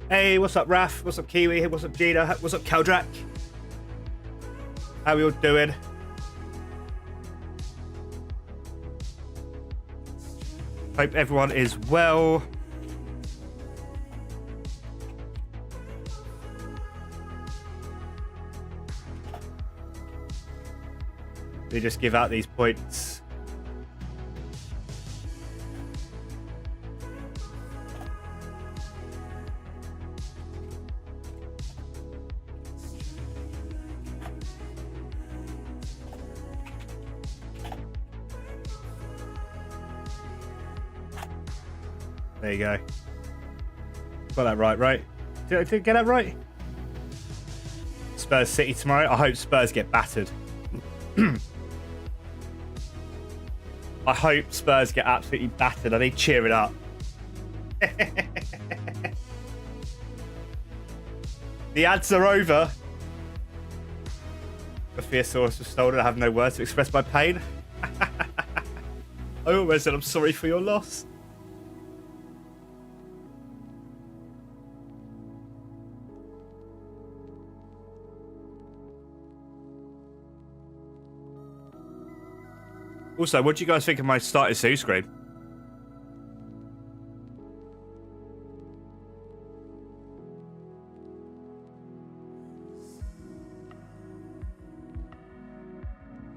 Hey, what's up, Raf? What's up, Kiwi? What's up, Gina? What's up, Keldrak? How we all doing? Hope everyone is well. They just give out these points. There you go. Got that right? Did I get that right? Spurs City tomorrow. I hope Spurs get battered. I hope Spurs get absolutely battered. I need cheering up. The ads are over. The Theosaurus was stolen. I have no words to express my pain. I almost said I'm sorry for your loss. Also, what do you guys think of my started Sue screen?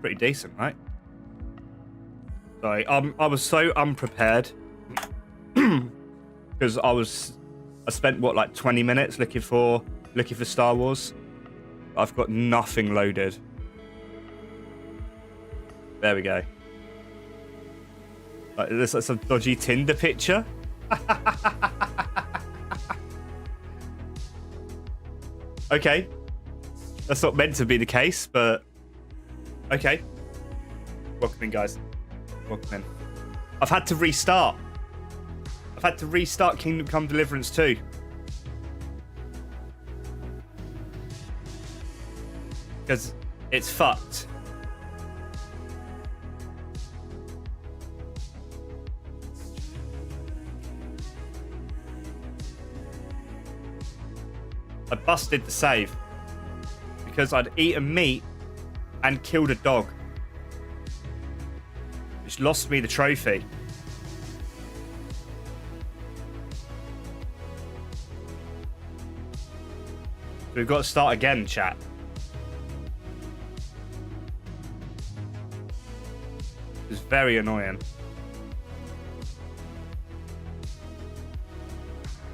Pretty decent, right? Sorry, I was so unprepared because I spent what, like 20 minutes looking for Star Wars. I've got nothing loaded. There we go. Like, there's like some dodgy Tinder picture. Okay. That's not meant to be the case, but okay. Welcome in, guys. Welcome in. I've had to restart. I've had to restart Kingdom Come Deliverance 2. Because it's fucked. I busted the save because I'd eaten meat and killed a dog, which lost me the trophy. So we've got to start again, chat. It's very annoying.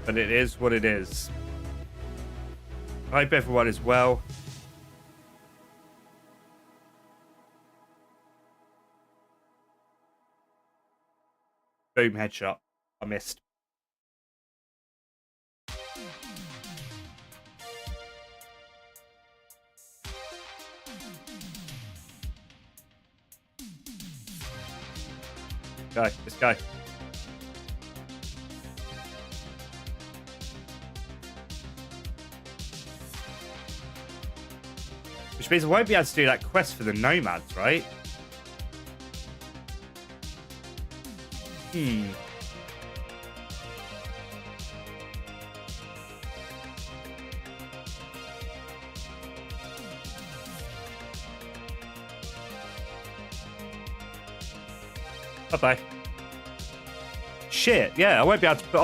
But it is what it is. I hope everyone is well. Boom, headshot. I missed. Go, let's go. Which means I won't be able to do that quest for the nomads, right? Bye-bye. Shit, yeah, I won't be able to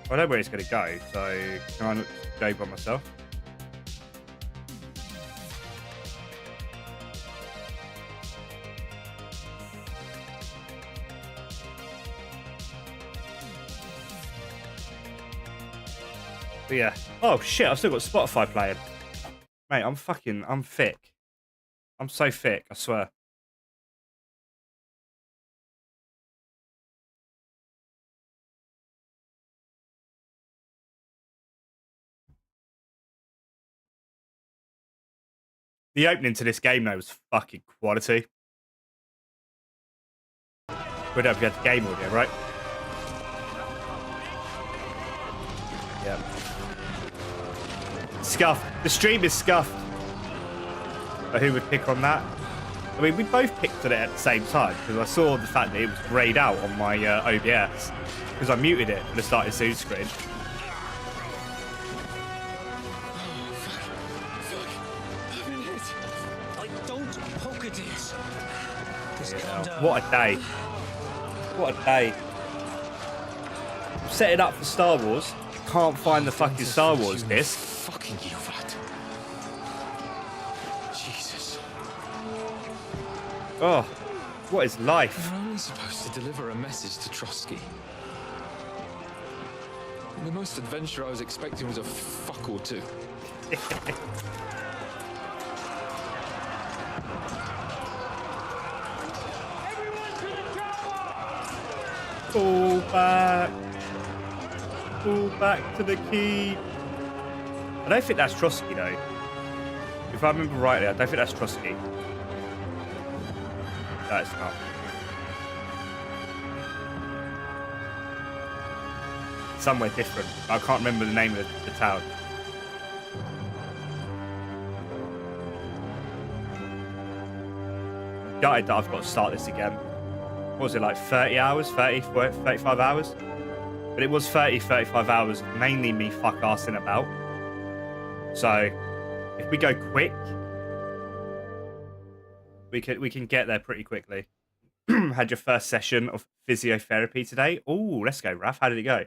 I know where he's going to go, so can I not go by myself? But yeah. Oh shit, I've still got Spotify playing. Mate, I'm thick. I'm so thick, I swear. The opening to this game, though, was fucking quality. We don't have to get the game audio, right? Yeah. Scuffed. The stream is scuffed. who would pick on that? I mean, we both picked on it at the same time because I saw the fact that it was grayed out on my OBS because I muted it for the starting zoom screen. What a day. What a day. Set it up for Star Wars. Can't find the fucking Star Wars disc. Fucking you, Vat. Jesus. Oh, what is life? We're only supposed to deliver a message to Trotsky. The most adventure I was expecting was a fuck or two. Pull back. Pull back to the key. I don't think that's Trotsky though. If I remember rightly, I don't think that's Trotsky. No, it's not. Somewhere different. I can't remember the name of the town. I'm gutted that I've got to start this again. What was it, like 30 hours? 30, 35 hours? But it was 30, 35 hours of mainly me fuck-arsing about. So, if we go quick, we can get there pretty quickly. Had your first session of physiotherapy today. Oh, let's go, Raph. How did it go?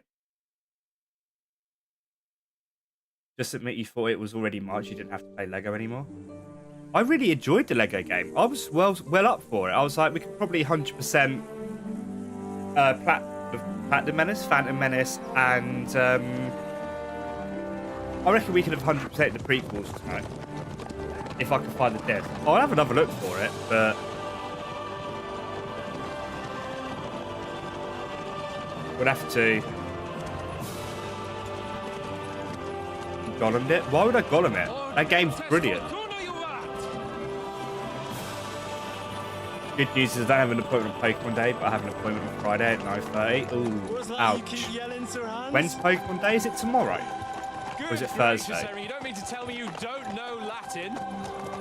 Just admit you thought it was already March. You didn't have to play Lego anymore. I really enjoyed the Lego game. I was well up for it. I was like, we could probably 100% ThePlatinumMenace, Phantom Menace, and I reckon we could have 100% the prequels tonight. If I can find the disc. I'll have another look for it, but we'll have to Gollum it. Why would I Gollum it? That game's brilliant. Good news is I don't have an appointment on Pokemon Day, but I have an appointment on Friday at 9:30. Ooh, ouch. When's Pokemon Day? Is it tomorrow? Or is it Thursday? You don't mean to tell me you don't know Latin?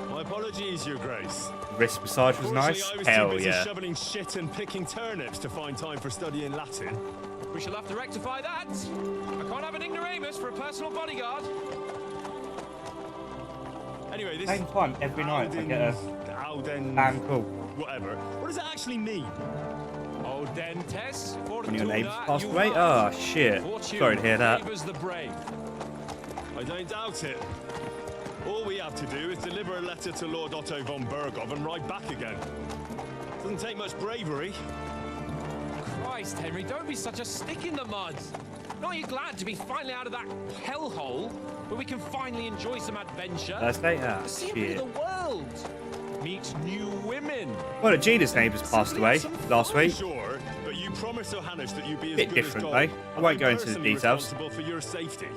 My apologies, Your Grace. Wrist massage was nice? I was Hell too busy yeah. shoveling shit and picking turnips to find time for studying Latin. We shall have to rectify that. I can't have an ignoramus for a personal bodyguard. Anyway, this Same time every night I get a damn cool. Whatever. What does it actually mean? Audentes, When your neighbours fortuna, passed away? Oh shit. fortune Sorry to hear that. favours the brave. I don't doubt it. All we have to do is deliver a letter to Lord Otto von Bergov and ride back again. Doesn't take much bravery. Christ, Henry, don't be such a stick in the mud. Not you glad to be finally out of that hellhole where we can finally enjoy some adventure? Thursday? Ah, See shit. the world. Meet new women. Well, Gina's neighbours passed away last week. Sure, but you promised Johannes that you'd be as Bit good different, as though. gold. I won't go I'm into the personally details. responsible for your safety.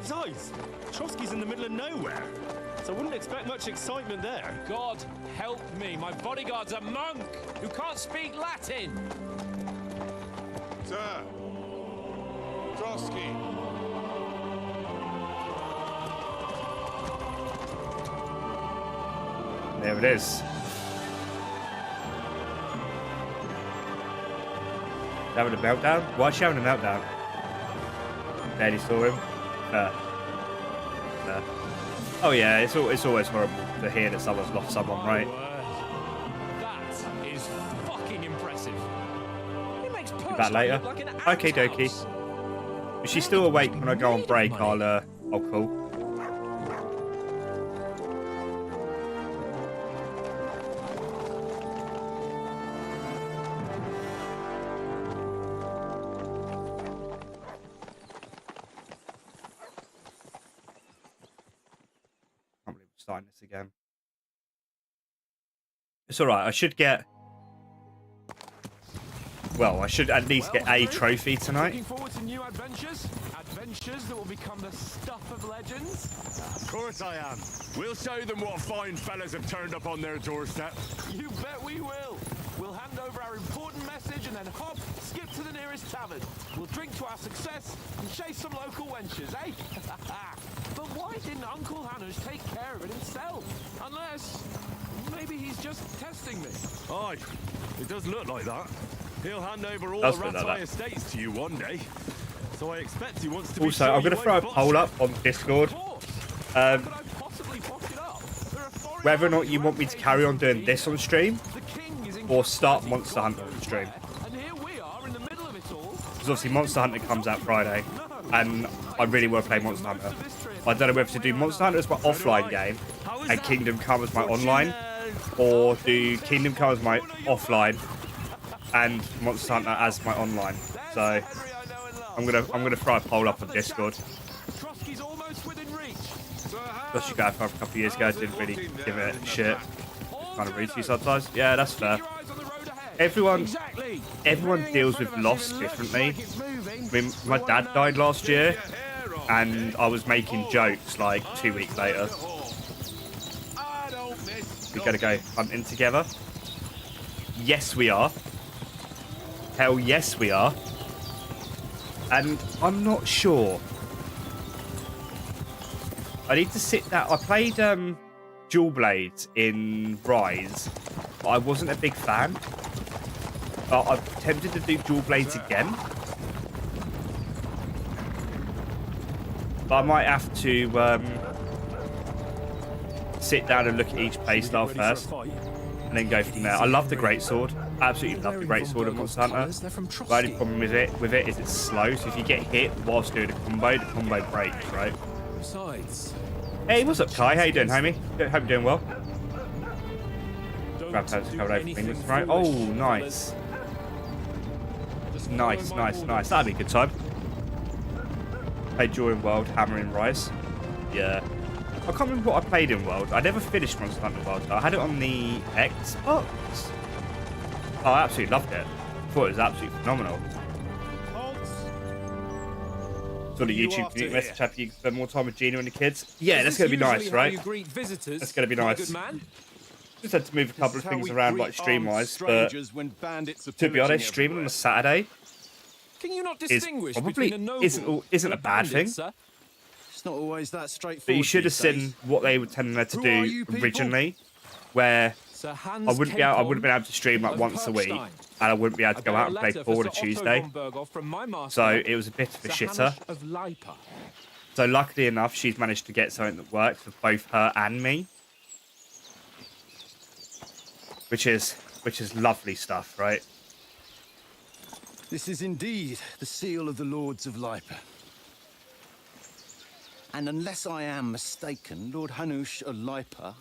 Besides, Trotsky's in the middle of nowhere, so I wouldn't expect much excitement there. God help me, my bodyguard's a monk who can't speak Latin. Sir! Trotsky! There it is. Having a meltdown? Why is she having a meltdown? Barely saw him. Oh yeah, it's always horrible to hear that someone's lost someone, right? That is fucking impressive. It makes Back Persia later. look like an Okay, dokie. outhouse. If she's still awake when I go on break, I'll call. Can't believe we're starting this again. It's alright, I should get... Well, I should at least get a trophy tonight. Looking forward to new adventures? Adventures that will become the stuff of legends? Of course I am. We'll show them what fine fellas have turned up on their doorstep. You bet we will. We'll hand over our important message and then hop, skip to the nearest tavern. We'll drink to our success and chase some local wenches, eh? But why didn't Uncle Hanush take care of it himself? Unless maybe he's just testing me. Aye, it does look like that. He'll hand over all Does the look like Ratai that. estates to you one day. So I expect he wants to be Also, sure I'm going to you throw a won't poll botch up on Discord. Of course. How Um, could I possibly pop it up? There are foreign whether or not armies you want me to carry on doing this on stream, The king is in or start captivity, Monster God Hunter on knows stream. where, and here we are in the middle of it all. because obviously Monster Hunter comes out Friday, and I really want to play Monster Hunter. I don't know whether to do Monster Hunter as my offline game, and Kingdom Come as my online, or do Kingdom Come as my offline, and Monster Hunter as my online. So I'm gonna throw a poll up on Discord. Trotsky's almost within reach. Just you got for a couple of years ago, didn't really give it a shit. Kind of rude to you sometimes. Yeah, that's fair. Keep your eyes on the road ahead. Everyone Exactly. everyone deals with loss differently. I mean, my dad died last year, and I was making jokes like 2 weeks later. We gotta go hunting together. Yes, we are. Hell yes, we are. And I'm not sure. I need to sit down. I played Dual Blades in Rise, but I wasn't a big fan. But I'm tempted to do Dual Blades again. But I might have to sit down and look at each playstyle first, and then go from there. I love the Greatsword. Absolutely love the Greatsword of Monster Hunter. The only problem with it is it's slow. So if you get hit whilst doing a combo, the combo breaks, right? Besides, Hey, what's up, Kai? How you doing, homie? Hope you're doing well. don't Grab hands do covered over anything fingers, right? foolish, Oh, nice. Just Nice, follow my nice, orders. nice. That'd be a good time. Played Joy World, Hammer in Rise. Yeah. I can't remember what I played in World. I never finished Monster Hunter World. I had it on the Xbox. Oh, I absolutely loved it. I thought it was absolutely phenomenal. So the you YouTube after community message here? happy you can spend more time with Gina and the kids. Yeah, Is that's this going to be nice, usually how right? you greet visitors, That's gonna be my nice. good man? Just had to move a couple of things around, like stream-wise, but to be honest, streaming on a Saturday Can you not is distinguish probably between a noble isn't a and bad bandit, thing. sir? It's not always that straightforward. But you should have these days. seen what they were telling her to Who do are you people? originally, where Sir Hans I wouldn't have Capon been able to stream like of once a week, and Perkstein. I wouldn't be able to I go got out a and play letter for forward a Sir Otto Tuesday. von Berghoff from my master, So it was a bit of a Sir shitter. Hanush of Lipa. So luckily enough, she's managed to get something that works for both her and me, which is lovely stuff, right? This is indeed the seal of the Lords of Lipa. And unless I am mistaken, Lord Hanush of Lipa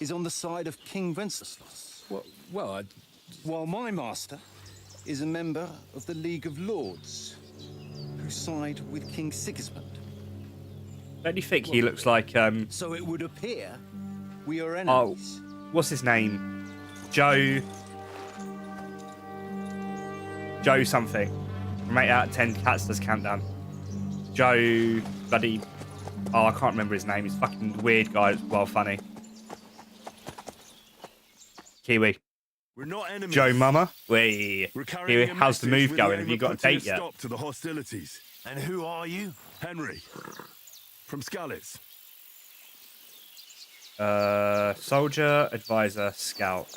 is on the side of King Wenceslas, Well, while my master is a member of the League of Lords, who side with King Sigismund. Don't you think he looks like So it would appear we are oh, enemies. what's his name? Joe something. From 8 out of 10 Cats Does Countdown. Joe bloody... Oh, I can't remember his name. He's a fucking weird guy. It's well funny. Kiwi. We're not enemies. Joe Mama. Wee. We're carrying Kiwi, a how's the message move with going? the Have aim you of got a putting date yet? Stop to the hostilities. And who are you? Henry. From Skalitz. Soldier, advisor, scout.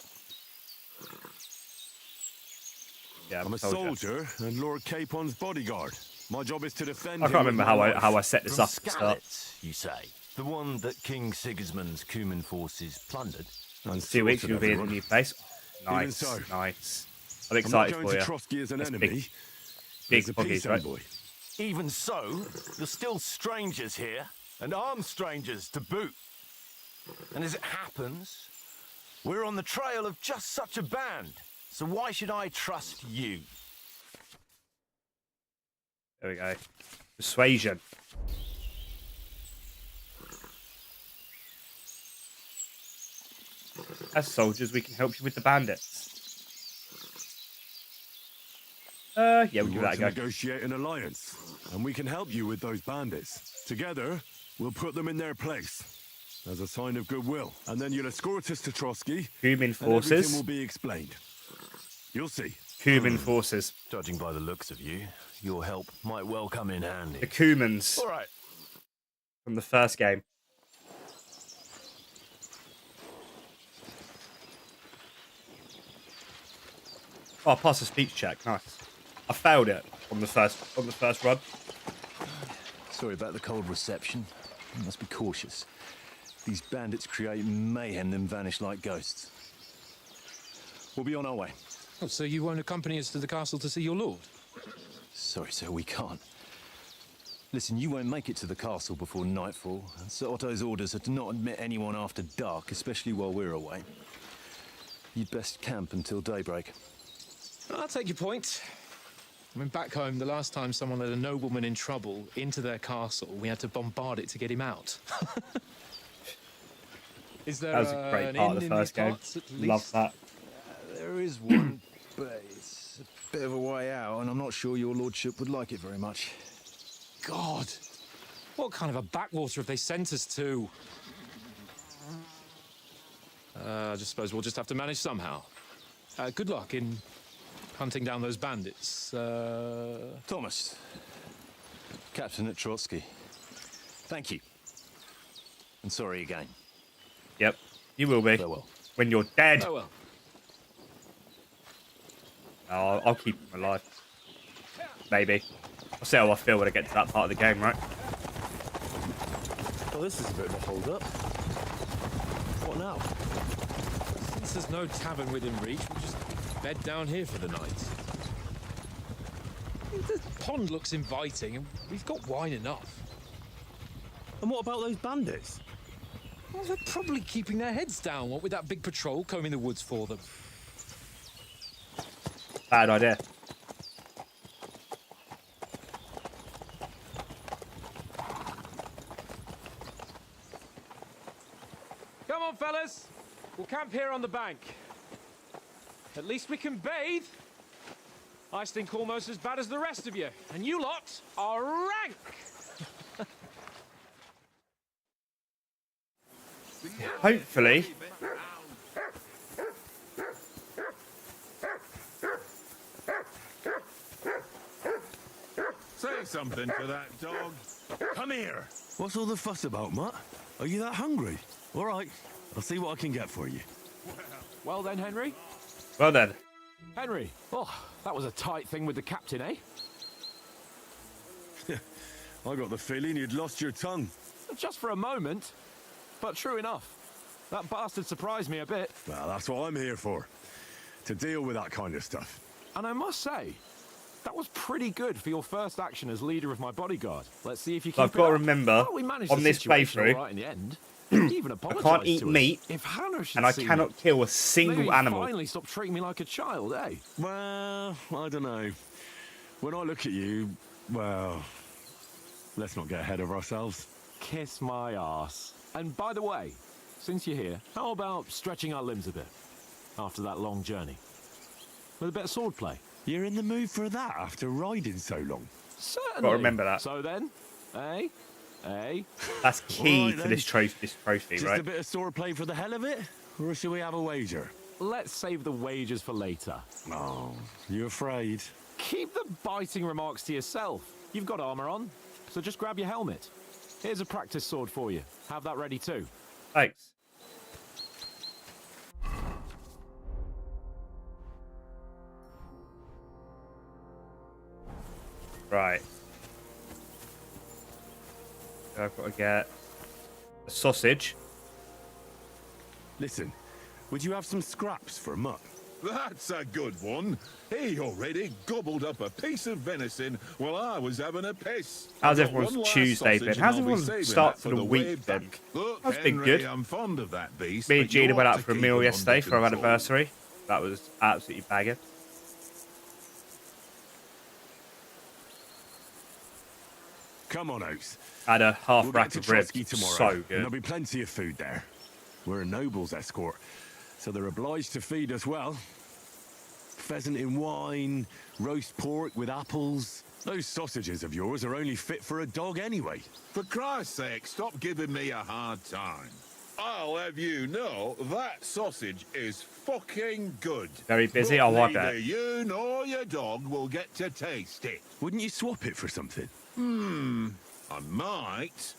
Yeah, I'm a soldier and Lord Capon's bodyguard. My job is to defend I him can't with remember my how life. I set this up at the start. Skalitz, you say? The one that King Sigismund's Cuman forces plundered? And 2 weeks slaughtered you'll be in the everyone. new place. Even Nice, so, nice. I'm I'm not excited going for to you. Trotsky as an That's enemy. big He's a buggies, peace right? envoy. Even so, you're still strangers here, and armed strangers to boot. And as it happens, we're on the trail of just such a band. So why should I trust you? There we go. Persuasion. As soldiers, we can help you with the bandits. Yeah, we'll We give want that a to go. negotiate an alliance, and we can help you with those bandits. Together, we'll put them in their place as a sign of goodwill. And then you'll escort us to Trotsky, Human and everything forces. will be explained. You'll see. Cuman forces. Judging by the looks of you, your help might well come in handy. The Cumans All right. from the first game. Oh, I passed a speech check. Nice. I failed it on the first run. Sorry about the cold reception. You must be cautious. These bandits create mayhem, then vanish like ghosts. We'll be on our way. Oh, so you won't accompany us to the castle to see your lord? Sorry, sir, we can't. Listen, you won't make it to the castle before nightfall, and Sir Otto's orders are to not admit anyone after dark, especially while we're away. You'd best camp until daybreak. I'll take your point. I mean, back home, the last time someone let a nobleman in trouble into their castle, we had to bombard it to get him out. Is there That was a great part of the first game. Love that. There is one, but it's a bit of a way out, and I'm not sure your lordship would like it very much. God, what kind of a backwater have they sent us to? I just suppose we'll just have to manage somehow. Good luck in hunting down those bandits. Thomas, Captain at Trotsky, thank you. And sorry again. Yep, you will be. Farewell. When you're dead. Oh well. Oh, I'll keep him alive. Maybe. I'll see how I feel when I get to that part of the game, right? Well, this is a bit of a hold-up. What now? Since there's no tavern within reach, we'll just bed down here for the night. The pond looks inviting, and we've got wine enough. And what about those bandits? Well, they're probably keeping their heads down, what with that big patrol combing the woods for them. Bad idea. Come on, fellas. We'll camp here on the bank. At least we can bathe. I stink almost as bad as the rest of you, and you lot are rank. Hopefully. Say something to that dog. Come here. What's all the fuss about, Mutt? Are you that hungry? All right, I'll see what I can get for you. Well then, Henry. Well then. Henry. Oh, that was a tight thing with the captain, eh? I got the feeling you'd lost your tongue. Just for a moment. But true enough. That bastard surprised me a bit. Well, that's what I'm here for. To deal with that kind of stuff. And I must say, that was pretty good for your first action as leader of my bodyguard. Let's see if you can. I've got to remember, we managed on the this situation playthrough, all right in the end. Even I can't eat meat, If Hannah should and I see cannot me, kill a single maybe animal. finally stop treating me like a child, eh? Well, I don't know. When I look at you, well, let's not get ahead of ourselves. Kiss my arse. And by the way, since you're here, how about stretching our limbs a bit after that long journey? With a bit of swordplay. You're in the mood for that after riding so long? Certainly. Got to remember that. So then, eh? That's key All right, to then. this trophy, Just right? a bit of swordplay for the hell of it? Or shall we have a wager? Let's save the wagers for later. Oh, you afraid? Keep the biting remarks to yourself. You've got armor on, so just grab your helmet. Here's a practice sword for you. Have that ready too. Thanks. Right. I've got to get a sausage. Listen, would you have some scraps for Mutt? That's a good one. He already gobbled up a piece of venison while I was having a piss. How's I've got everyone's one last Tuesday sausage been? and How's I'll be everyone's saving start that to for the way week been? back. Look, That's been Henry, good. I'm fond of that beast. Me and but you Gina went ought out to for a keep meal him yesterday under for our control. anniversary. That was absolutely bagging. Come on, Oaks. I had a half We'll rack get to of ribs. Trotsky tomorrow, So and good. there'll be plenty of food there. We're a noble's escort, so they're obliged to feed us well. Pheasant in wine, roast pork with apples. Those sausages of yours are only fit for a dog anyway. For Christ's sake, stop giving me a hard time. I'll have you know that sausage is fucking good. Very busy. But Oh, I neither bet. you nor your dog will get to taste it. Wouldn't you swap it for something? I might.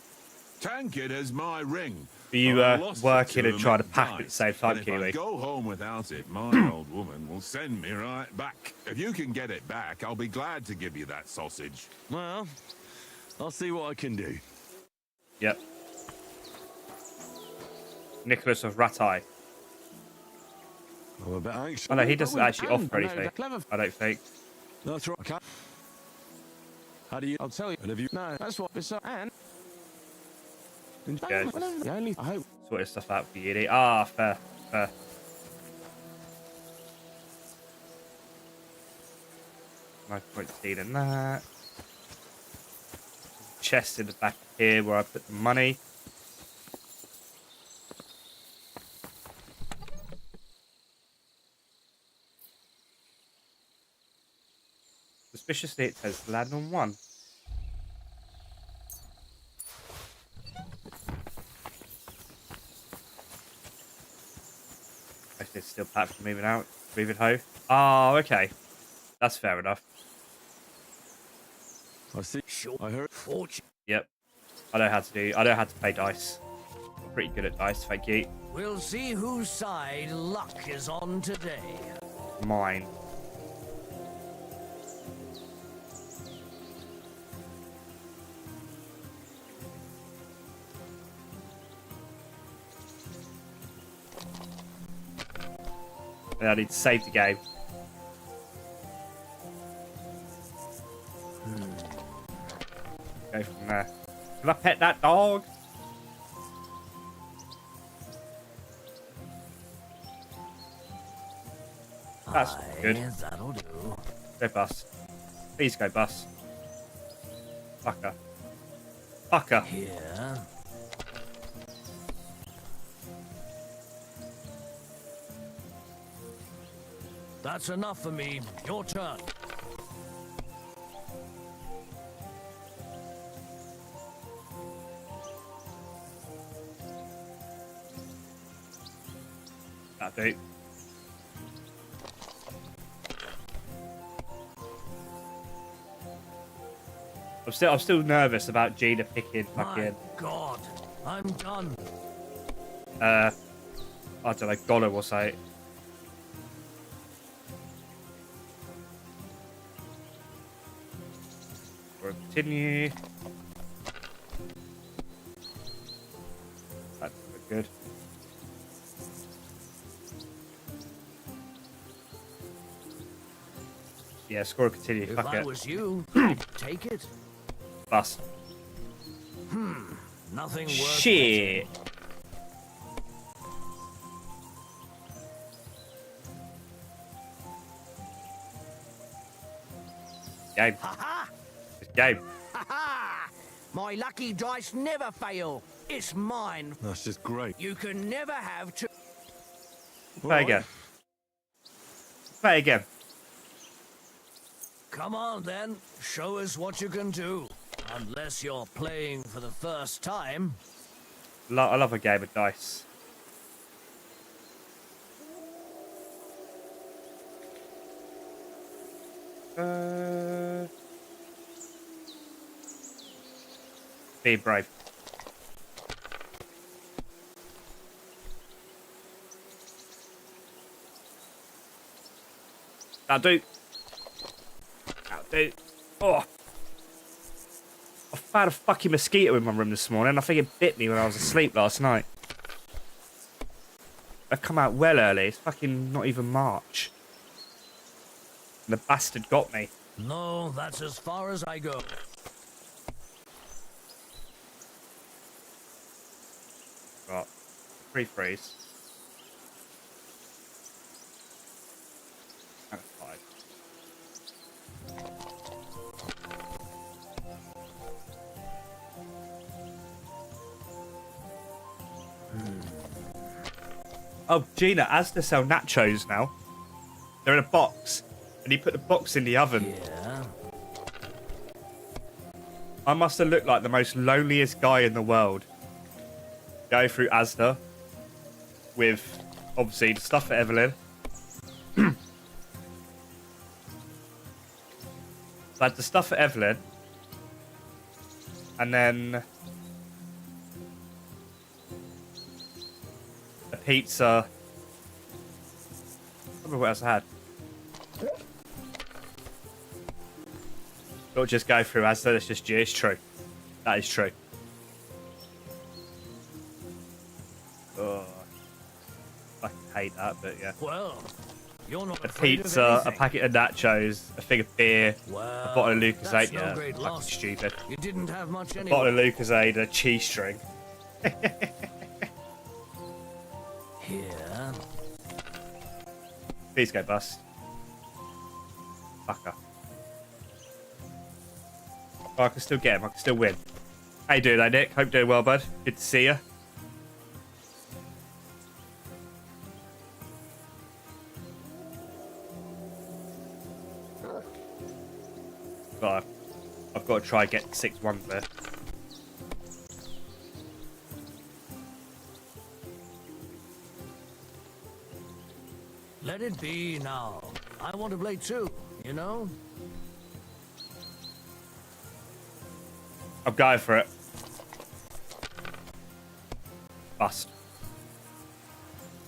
Tankard has my ring. Are you but I lost it working to and a trying to Mick pack at the Dice, same time, and if I Kiwi? go home without it, my old woman will send me right back. If you can get it back, I'll be glad to give you that sausage. Well, I'll see what I can do. Yep. Nicholas of Ratai. I'm a bit anxious. Oh no, he doesn't actually offer I know, anything. clever. I don't think. That's right. Okay. How do you? I'll tell you. And have you? No, that's what it's and. Yeah, The only I hope. Sorting stuff out for uni. Ah, fair, fair. No point stealing that. Chest in the back here where I put the money. Suspiciously, it says land on 1. Actually, it's still platform moving out, moving home. Oh, okay. That's fair enough. I see. I heard. Fortune. Yep. I know how to play dice. I'm pretty good at dice, thank you. We'll see whose side luck is on today. Mine. And I need to save the game. Go from there. Can I pet that dog? That's good. That'll do. Go bus. Please go bus. Fucker. Fucker. Here. That's enough for me. Your turn. That'll do. I'm still nervous about Gina picking My fucking God, I'm done. I don't know, Gollum or something. We'll continue. That's good. Yeah, score a continue. If Fuck I it. was you, take it. Bus. Nothing worth Shit. Game. Ha-ha! It's game. Ha-ha! My lucky dice never fail. It's mine. That's just great. You can never have two. Play again. Play again. Come on, then. Show us what you can do. Unless you're playing for the first time. I love a game of dice. Be brave. That'll do. That'll do. Oh. I found a fucking mosquito in my room this morning. I think it bit me when I was asleep last night. I've come out well early. It's fucking not even March. And the bastard got me. No, that's as far as I go. Right. Free freeze. That's 5. Oh, Gina, Asda sell nachos now. They're in a box. And he put the box in the oven. Yeah. I must have looked like the most loneliest guy in the world. Go through Asda with, obviously, the stuff for Evelyn. So I had the stuff for Evelyn. And then a pizza. I don't remember what else I had. Don't just go through as though it's just you. It's true. That is true. Oh, I hate that, but yeah. Well, you're not A afraid pizza, of a anything. packet of nachos, a thing of beer, Well, a bottle of Lucasade. that's no Yeah, great fucking loss. stupid. You didn't have much A bottle of anyway. Lucasade, a cheese string. Here. Please go bust. Fucker. Oh, I can still get him. I can still win. How you doing, though, Nick? Hope you're doing well, bud. Good to see you. But I've got to try and get 6-1 there. Let it be now. I want to play too, you know? I'm going for it. Bust.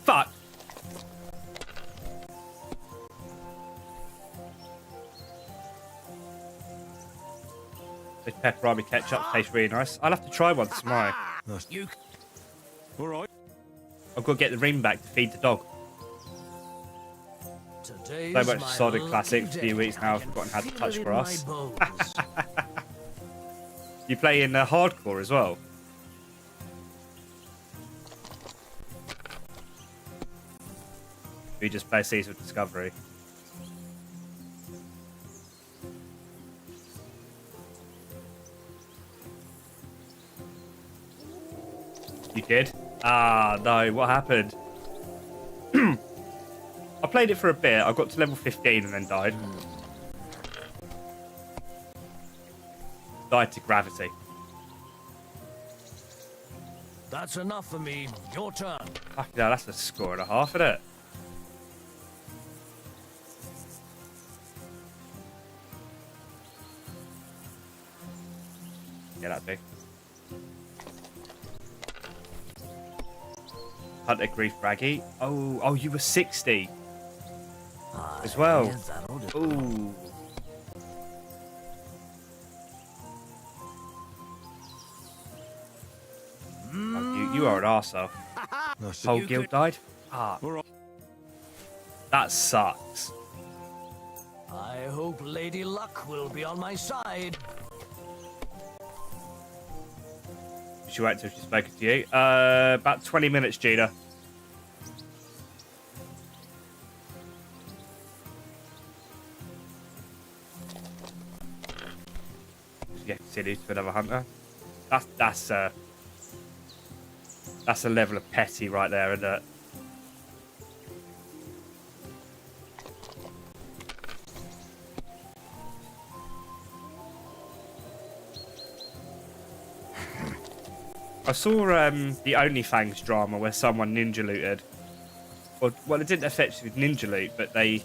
Fuck. This pepperoni ketchup tastes really nice. I'll have to try one tomorrow. You All right. I've got to get the ring back to feed the dog. Today's So much my solid lucky classics. A few day. weeks now, I I've can forgotten how to feel touch it in grass. my bones. You play in hardcore as well? We just play Seas of Discovery. You did? Ah, no. What happened? I played it for a bit. I got to level 15 and then died. Died to gravity. That's enough for me. Your turn. Fucking hell, that's a score and a half, isn't it? Yeah, that'd be. Hunter Grief Raggy. Oh, you were 60 as well. Yes, that'll do. Ooh. Oh, you are an arsehole. Whole guild died? Ah. All right. That sucks. I hope Lady Luck will be on my side. Did she wait till she's spoken to you? About 20 minutes, Gina. She gets considered to another hunter. That's a level of petty right there, isn't it? I saw the OnlyFans drama where someone ninja looted. Well, it didn't effectively ninja loot, but they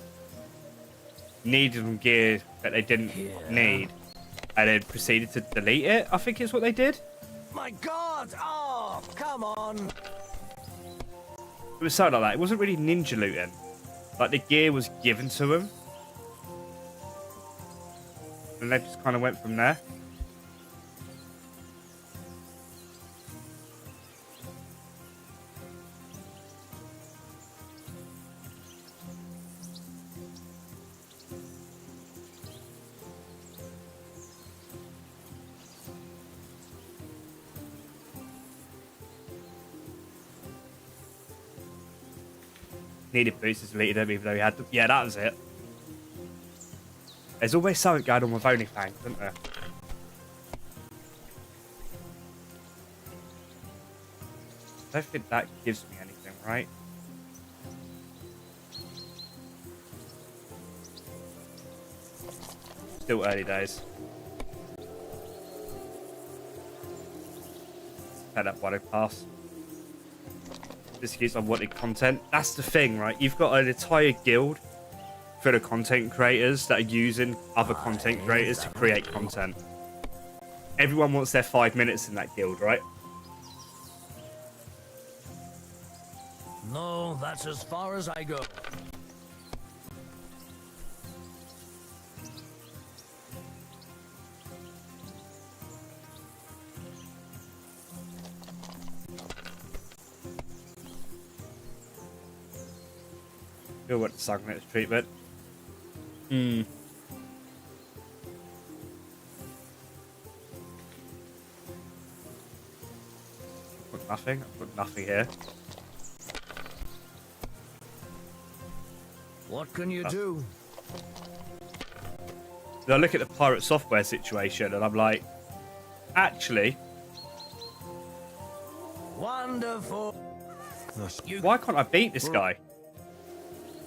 needed some gear that they didn't need, and then proceeded to delete it. I think is what they did. My God! Oh, come on! It was something like that. It wasn't really ninja looting. Like the gear was given to them, and they just kind of went from there. Needed boosters, deleted them, even though he had them. Yeah, that was it. There's always something going on with OnlyFans, isn't there? I don't think that gives me anything, right? Still early days. Let that one pass. excuse unwanted content. That's the thing, right? You've got an entire guild full of content creators that are using other content creators to create content. Everyone wants their 5 minutes in that guild, right? No, that's as far as I go. Still want the Sanguinex treatment. I've got nothing. I've got nothing here. What can you do? I look at the pirate software situation and I'm like, actually, Wonderful. why can't I beat this guy?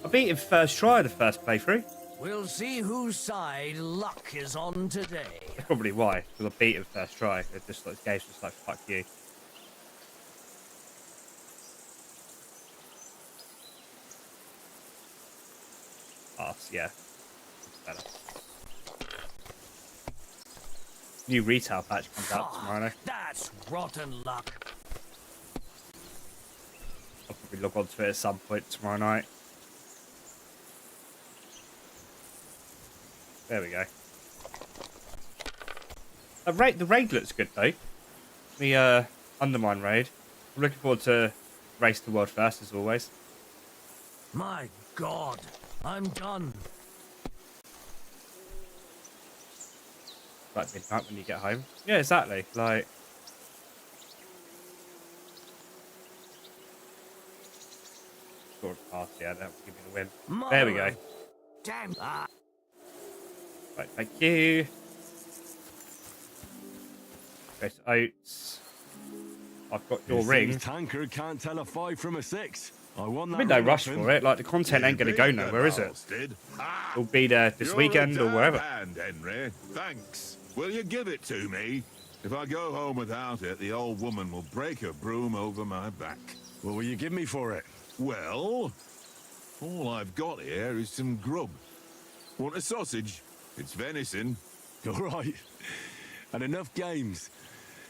I beat him first try of the first playthrough. We'll see whose side luck is on today. That's probably why, because I beat him first try. It just like game's just like fuck you. Yeah. Better. New retail patch comes out tomorrow. That's rotten luck. I'll probably log on to it at some point tomorrow night. There we go. The raid looks good though. The Undermine raid. I'm looking forward to race the world first as always. My God, I'm done. Like midnight when you get home. Yeah, exactly. Like. Scored past, yeah, that will give me the win. There we go. Damn. Ah. Right, thank you. Go to Oats. I've got your ring. Tankard can't tell a 5 from a 6. I won that. I'm in no ring rush off him. for it. Like, the content ain't going to go nowhere, is it? It'll be there this weekend or wherever. Hand, Henry. Thanks. Will you give it to me? If I go home without it, the old woman will break her broom over my back. What will you give me for it? Well, all I've got here is some grub. Want a sausage? It's venison. All right. And enough games.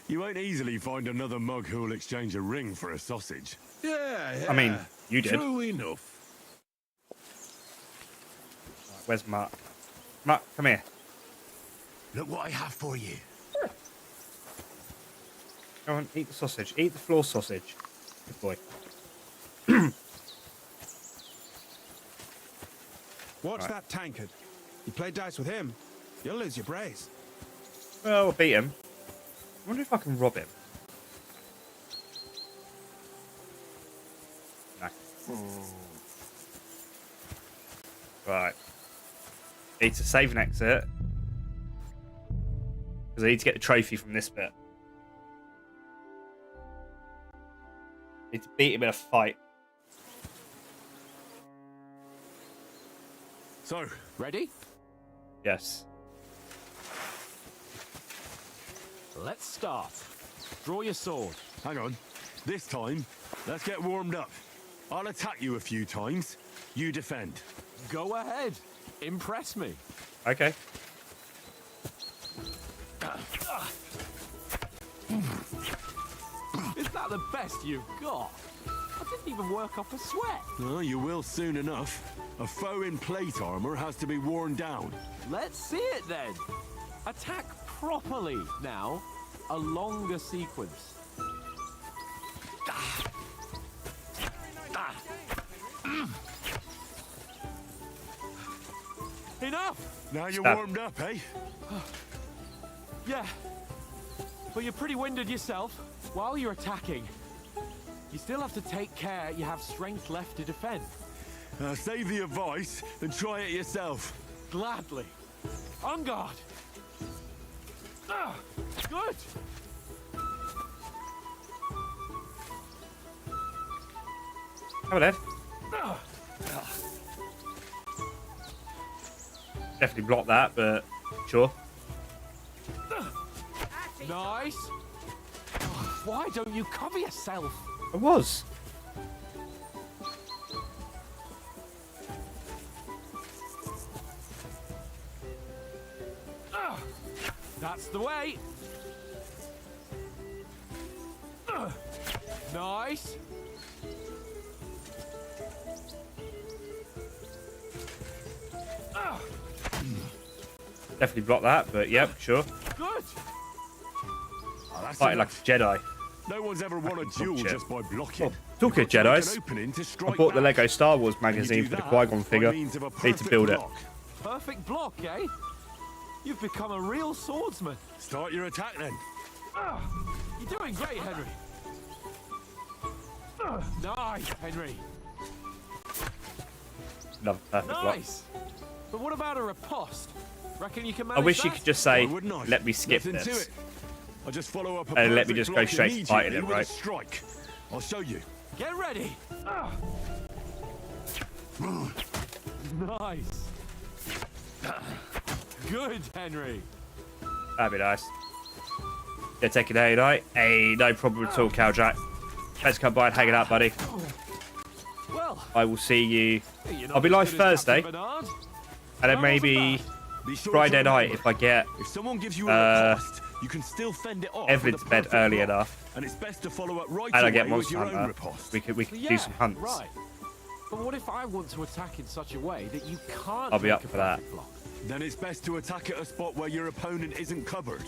You won't easily find another mug who'll exchange a ring for a sausage. Yeah. I mean, you did. True enough. Right, where's Mark? Mark, come here. Look what I have for you. Go on, eat the sausage. Eat the floor sausage. Good boy. Watch Right. that tankard. You play dice with him, you'll lose your brace. Well, we'll beat him. I wonder if I can rob him. No. Right. Need to save and exit. Because I need to get the trophy from this bit. Need to beat him in a fight. So, Ready? Yes. Let's start. Draw your sword. hang on. This time, let's get warmed up. I'll attack you a few times. You defend. Go ahead. Impress me. Okay. Is that the best you've got? I didn't even work up a sweat. Oh, you will soon enough. A foe in plate armor has to be worn down. Let's see it then. Attack properly now. A longer sequence. Enough! Now you're Stab. warmed up, eh? Yeah. But you're pretty winded yourself. While you're attacking, you still have to take care you have strength left to defend. Save the advice and try it yourself. Gladly. On guard. Good. Come on, Ed. Definitely block that, but sure. Nice. Why don't you cover yourself? I was. That's the way. Nice. Definitely block that, but yep, sure. Good. Oh, that's Fighting like a enough. Jedi. No one's ever won a duel shit. just by blocking. Oh, talking of You've got to make Jedis, an opening to I strike bought the back. Lego Star Wars And you magazine do for the that Qui-Gon by figure. means of a Need to perfect build it. block. Perfect block, eh? You've become a real swordsman. Start your attack then. You're doing great, Henry. Nice, Henry. Another perfect block. Nice. But what about a riposte? Reckon you can I manage wish that? you could just say, Why wouldn't I? let me skip Nothing to this. it. I'll just follow up a And let me perfect just go block straight to fighting immediately it, with right? a strike. I'll show you. Get ready. Nice. Good, Henry. That'd be nice. Yeah, take it out, right? Hey, no problem at all, Caljack. Let's come by and hang it out, buddy. Well, I will see you. you're not I'll be as live good as Thursday, Captain Bernard. and then That wasn't maybe bad. Be sure Friday to night remember, if I get if someone gives you a riposte, you can still fend it off. Evelyn with a to bed perfect early block. enough, And it's best to follow up right and I away get with Monster your own Hunter. riposte. We could Yeah, do some hunts. right. But what if I want to attack in such a way that you can't I'll be make up a for that. perfect block? Then it's best to attack at a spot where your opponent isn't covered,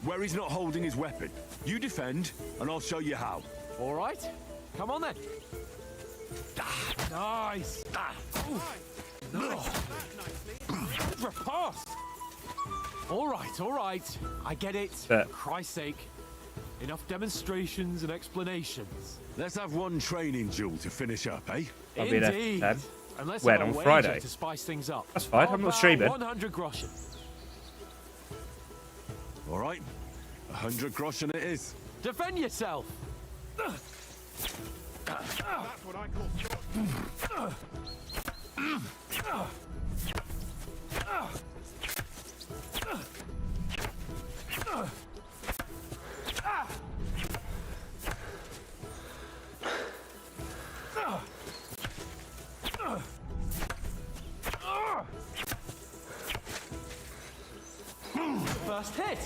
where he's not holding his weapon. You defend, and I'll show you how. All right. Come on then. Nice. Nice. Good riposte. All right. I get it. Yeah. For Christ's sake. Enough demonstrations and explanations. Let's have one training duel to finish up, eh? I'll be there Indeed. then. And let's When, have a on wager Friday? to spice things up. That's fine, How I'm not about streaming. 100 groschen. All right. 100 groschen it is. Defend yourself. First hit.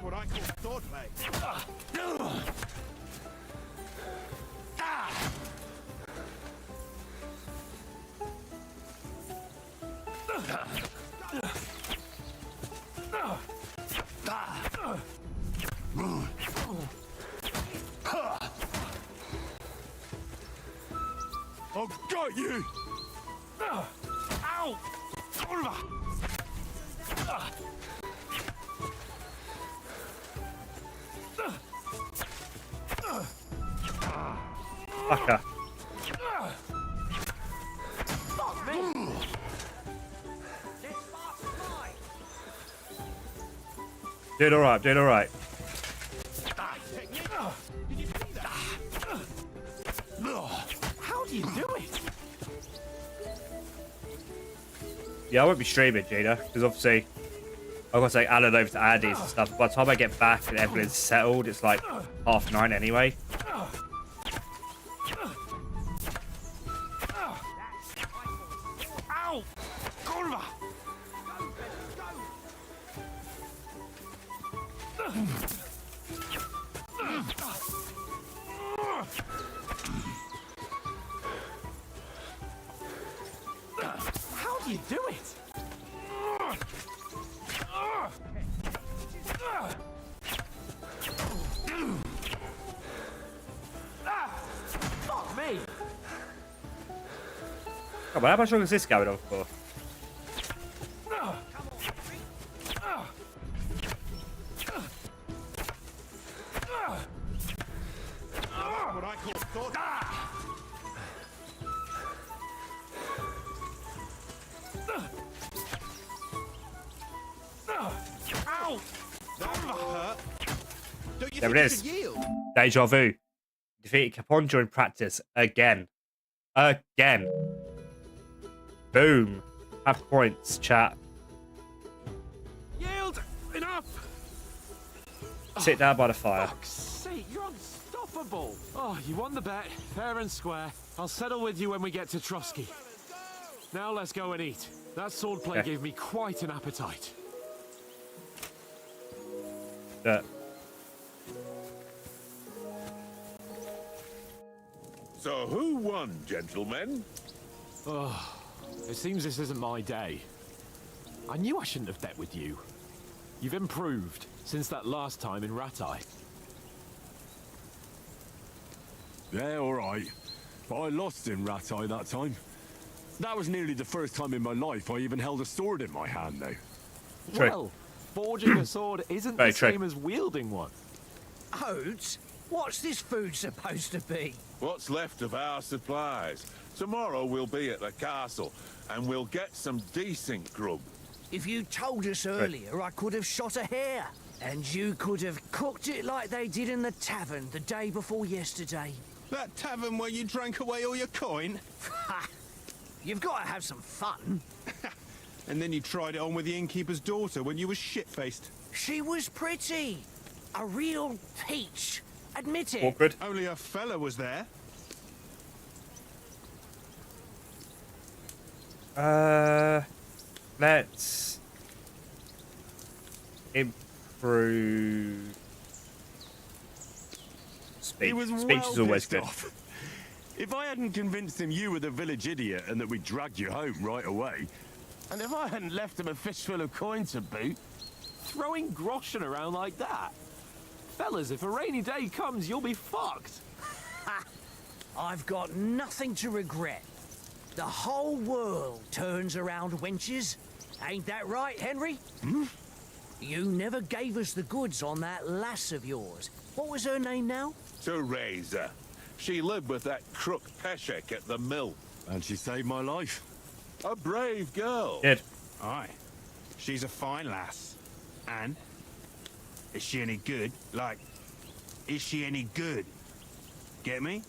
What I call swordplay. I've got you! Ow! Fucker. Doing alright, doing alright. How do you do it? Yeah, I won't be streaming, Gina, because obviously I've got to take Alan over to Andy's and stuff. By the time I get back and everything's settled, it's like 9:30 anyway. Ow! Kurwa! How do you do it? Fuck me! Come on, how much longer is this going on for? What I call swordplay. Ow! Hurt. Don't you There think it you is. should yield? Deja vu. Defeated Capon during practice again. Again. Boom. Half points, chat. Yield! Enough! Sit down by the fire. Fuck's sake, you're unstoppable! Oh, you won the bet, fair and square. I'll settle with you when we get to Trotsky. Now let's go and eat. That swordplay gave me quite an appetite. Yeah. So who won, gentlemen? Oh, it seems this isn't my day. I knew I shouldn't have bet with you. You've improved since that last time in Ratai. Yeah, all right. But I lost in Ratai that time. That was nearly the first time in my life I even held a sword in my hand, though. True. Well, forging a sword isn't Very the true. same as wielding one. Oats? What's this food supposed to be? What's left of our supplies? Tomorrow we'll be at the castle, and we'll get some decent grub. If you told us earlier, I could have shot a hare. And you could have cooked it like they did in the tavern the day before yesterday. That tavern where you drank away all your coin? Ha! You've got to have some fun. And then you tried it on with the innkeeper's daughter when you were shit-faced. She was pretty. A real peach. Admit it. Awkward. Only a fella was there. Let's improve speech. He was Speech well is always pissed good. off. If I hadn't convinced him you were the village idiot and that we dragged you home right away, And if I hadn't left him a fistful of coin to boot, Throwing groschen around like that? Fellas, if a rainy day comes, you'll be fucked. I've got nothing to regret. The whole world turns around wenches. Ain't that right, Henry? You never gave us the goods on that lass of yours. What was her name now? Teresa. She lived with that crook Peshek at the mill. and she saved my life. A brave girl. Did. Aye. She's a fine lass. And? Is she any good? Like, is she any good? Get me?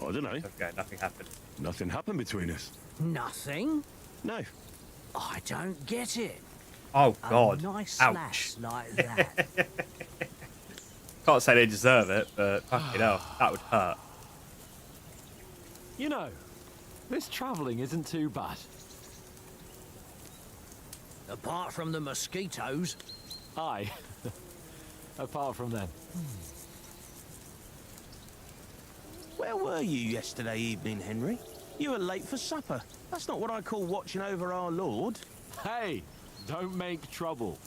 I don't know. Okay, nothing happened. Nothing happened between us. Nothing? No. I don't get it. Oh God! A nice Ouch! lass like that. Can't say they deserve it, but fucking hell, that would hurt. You know, this travelling isn't too bad. Apart from the mosquitoes. Aye. Apart from them. Where were you yesterday evening, Henry? You were late for supper. That's not what I call watching over our Lord. Hey, don't make trouble.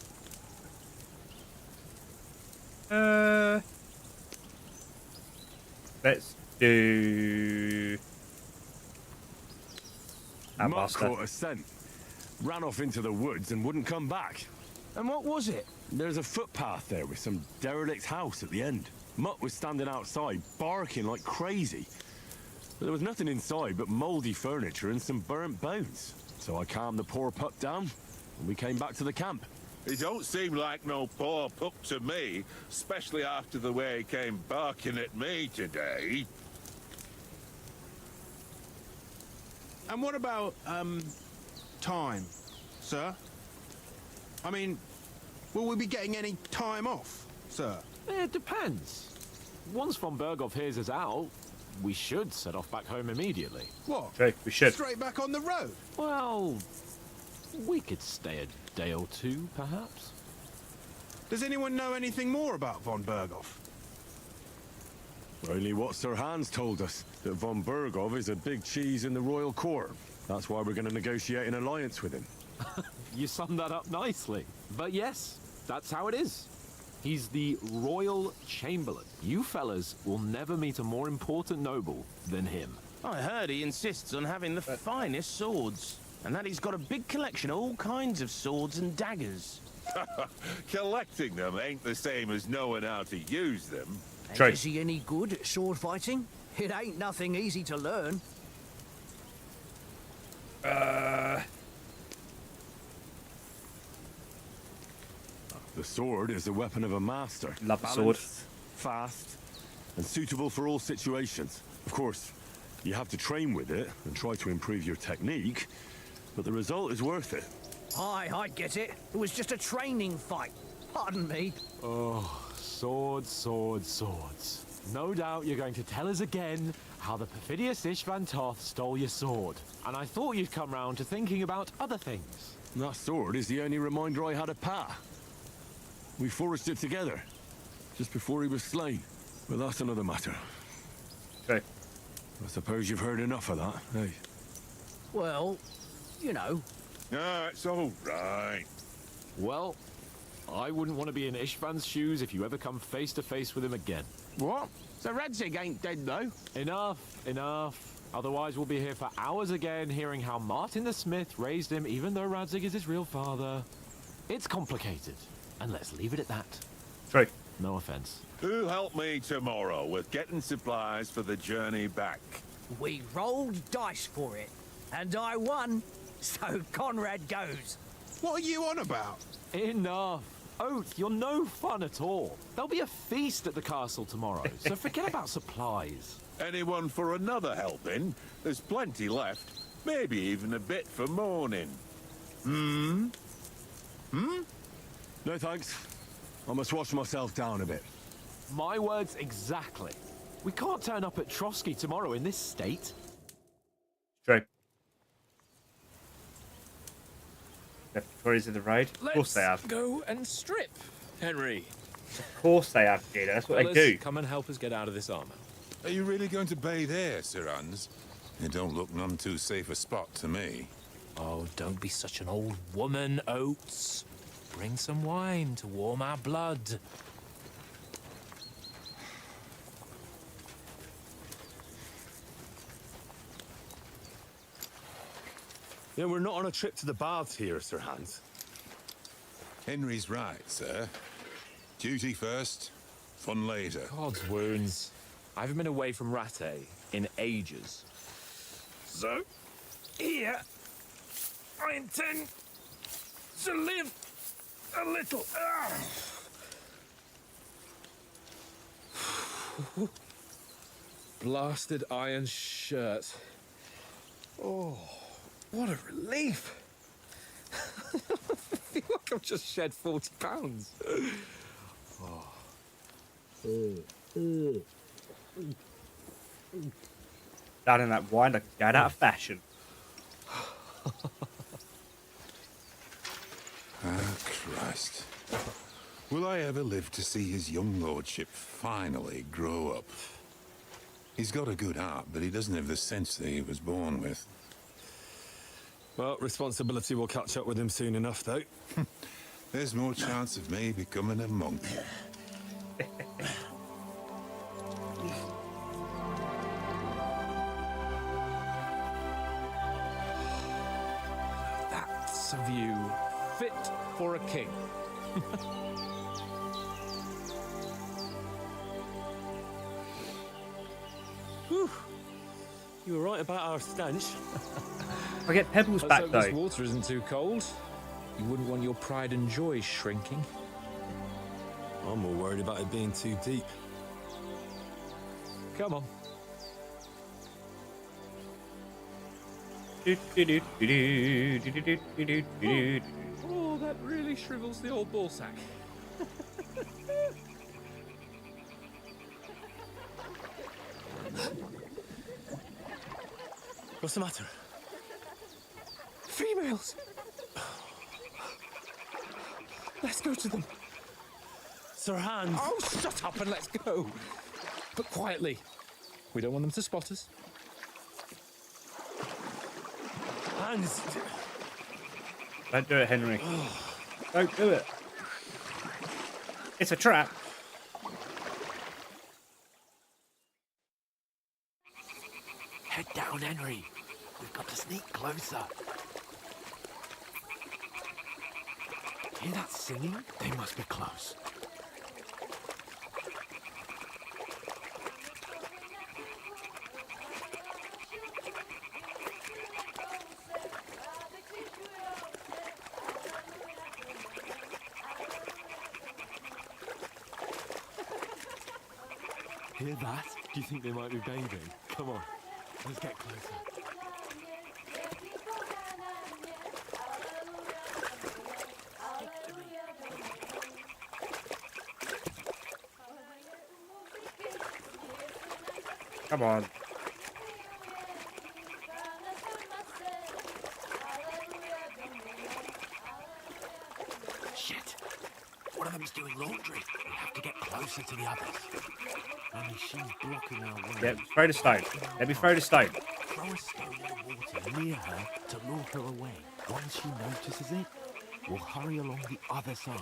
Let's do. Mutt Master. caught a scent, ran off into the woods and wouldn't come back. And what was it? There's a footpath there with some derelict house at the end. Mutt was standing outside, barking like crazy. But there was nothing inside but mouldy furniture and some burnt bones. So I calmed the poor pup down, and we came back to the camp. He don't seem like no poor pup to me, especially after the way he came barking at me today. And what about, time, sir? I mean, will we be getting any time off, sir? It depends. Once von Berghoff hears us out, we should set off back home immediately. What? Okay, we should. Straight back on the road? Well, we could stay a day or two, perhaps. Does anyone know anything more about von Berghoff? Only what Sir Hans told us, that von Berghoff is a big cheese in the royal court. That's why we're going to negotiate an alliance with him. You summed that up nicely. But yes, that's how it is. He's the Royal Chamberlain. You fellas will never meet a more important noble than him. I heard he insists on having the finest swords. And that he's got a big collection of all kinds of swords and daggers. Collecting them ain't the same as knowing how to use them. And True. is he any good at sword fighting? It ain't nothing easy to learn. sword is the weapon of a master. Love the sword. Balanced, fast, and suitable for all situations. Of course, you have to train with it and try to improve your technique, but the result is worth it. Aye, I get it. It was just a training fight. Pardon me. Oh, swords, swords, swords. No doubt you're going to tell us again how the perfidious Ishvan Toth stole your sword. And I thought you'd come round to thinking about other things. That sword is the only reminder I had of Pa. We forged it together, just before he was slain. But that's another matter. Okay. I suppose you've heard enough of that, eh? Well, you know. Ah, it's all right. Well, I wouldn't want to be in Ishvan's shoes if you ever come face to face with him again. What? So Radzig ain't dead, though? Enough, enough. Otherwise we'll be here for hours again hearing how Martin the Smith raised him even though Radzig is his real father. It's complicated. And let's leave it at that. True. No offense. Who'll help me tomorrow with getting supplies for the journey back? We rolled dice for it, and I won. So Conrad goes. What are you on about? Enough. Oath, you're no fun at all. There'll be a feast at the castle tomorrow, so forget about supplies. Anyone for another helping? There's plenty left. Maybe even a bit for morning. No thanks. I must wash myself down a bit. My words exactly. We can't turn up at Trotsky tomorrow in this state. True. Left Tories in the road. Of course they have. Go and strip, Henry. Of course they have, Gina. That's what they do. Come and help us get out of this armor. Are you really going to bathe here, Sir Hans? It don't look none too safe a spot to me. Oh, don't be such an old woman, Oates. Bring some wine to warm our blood. Yeah, we're not on a trip to the baths here, Sir Hans. Henry's right, sir. Duty first, fun later. God's wounds. I haven't been away from Rattay in ages. So, here, I intend to live a little. Blasted iron shirt. Oh, what a relief. I feel like I've just shed 40 pounds. Down in that wine like a guy out of fashion. Ah, Christ. Will I ever live to see his young lordship finally grow up? He's got a good heart, but he doesn't have the sense that he was born with. Well, responsibility will catch up with him soon enough, though. There's more chance of me becoming a monk. That's a view fit for a king. Whew. You were right about our stench. I get pebbles Let's back hope this though. water isn't too cold. You wouldn't want your pride and joy shrinking. I'm more worried about it being too deep. Come on. Oh, that really shrivels the old ball sack. What's the matter? Females! Let's go to them. Sir Hans! Oh, shut up and let's go. But quietly. We don't want them to spot us. Hans! Don't do it, Henry. Don't do it. It's a trap. Head down, Henry. We've got to sneak closer. Hear that singing? They must be close. hear that? Do you think they might be bathing? Come on, let's get closer. Come on. Shit. One of them's doing laundry. We have to get closer to the others. Only she's blocking our way. Yeah, throw the stone. Let me throw the stone. Throw a stone in the water near her to lure her away. Once she notices it, we'll hurry along the other side.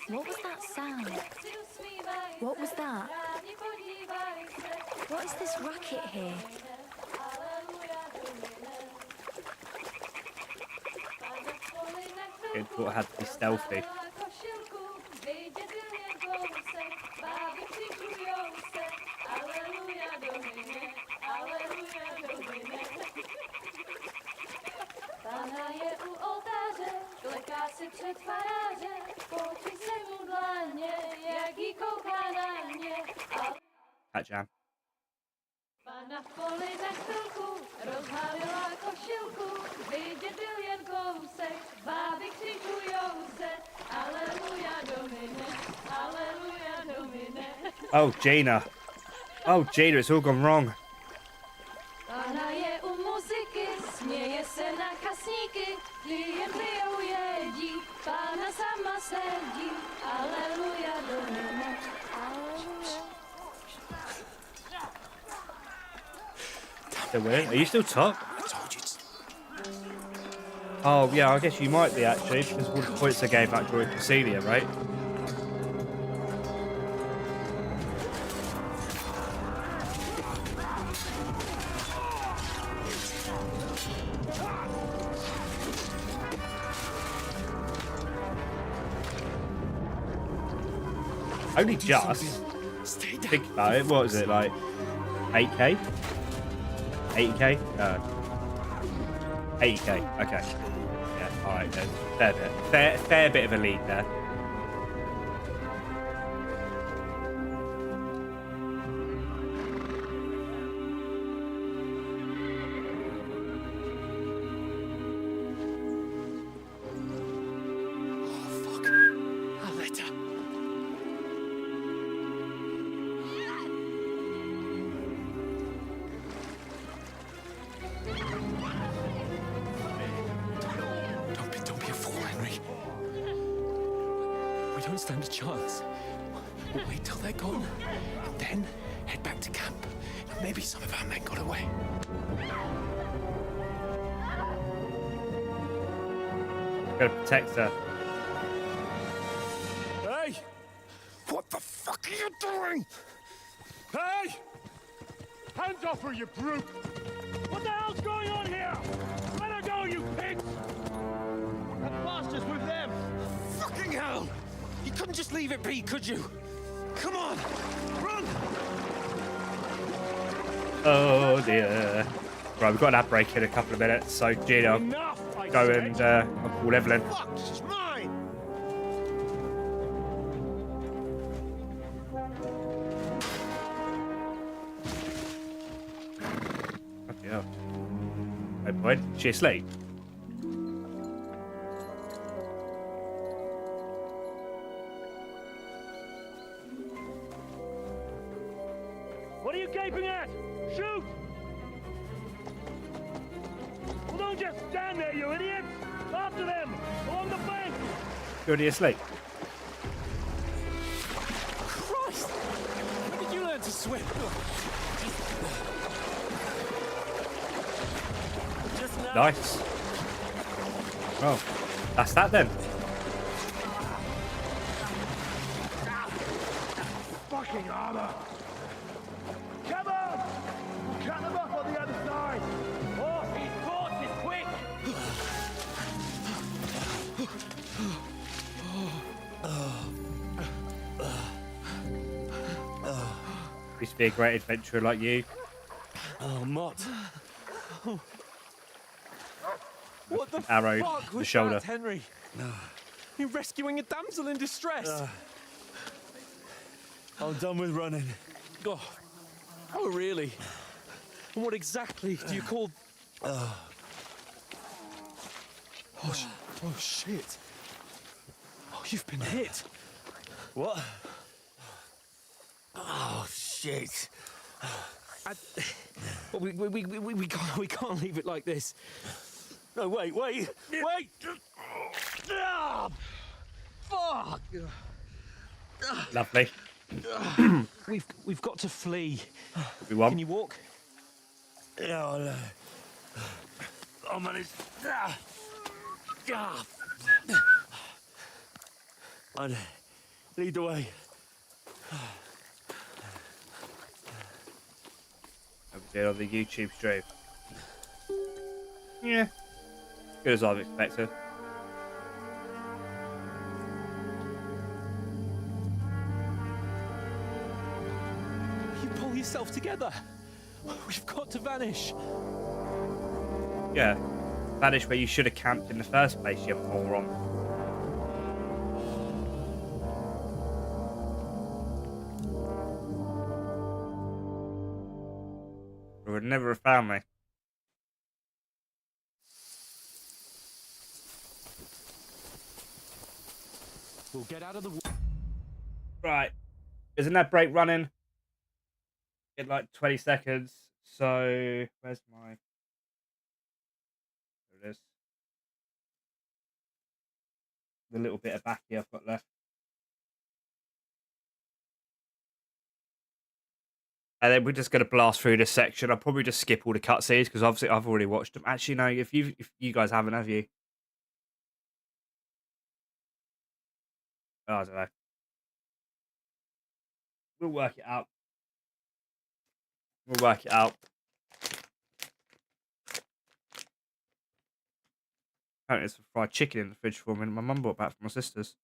What was that sound? What was that? What is this racket here? It thought I had to be stealthy. That jam. Pana v poli za chvilku rozhálila košilku, vidět byl jen kousek, báby křičujou se, aleluja Domine, aleluja Domine. Oh, Gina. Oh, Gina, it's all gone wrong. Pana je u muziky, směje se na kasníky, klienty jedí, Pána sama sedí, aleluja Domine, aleluja. Are you still top? Oh, yeah, I guess you might be, actually, because of all the points I gave back during Cecilia, right? Only just. Think about it, what was it, like 8k? 80k? 80k, okay. Yeah, alright then. Fair bit. Fair bit of a lead there. Don't stand a chance. We'll wait till they're gone, and then head back to camp. Maybe some of our men got away. Gotta protect her. Hey! What the fuck are you doing? Hey! Hands off her, you brute! What the hell's going on here? Let her go, you pigs! That bastard's with them! Fucking hell! You couldn't just leave it be, could you? Come on! Run! Oh dear. Right, we've got an ad break in a couple of minutes, so Gina, go and I'll call Evelyn. Fuck, this is mine! Fucking hell. No point. Is she asleep? What are you gaping at? Shoot! Well, don't just stand there, you idiots! After them! Along the bank! You're already asleep? Christ! When did you learn to swim? Just now. Nice. Oh, that's that then. Fucking armor! Come on! Cut them off on the other side! Oh, these horses, quick! Used to be a great adventurer like you. Oh, Mott. What the Arrow fuck to the was shoulder. that, Henry? You're rescuing a damsel in distress. I'm done with running. Oh, really? And what exactly do you call... Oh, shit. Oh, you've been hit. What? Oh, shit. Well, we can't leave it like this. No, wait. Ah, fuck! Lovely. We've got to flee. We won. Can you walk? Yeah, no. I'll manage. I'd lead the way. Like we did on the YouTube stream. Yeah. Good as I've expected. You pull yourself together. We've got to vanish. Yeah. Vanish where you should have camped in the first place, you moron. We would never have found me. We'll get out of the... Right. Isn't that break running? In like 20 seconds. So, where's my... There it is. The little bit of backy I've got left. And then we're just going to blast through this section. I'll probably just skip all the cutscenes because obviously I've already watched them. Actually, no, if you guys haven't, have you? Oh, I don't know. We'll work it out. Apparently there's some fried chicken in the fridge for me. My mum brought back from my sister's.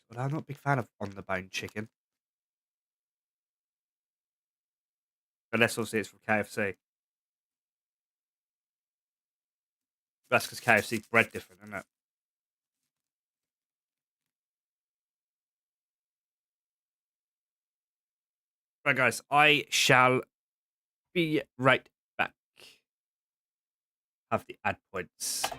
But I'm not a big fan of on-the-bone chicken. Unless obviously it's from KFC. That's because KFC's bread different, isn't it? Right, guys, I shall be right back. Have the ad points.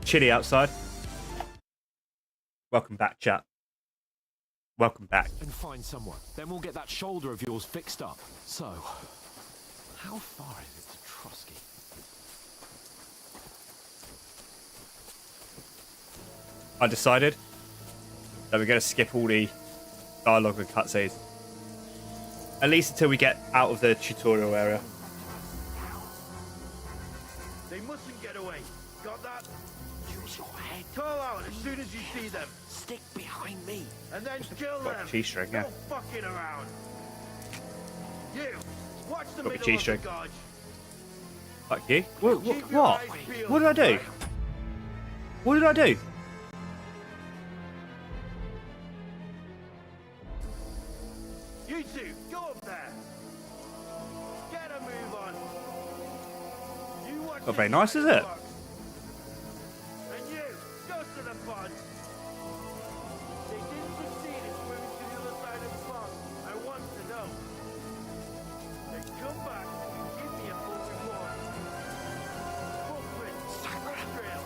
chilly outside. Welcome back, chat. Welcome back. And find someone. Then we'll get that shoulder of yours fixed up. So, how far is it to Trusky? I decided that we're going to skip all the dialogue and cutscenes. At least until we get out of the tutorial area. They mustn't get away. Got that? Use your head. Call out as soon as you see them. Stick behind me. And then kill Got them. a G-string, yeah. No fucking around. You, watch the Got a middle of the G-string. gorge. Fuck you. What? Keep your What? eyes peeled. What did I do? What did I do? You two, go up there. Get a move on. You watch Not very this nice, side is of the it? box. And you, go to the pond. They didn't succeed in swimming to the other side of the pond. I want to know. Then come back and give me a full report. Footprints, trail,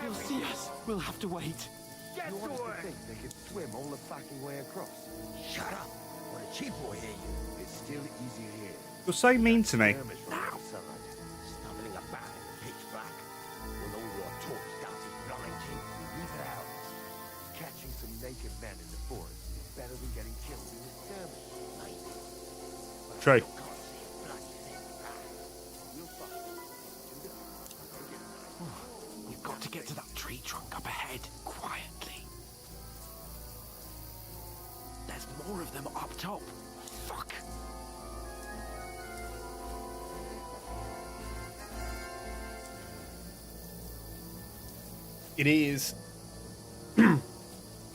You'll see us. We'll have to wait. Get to work. They could swim all the fucking way across? Shut up. Or the chief will hear you. It's still easier here. You're so mean to me. Now, stumbling about in the pitch black. When all your talk starts to blind you, leave it out. Catching some naked men in the forest is better than getting killed in a skirmish, mate. But True. you can't see a bloody thing. We'll fuck it. We've got to get to that tree trunk up ahead, quietly. There's more of them up top. Fuck. It is.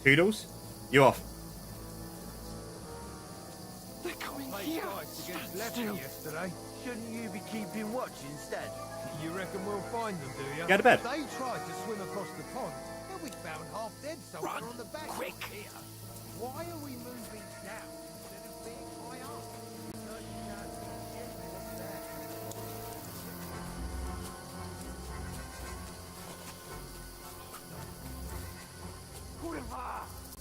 Poodles, you off. They're coming here. Stand still. Yesterday. Shouldn't you be keeping watch instead? You reckon we'll find them, do you? Go to bed. They tried to swim across the pond. They'll be found half dead somewhere Run, on the bank. quick. Here. Why are we moving down instead of being high up?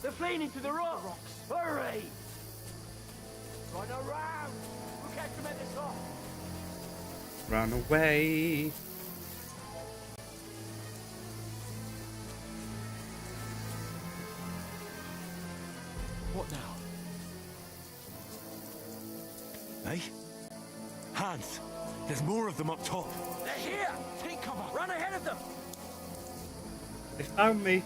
They're fleeing into the rocks. Hurry! Run around. We'll catch them at the top. Run away. What now? Hey? Hans! There's more of them up top. They're here. Take cover. Run ahead of them. They found me.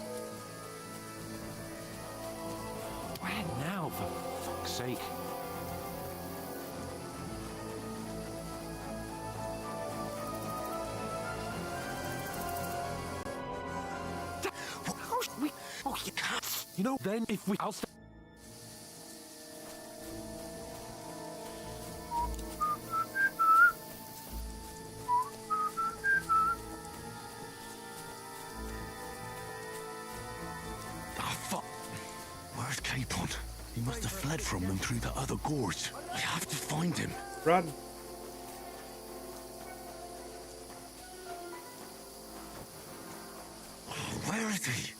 Where now, for fuck's sake? Oh, you can't. You know, then if we... I'll... Ah, fuck. Where's Capon? He must have fled from them through the other gorge. I have to find him. Run. Where is he?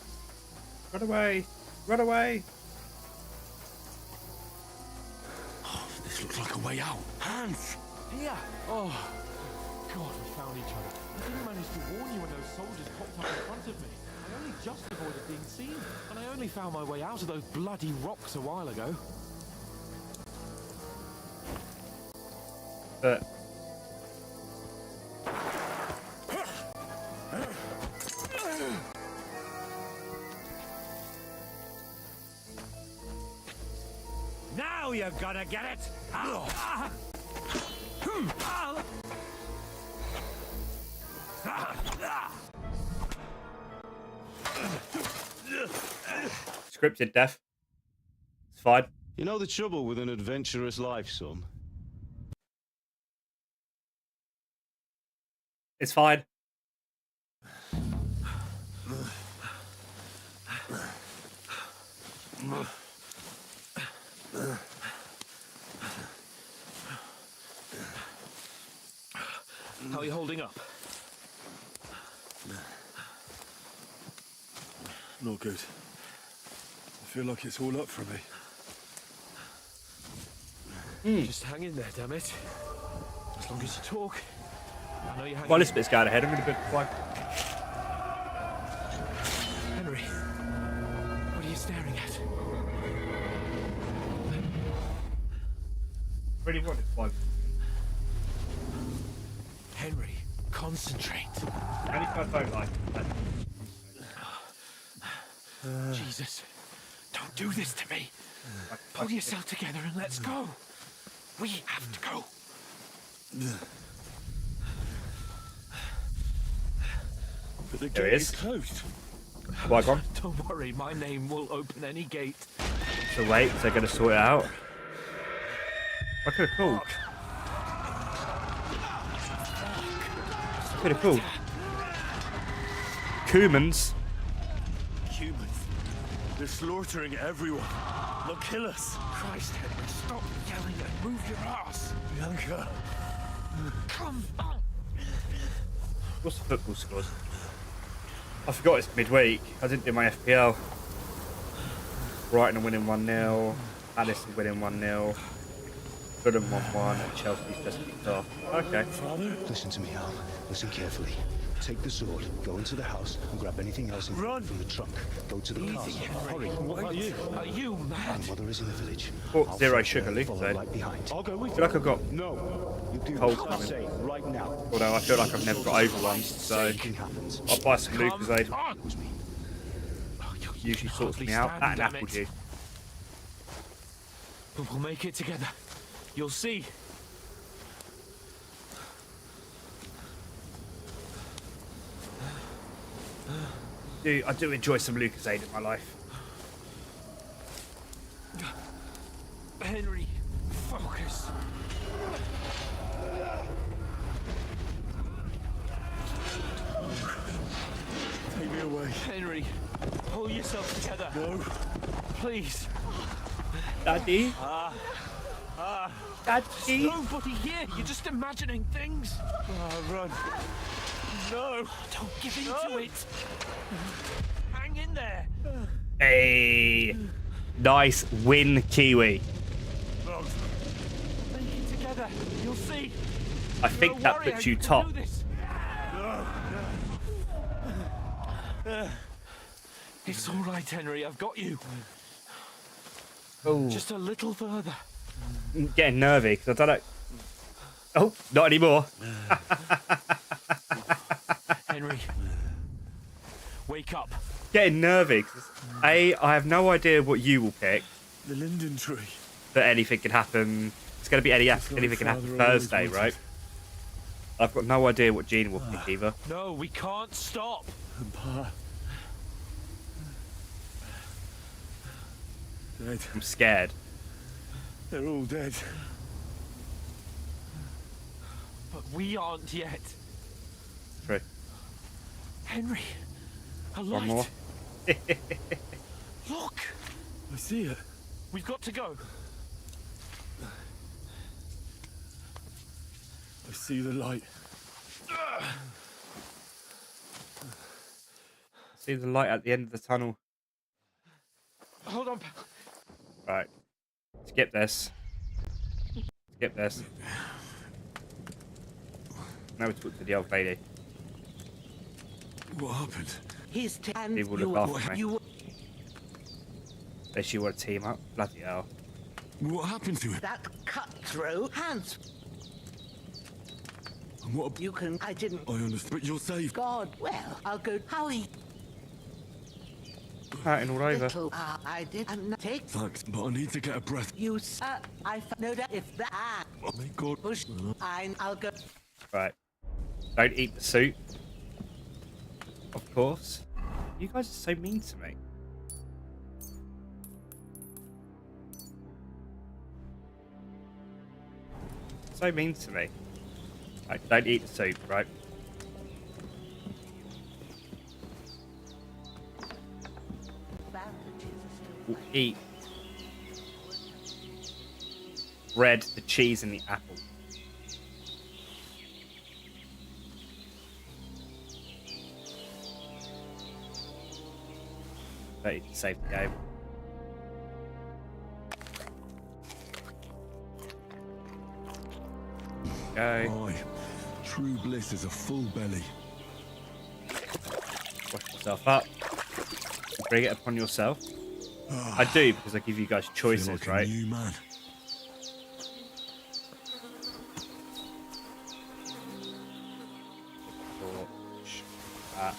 Run away. Run away. Oh, this looks like a way out. Hans! Here! Oh, God, we found each other. I didn't manage to warn you when those soldiers popped up in front of me. I only just avoided being seen, and I only found my way out of those bloody rocks a while ago. But Now you're gonna get it! scripted death. It's fine. You know the trouble with an adventurous life, son? It's fine. How are you holding up? Not good. I feel like it's all up for me. Just hang in there, damn it. As long as you talk. I know you're hanging. While this bit's going ahead, I'm going to build a flag. Henry, what are you staring at? Really wanted flag. Henry, concentrate. Only if I don't like it. Jesus, don't do this to me. Pull yourself together and let's go. We have to go. But the There gate he is is. closed. Flag on. Don't worry, my name will open any gate. So wait, they're going to sort it out. I could have called. Could have called. Humans. Humans. They're slaughtering everyone. They'll kill us. Christ, Henry, stop yelling and move your ass. Bianca. Come on. What's the football scores? I forgot it's midweek. I didn't do my FPL. Brighton are winning 1-0. Palace are winning 1-0. Fulham 1-1 and Chelsea's just kicked off. Okay. Listen to me, Al. Listen carefully. Take the sword, go into the house, and grab anything else from the trunk. Go to the castle. Hurry. What are you? Are you mad? My mother is in the village. Bought zero sugar, Luke said. Right behind. I'll go with I feel like I've got No. You do cold what I say coming. right now. Although I feel like I've never got over one, so I'll buy some Lucozade. Usually sorts me out. That and apple juice. But we'll make it together. You'll see. I do enjoy some Lucozade in my life. Henry, focus. Take me away. Henry, pull yourself together. No. Please. Daddy? Daddy? There's nobody here. You're just imagining things. Run. No. Don't give in to it. Hang in there. Hey. Nice win, Kiwi. Make it together. You'll see. I think that puts you top. It's all right, Henry. I've got you. Oh. Just a little further. I'm getting nervy because I don't know. Oh, not anymore. Henry, wake up. Getting nervy because I have no idea what you will pick. The linden tree. But anything can happen. It's going to be anything can happen Thursday, right? I've got no idea what Gina will pick either. No, we can't stop. Pa. Dead. I'm scared. They're all dead. But we aren't yet. True. Henry, a light. One more. Look. I see it. We've got to go. I see the light. See the light at the end of the tunnel. Hold on. Right. Skip this. Skip this. Now we talk to the old lady. What happened? His He will look after me. Does she want to team up? Bloody hell. What happened to him? That cutthroat hands. And what? You can. I didn't. I understand. But you're safe. God. Well, I'll go. Howie. Hurting all over. Little, I did. And take. Thanks, but I need to get a breath. You. I know that if that. Oh my God. Push. I'll go. Right. Don't eat the soup. Of course. You guys are so mean to me. So mean to me. Right, don't eat the soup, right? We'll eat bread, the cheese, and the apple. Ready to save the game. Go. Aye. True bliss is a full belly. Wash yourself up. Bring it upon yourself. I do, because I give you guys choices, Feel like right? a new man. Torch. That.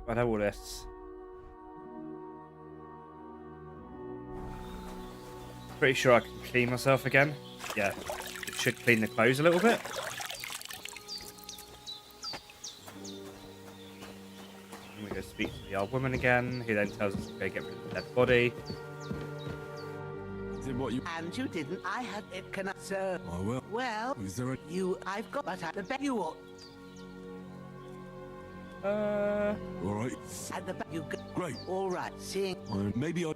I know all this. Pretty sure I can clean myself again. Yeah, it should clean the clothes a little bit. And we go speak to the old woman again, who then tells us to go get rid of the dead body. Did what you... And you didn't. I had it. Can I, sir? I will. Well, Is there a... I've got, but at the back you ought. All right. At the back you go. Great. All right. Seeing. Maybe I... I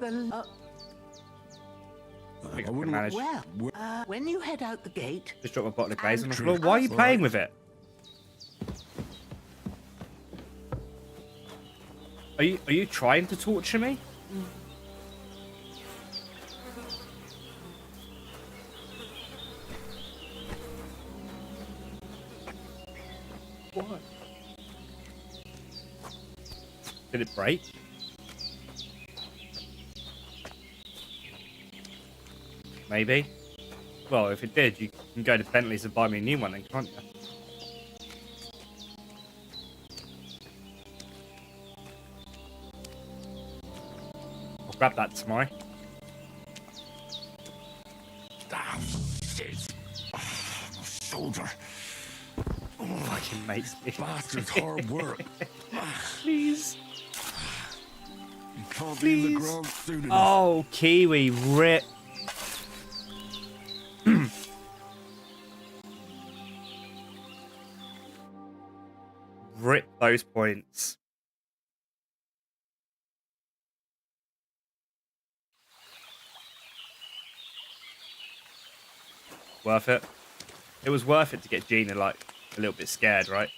think I can wouldn't... manage. Well, when you head out the gate. Just drop my bottle of glaze on the True. floor. Why are you All playing right. with it? Are you trying to torture me? What? Did it break? Maybe. Well, if it did, you can go to Bentley's and buy me a new one then, can't you? I'll grab that tomorrow. Damn, shit. My shoulder. Fucking makes me. Bastard's hard work. Please. You can't be in the ground soon enough. Oh, Kiwi, rip. Rip those points. Worth it. It was worth it to get Gina, like, a little bit scared, right?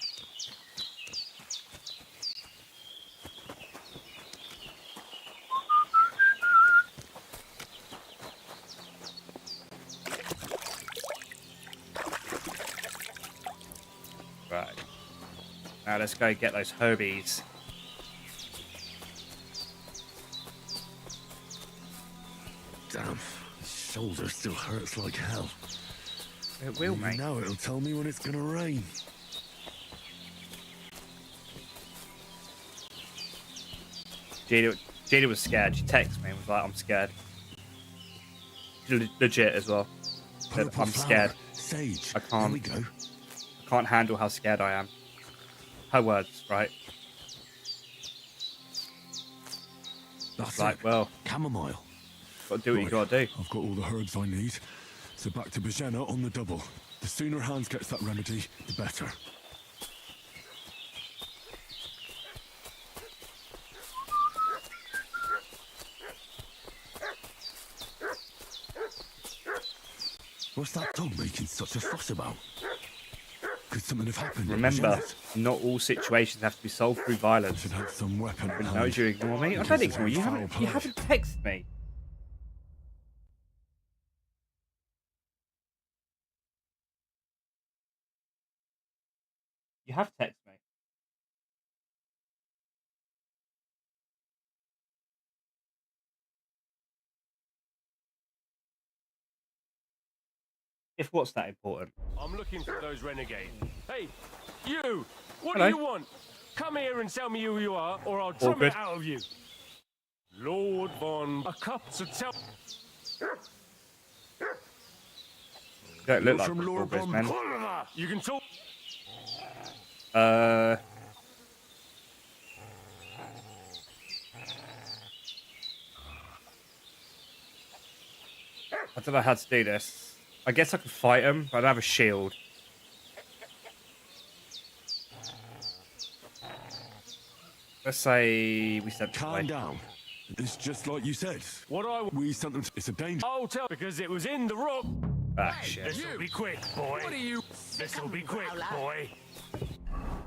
Right. Now let's go get those Herbies. Damn, my shoulder still hurts like hell. It will, mate. Now it'll tell me when it's gonna rain. Gina was scared. She texted me and was like, I'm scared. Legit as well. Said, I'm scared. Sage. I can't. There we go. I can't handle how scared I am. Her words, right? That's like, it. well, Chamomile. gotta do what you gotta do. I've got all the herbs I need. So back to Bajena on the double. The sooner Hans gets that remedy, the better. What's that dog making such a fuss about? Could something have happened? Remember, not all situations have to be solved through violence. Should have some weapon. at No, hand. you ignore me. I This don't is ignore you. foul You play. haven't texted me. You have texted me. If what's that important? I'm looking for those renegades. Hey, you! What Hello. do you want? Come here and tell me who you are, or I'll drum good. it out of you. Lord Von... A cup to tell... You don't look like from a Lord Borbis, Von man. You can talk... I don't know how to do this. I guess I could fight him, but I don't have a shield. Let's say we said Calm down. It's just like you said. We sent them to... It's a danger. Oh, tell because it was in the rock. Ah, shit. This'll be quick, boy. What are you? This'll be quick, boy.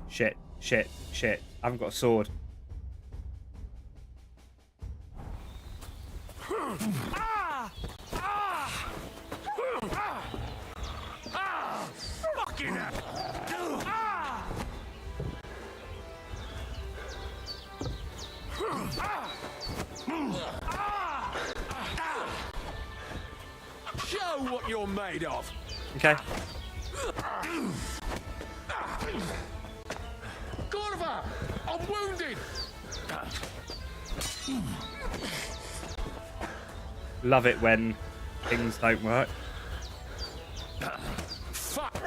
Shit, shit, shit. I haven't got a sword. Fucking Show what you're made of. Okay. Corva, I'm wounded. Love it when things don't work. Fuck.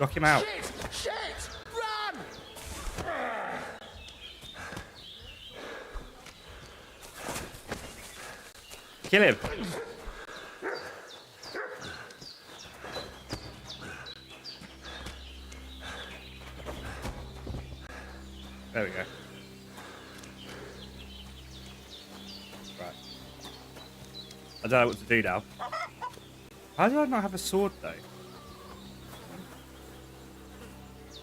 Knock him out. Shit! Shit! Run! Kill him. There we go. Right. I don't know what to do now. How do I not have a sword though?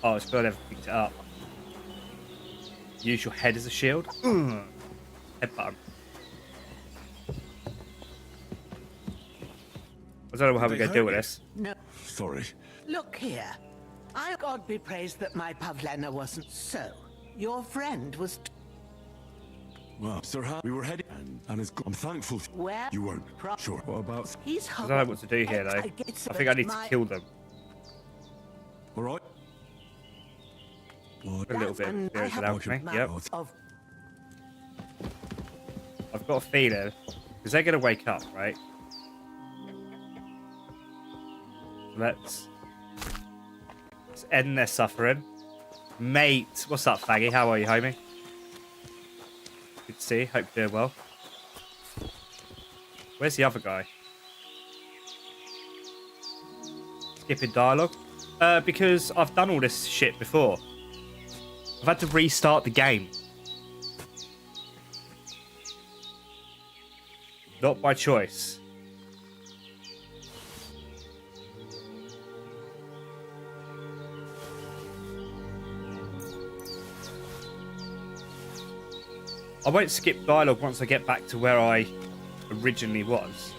Oh, it's because I never picked it up. Use your head as a shield. Head button. I don't know how we're going to deal with this. No. Sorry. Look here. God be praised that my Pavlena wasn't so. Your friend was... Well, Sir, we were heading, and I'm thankful Where? you weren't. Sure. What about? He's I don't know what to do here though. I think I need to kill them. All right. A little bit of experience with alchemy. Yep. I've got a feeling because they're going to wake up, right? Let's end their suffering. Mate, what's up, faggy? How are you, homie? Good to see you. Hope you're doing well. Where's the other guy? Skipping dialogue. Because I've done all this shit before. I've had to restart the game. Not by choice. I won't skip dialogue once I get back to where I originally was.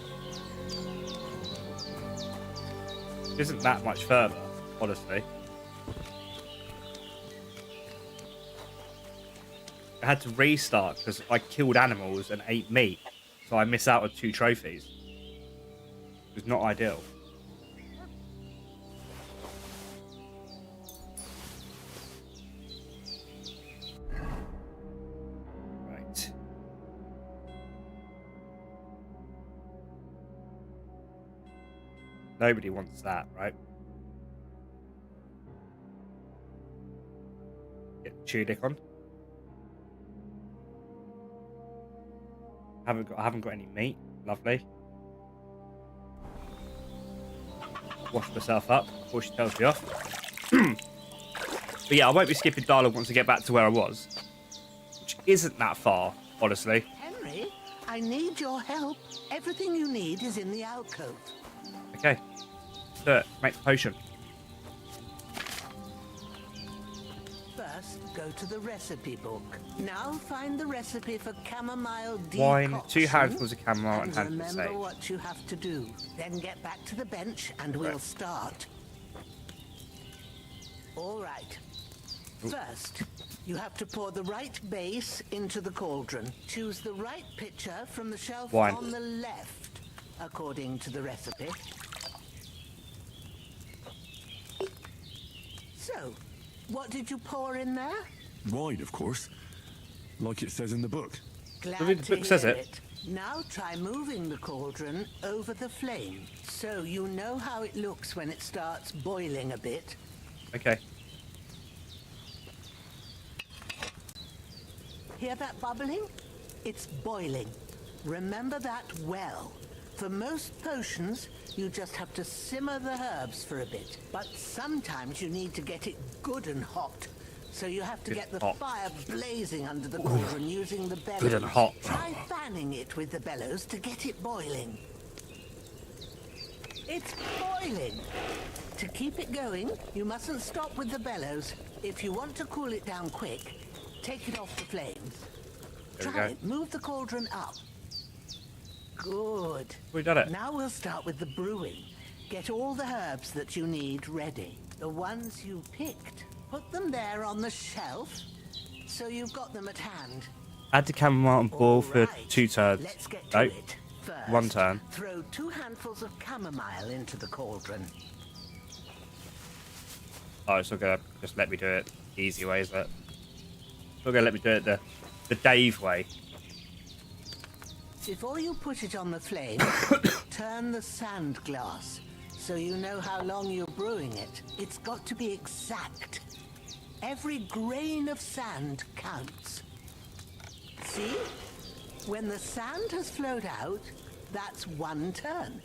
It isn't that much further, honestly. I had to restart because I killed animals and ate meat, so I miss out on 2 trophies. It was not ideal. Right. Nobody wants that, right? Get the tunic on. I haven't got any meat. Lovely. Wash myself up before she tells me off. But yeah, I won't be skipping dialogue once I get back to where I was, which isn't that far, honestly. Henry, I need your help. Everything you need is in the alcove. Okay. Do it. Make the potion. First, go to the recipe book. Now find the recipe for chamomile decoction. Wine, 2 handfuls of chamomile and And handfuls of remember sage. what you have to do. Then get back to the bench and we'll start. All right. First, you have to pour the right base into the cauldron. Choose the right pitcher from the shelf Wine. on the left, according to the recipe. So, what did you pour in there? Wine, of course. Like it says in the book. Glad The to book says hear it. Now try moving the cauldron over the flame, so you know how it looks when it starts boiling a bit. Okay. Hear that bubbling? It's boiling. Remember that well. For most potions, You just have to simmer the herbs for a bit. But sometimes you need to get it good and hot. So you have to get the fire blazing under the cauldron using the bellows. Good and hot. Try fanning it with the bellows to get it boiling. It's boiling. To keep it going, you mustn't stop with the bellows. If you want to cool it down quick, take it off the flames. Try it. Move the cauldron up. Good. We done it. Now we'll start with the brewing. Get all the herbs that you need ready. The ones you picked. Put them there on the shelf, so you've got them at hand. Add the chamomile and boil for 2 turns. Let's get to it. First, 1 turn. Throw 2 handfuls of chamomile into the cauldron. Oh, it's not gonna just let me do it the easy way, is it? It's not gonna let me do it the Dave way. Before you put it on the flame, turn the sand glass, so you know how long you're brewing it. It's got to be exact. Every grain of sand counts. See? When the sand has flowed out, that's 1 turn.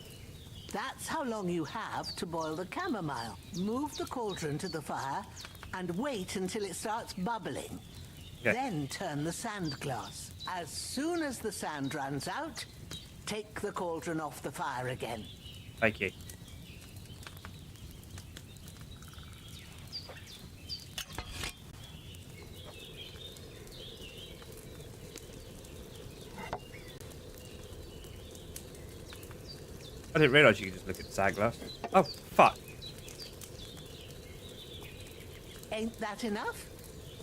That's how long you have to boil the chamomile. Move the cauldron to the fire and wait until it starts bubbling. Okay. Then turn the sand glass. As soon as the sand runs out, take the cauldron off the fire again. Thank you. I didn't realise you could just look at the sand glass. Oh, fuck. Ain't that enough?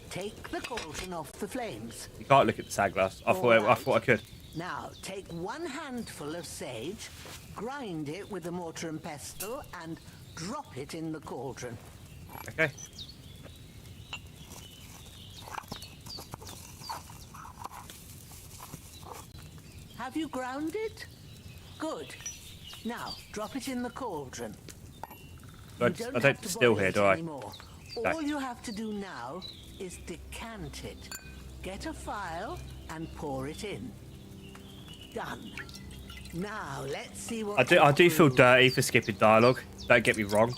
Take the cauldron off the flames. You can't look at the sand glass. I thought I could. Now, take 1 handful of sage, grind it with a mortar and pestle, and drop it in the cauldron. Okay. Have you ground it? Good. Now, drop it in the cauldron. I don't distill here, do I? Anymore. All you have to do now is decant it. Get a phial and pour it in. Done. Now, let's see what... I do feel dirty for skipping dialogue. Don't get me wrong.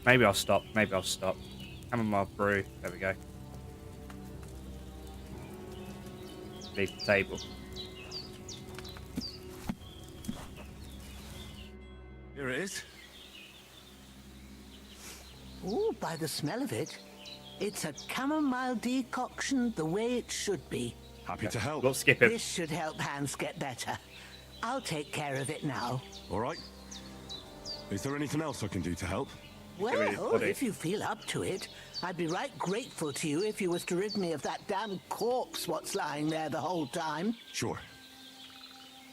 Maybe I'll stop. Maybe I'll stop. Chamomile brew. There we go. Leave the table. Here it is. Ooh, by the smell of it, it's a chamomile decoction the way it should be. Happy to help. We'll skip it. This should help Hans get better. I'll take care of it now. All right. Is there anything else I can do to help? Well, if you feel up to it, I'd be right grateful to you if you was to rid me of that damn corpse what's lying there the whole time. Sure.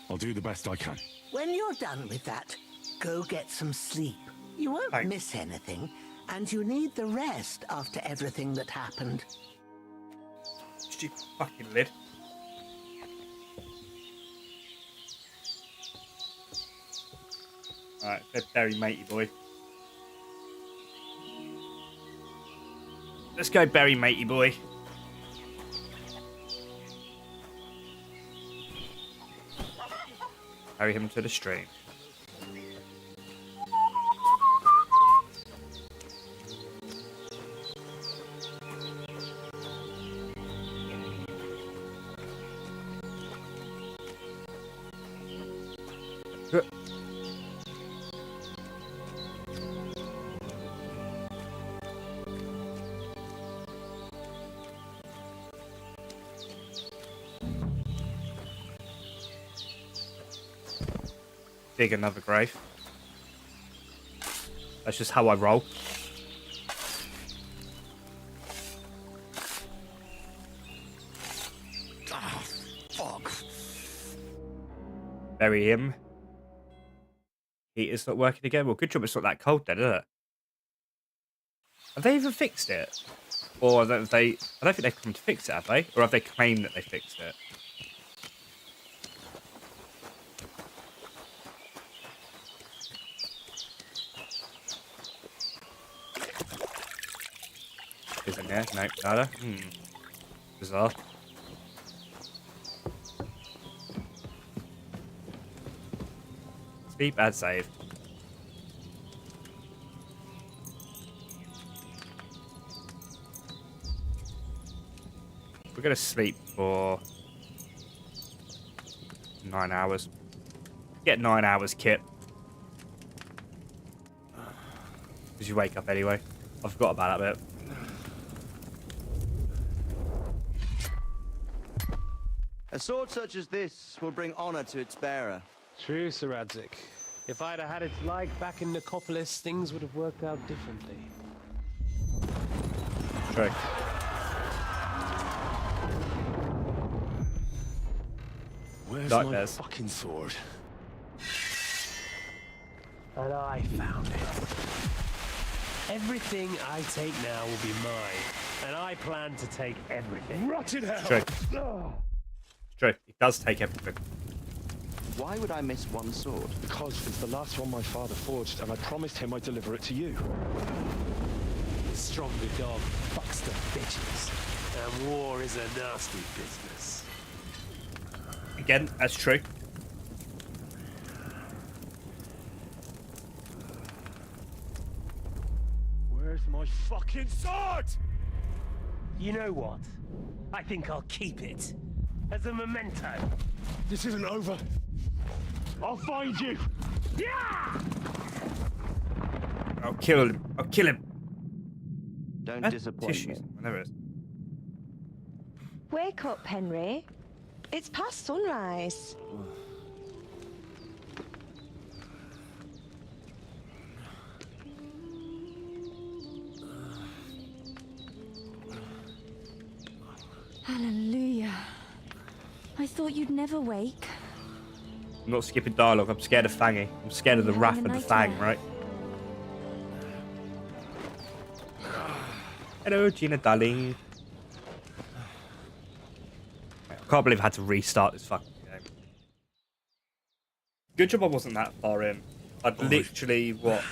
I'll do the best I can. When you're done with that, go get some sleep. You won't miss anything, and you need the rest after everything that happened. Stupid fucking lid. Alright, very matey boy. Let's go berry matey boy. Carry him to the stream. Dig another grave. That's just how I roll. Ah, fuck. Bury him. Heater's not working again. Well, good job it's not that cold then, is it? Have they even fixed it? Or have they... I don't think they've come to fix it, have they? Or have they claimed that they fixed it? Isn't there? No, nada. Bizarre. Sleep and save. We're gonna sleep for 9 hours. Get 9 hours, Kit. Because you wake up anyway. I forgot about that bit. A sword such as this will bring honor to its bearer. True, Sir Radzik. If I'd have had its like back in Nicopolis, things would have worked out differently. True. Where's Darkness. my fucking sword? And I found it. Everything I take now will be mine, and I plan to take everything. Rotted hell! True. It's true. He does take everything. Why would I miss one sword? Because it's the last one my father forged, and I promised him I'd deliver it to you. Stronger dog fucks the bitches, and war is a nasty business. Again, that's true. Where's my fucking sword? You know what? I think I'll keep it as a memento. This isn't over. I'll find you. Yeah! I'll kill him. I'll kill him. Don't disappoint tissues. me. Whatever it is. Wake up, Henry. It's past sunrise. Hallelujah. I thought you'd never wake. I'm not skipping dialogue. I'm scared of Fangy. I'm scared of the wrath of the Fang, right? Hello, Gina, darling. I can't believe I had to restart this fucking game. Good job I wasn't that far in. I'd literally, what,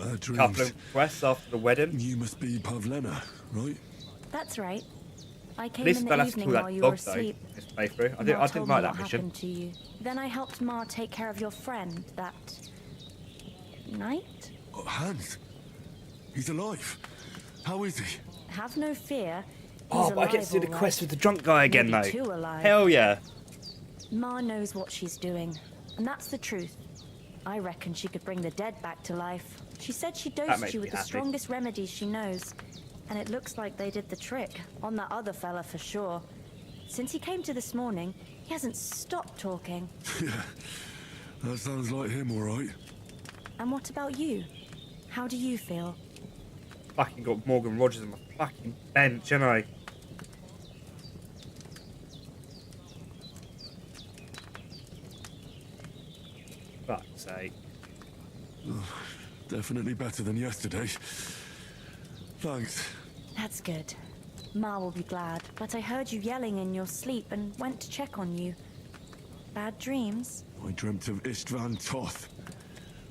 a couple of quests after the wedding. You must be Pavlena, right? That's right. I At came least in they'll the have to evening kill while that you were dog, though, asleep. this playthrough. I Ma didn't told like me that what mission. happened to you. Then I helped Ma take care of your friend that night. Oh, Hans. He's alive. How is he? Have no fear. Oh, He's but I get to do the alive, all quest right. with the drunk guy again, Maybe though. two alive. Hell yeah. Ma knows what she's doing, and that's the truth. I reckon she could bring the dead back to life. She said she dosed makes you me with the happy. strongest remedies she knows, and it looks like they did the trick on that other fella for sure. Since he came to this morning, he hasn't stopped talking. Yeah, that sounds like him, all right. And what about you? How do you feel? Fucking got Morgan Rogers on my fucking bench, haven't I? Fuck's sake. Definitely better than yesterday. Thanks. That's good. Ma will be glad, but I heard you yelling in your sleep and went to check on you. Bad dreams? I dreamt of Istvan Toth,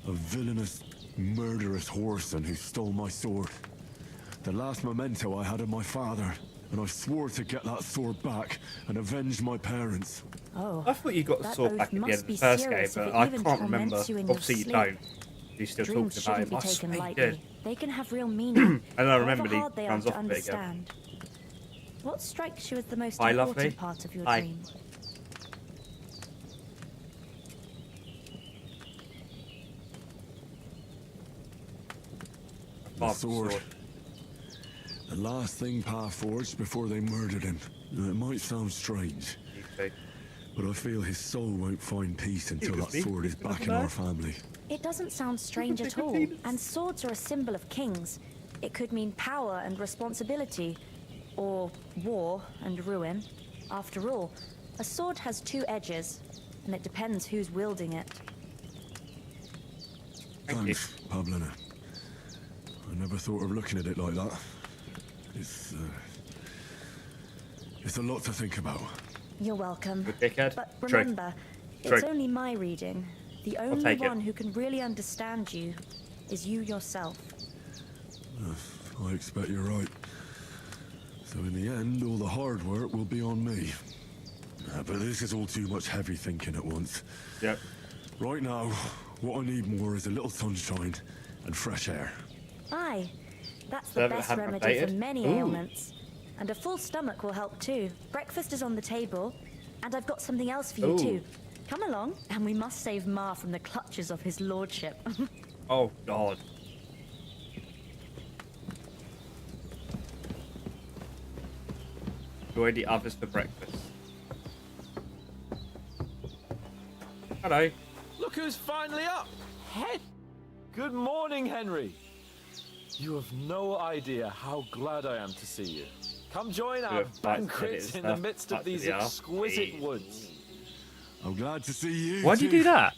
a villainous, murderous whoreson who stole my sword. The last memento I had of my father, and I swore to get that sword back and avenge my parents. Oh, I thought you got the that sword oath back at the must end of be the first game, serious if but it I even can't remember. torments you in your Obviously, you sleep. don't. You're still Dreams talking about shouldn't it. be I taken swear you lightly. did. They can have real meaning. And I remember however he hard they runs are to off a bit again. understand. What strikes you as the most Hi, lovely. important part of your Hi. dream? The sword. The last thing Pa forged before they murdered him. Now, it might sound strange, but I feel his soul won't find peace until that sword is back in our family. It doesn't sound strange at all. And swords are a symbol of kings. It could mean power and responsibility, or war and ruin. After all, a sword has two edges, and it depends who's wielding it. Thanks, Pavlena. I never thought of looking at it like that. It's a lot to think about. You're welcome. Good dickhead. But True. remember, True. it's only my reading. The only take it. one who can really understand you is you yourself. I expect you're right. So in the end, all the hard work will be on me. But this is all too much heavy thinking at once. Yep. Right now, What I need more is a little sunshine and fresh air. Aye, that's the Servant best hadn't remedy for updated. many Ooh. ailments. And a full stomach will help too. Breakfast is on the table, and I've got something else for you Ooh. too. Come along, and we must save Ma from the clutches of his lordship. Oh, God. Enjoy the others for breakfast. Hello. Look who's finally up! Good morning, Henry. You have no idea how glad I am to see you. Come join our banquet in the midst of these exquisite woods. I'm glad to see you. Why'd you do that?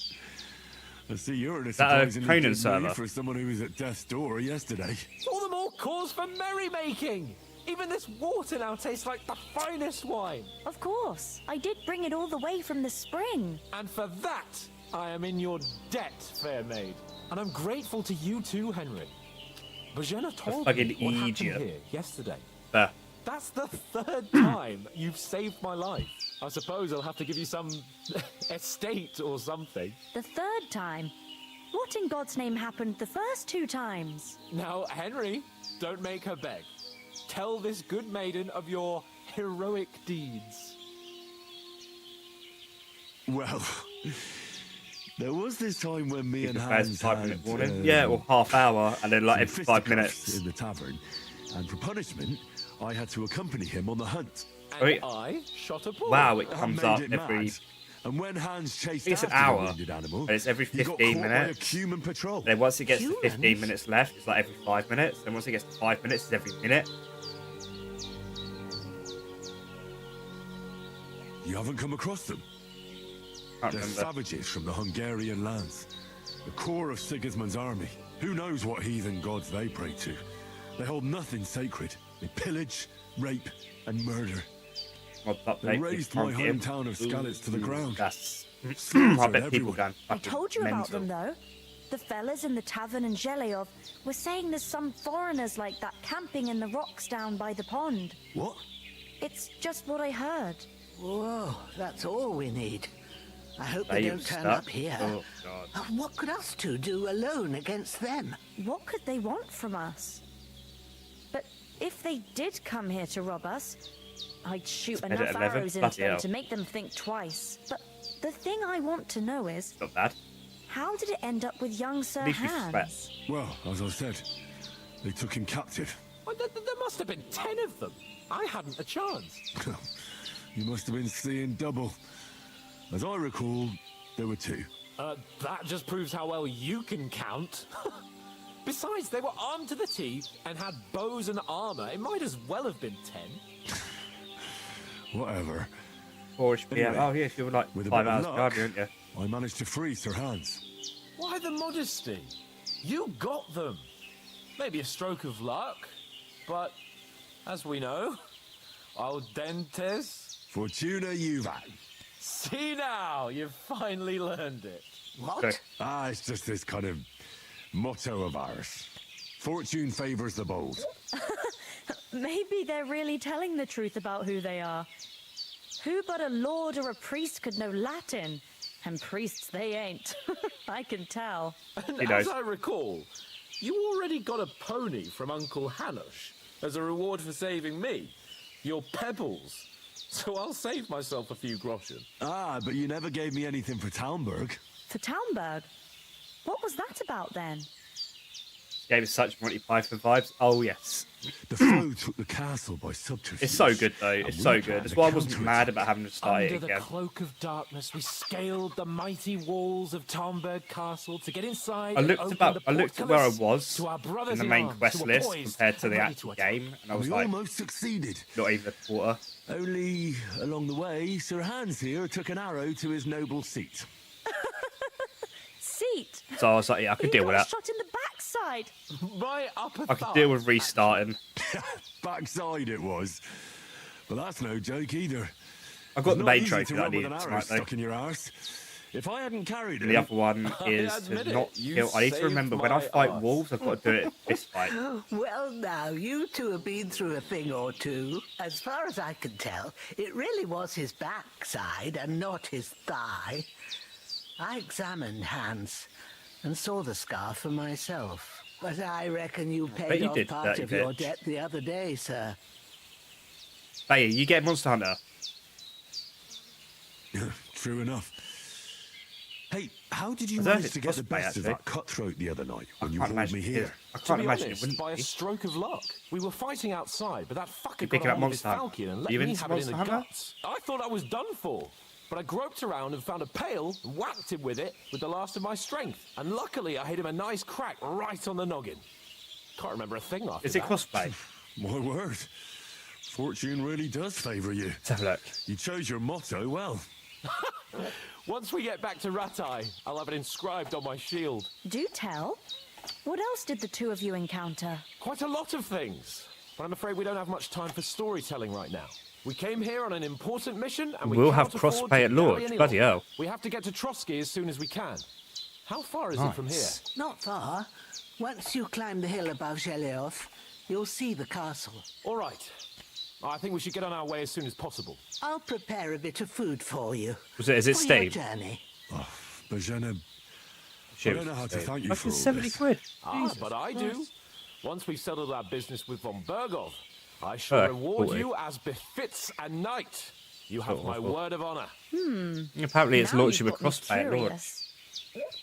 I see you're in a Is that a surprisingly Conan good mood server? for someone who was at death's door yesterday. All the more cause for merrymaking. Even this water now tastes like the finest wine. Of course, I did bring it all the way from the spring. And for that, I am in your debt, fair maid. And I'm grateful to you too, Henry. Bajena told me fucking what happened idiot. here yesterday. There. That's the third time you've saved my life. I suppose I'll have to give you some estate or something. The third time? What in God's name happened the first 2 times? Now, Henry, don't make her beg. Tell this good maiden of your heroic deeds. Well, there was this time when me and First Hans 5-minute had, warning. Yeah, or half hour, and then like some every 5 fisticuffs minutes. in the tavern, and for punishment, I had to accompany him on the hunt. And Wait. I shot a bull. Wow, it I comes made up it every. mad. And when Hans chased It's an after the hour, wounded animal, and it's every he got 15 caught by a minutes. human patrol. Then once it gets to Humans? 15 minutes left, it's like every 5 minutes. Then once it gets to 5 minutes, it's every minute. You haven't come across them? Can't They're remember. savages from the Hungarian lands. The core of Sigismund's army. Who knows what heathen gods they pray to? They hold nothing sacred. They pillage, rape, and murder. They razed my hometown of Skalitz to the ground. That's. I Slaughtered bet people everyone. going I fucking told you about mental. them though. The fellas in the tavern in Zhelyov were saying there's some foreigners like that camping in the rocks down by the pond. What? It's just what I heard. Whoa, that's all we need. I hope Are they you don't turn stuck? up here. Oh, God. What could us two do alone against them? What could they want from us? But if they did come here to rob us, I'd shoot It's enough at 11? arrows into Bloody them hell. to make them think twice. But the thing I want to know is, Not bad. how did it end up with young Sir At least we Hans? sweat. Well, as I said, they took him captive. Well, there must have been 10 of them. I hadn't a chance. You must have been seeing double. As I recall, there were 2. That just proves how well you can count. Besides, they were armed to the teeth and had bows and armor. It might as well have been 10. Whatever. 4ish PM. Anyway, Oh, yes, you were like with a 5 bit of hours luck, guard, weren't you? I managed to free Sir Hans. Why the modesty? You got them. Maybe a stroke of luck, but as we know, al dentes. Fortuna juvat. See now, you've finally learned it. What? Ah, it's just this kind of motto of ours. Fortune favors the bold. Maybe they're really telling the truth about who they are. Who but a lord or a priest could know Latin? And priests they ain't. I can tell. And He knows. as I recall, you already got a pony from Uncle Hanush as a reward for saving me. Your pebbles. So I'll save myself a few groschen. Ah, but you never gave me anything for Talmberg. For Talmberg? What was that about then? Gave us such Monty Python vibes. Oh, yes. The foe took the castle by subterfuge. It's so good, though. and It's we so planned good. That's a why I wasn't counterattack. mad about having to start Under it the again. cloak of darkness, we scaled the mighty walls of Talmberg Castle to get inside. I and looked open about. the I looked at where I portcullis was to our brothers in the main arms quest who were list poised compared to and the ready actual to attack. game, and I And was we like, almost succeeded. not even a quarter. Only along the way, Sir Hans here took an arrow to his noble seat. Seat. So I was like, yeah, I could deal with got that. shot in the backside. My upper I could deal with restarting. Backside it was. But that's no joke either. I got It's the not main easy trophy to that I run with needed an arrow tonight, though. stuck in your arse. If I hadn't carried it, And the other one I is admit to it, not you kill. I need to saved remember when I my fight arse. wolves, I've got to do it this fight. Well, now, you two have been through a thing or two. As far as I can tell, it really was his backside and not his thigh. I examined Hans, and saw the scar for myself. But I reckon you bet paid you off did, part dirty of your bitch. debt the other day, sir. Hey, you get Monster Hunter. True enough. Hey, how did you I don't manage think to it's get the possible, best of actually. that cutthroat the other night when you can't hauled imagine me it here? is. I To can't be imagine it honest, wouldn't by a be. stroke of luck. We were fighting outside, but that fucker You're got picking a up hold of his Monster Hunter? falcon and Are let you me into have it in the Monster Hunter? guts. I thought I was done for. But I groped around and found a pail and whacked him with it with the last of my strength. And luckily, I hit him a nice crack right on the noggin. Can't remember a thing after Is it that. cosplay? My word. Fortune really does favour you. Let's have a look. You chose your motto well. Once we get back to Rattay, I'll have it inscribed on my shield. Do tell. What else did the two of you encounter? Quite a lot of things. But I'm afraid we don't have much time for storytelling right now. We came here on an important mission, and we We'll can't have afford crossplay to at launch. dally any Bloody longer. hell. We have to get to Trotsky as soon as we can. How far is it from here? Nice. Not far. Once you climb the hill above Geleoth, you'll see the castle. All right. I think we should get on our way as soon as possible. I'll prepare a bit of food for you. Is it for Steve? your journey. Oh, Bajana, I Shoot, don't know how to Steve. thank you for Fucking all 70 this. quid. Ah, but I do. Once we've settled our business with von Bergov, I shall Oh, reward 40. you as befits a knight. You have Oh, my oh. word of honor. Apparently it's Now launching you've with got me crossplay at launch. curious.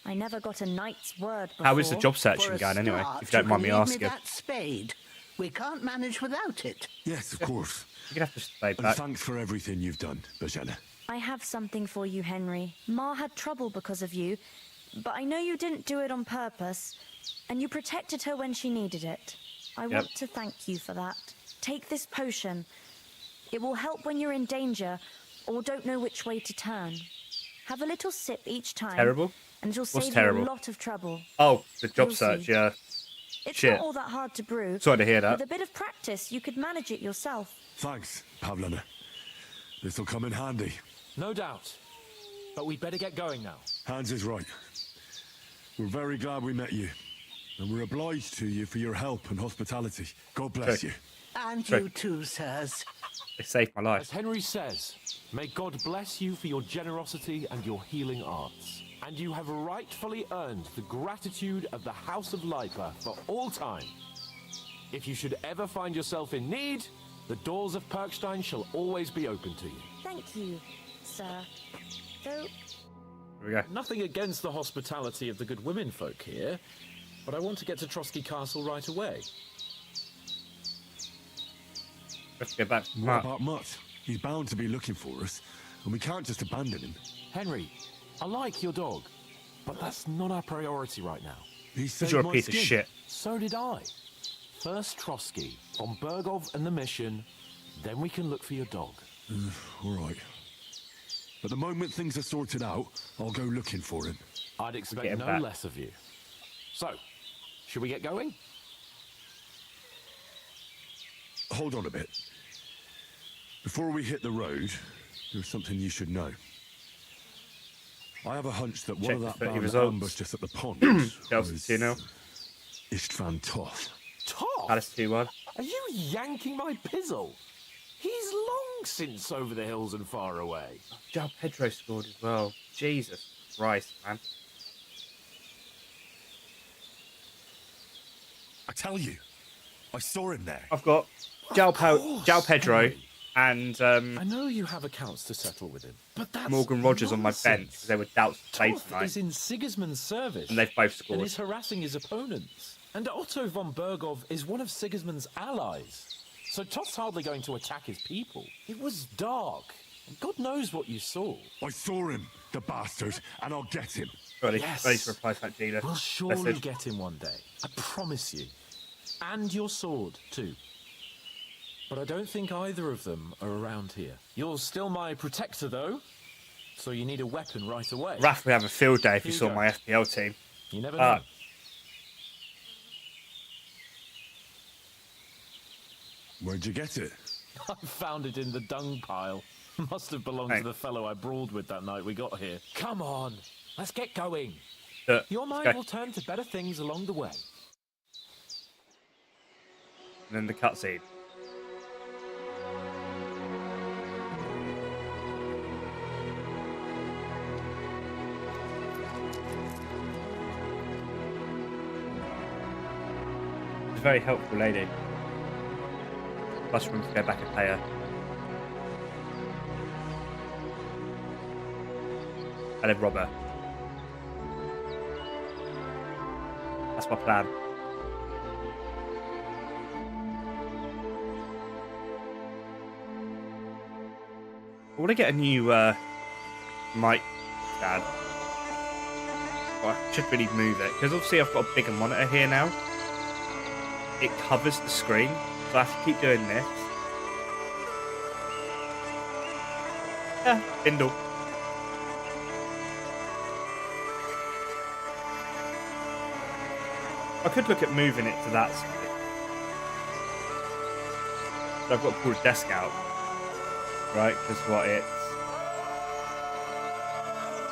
I never got a knight's word before. How is the job For searching a going anyway, start, if you don't mind me can leave asking? that spade. We can't manage without it. Yes, of course. You're going to have to stay And back. thanks for everything you've done, Bajana. I have something for you, Henry. Ma had trouble because of you, but I know you didn't do it on purpose, and you protected her when she needed it. I want to thank you for that. Take this potion. It will help when you're in danger or don't know which way to turn. Have a little sip each time. Terrible? And it'll What's save terrible? you a lot of trouble. Oh, the job You'll search, see. yeah. It's Shit. not all that hard to brew. Sorry to hear that. With a bit of practice, you could manage it yourself. Thanks, Pavlana. This'll come in handy. No doubt. But we'd better get going now. Hans is right. We're very glad we met you. And we're obliged to you for your help and hospitality. God bless you. And Sorry. you too, sirs. It saved my life. As Henry says, may God bless you for your generosity and your healing arts. And you have rightfully earned the gratitude of the House of Lipa for all time. If you should ever find yourself in need, the doors of Perkstein shall always be open to you. Thank you, sir. Though Here we go. Nothing against the hospitality of the good women folk here, but I want to get to Trotsky Castle right away. Let's go back to What Mark. about Mutt? He's bound to be looking for us, and we can't just abandon him. Henry, I like your dog, but that's not our priority right now. He saved You're a my piece of skin. shit. So did I. First Trotsky, von Bergov and the mission, then we can look for your dog. All right. But the moment things are sorted out, I'll go looking for him. I'd expect Get him no back. less of you. So, should we get going? Hold on a bit. Before we hit the road, there's something you should know. I have a hunch that one Check of the that 30 band that results. ambushed us at the pond Chelsea was 2-0. Istvan Toth. Toff? Palace 2-1. Are you yanking my pizzle? He's long since over the hills and far away. João Pedro scored as well. Jesus Christ, man. I tell you, I saw him there. I've got João Pedro Henry. and I know you have accounts to settle with him, but that's Morgan Rogers on my nonsense. bench because they were doubts to play Toth tonight. is in Sigismund's service, And they've both and scored. is harassing his opponents. And Otto von Bergov is one of Sigismund's allies. So Toth's hardly going to attack his people. It was dark. And God knows what you saw. I saw him, the bastard, and I'll get him. Ready Yes. to reply to that dealer. We'll surely Message. get him one day. I promise you. And your sword, too. But I don't think either of them are around here. You're still my protector, though. So you need a weapon right away. Raph would have a field day if you Here you saw go. my FPL team. You never know. Where'd you get it? I found it in the dung pile. Must have belonged to the fellow I brawled with that night we got here. Come on, let's get going. Your mind okay. will turn to better things along the way. And then the cutscene. a very helpful lady. Plus room to go back and pay her. And then rob her. That's my plan. I want to get a new mic stand. Well, I should really move it because obviously I've got a bigger monitor here now. It covers the screen, so I have to keep doing this. Yeah, Bindle. I could look at moving it to that side. So I've got to pull the desk out. Right, because what it's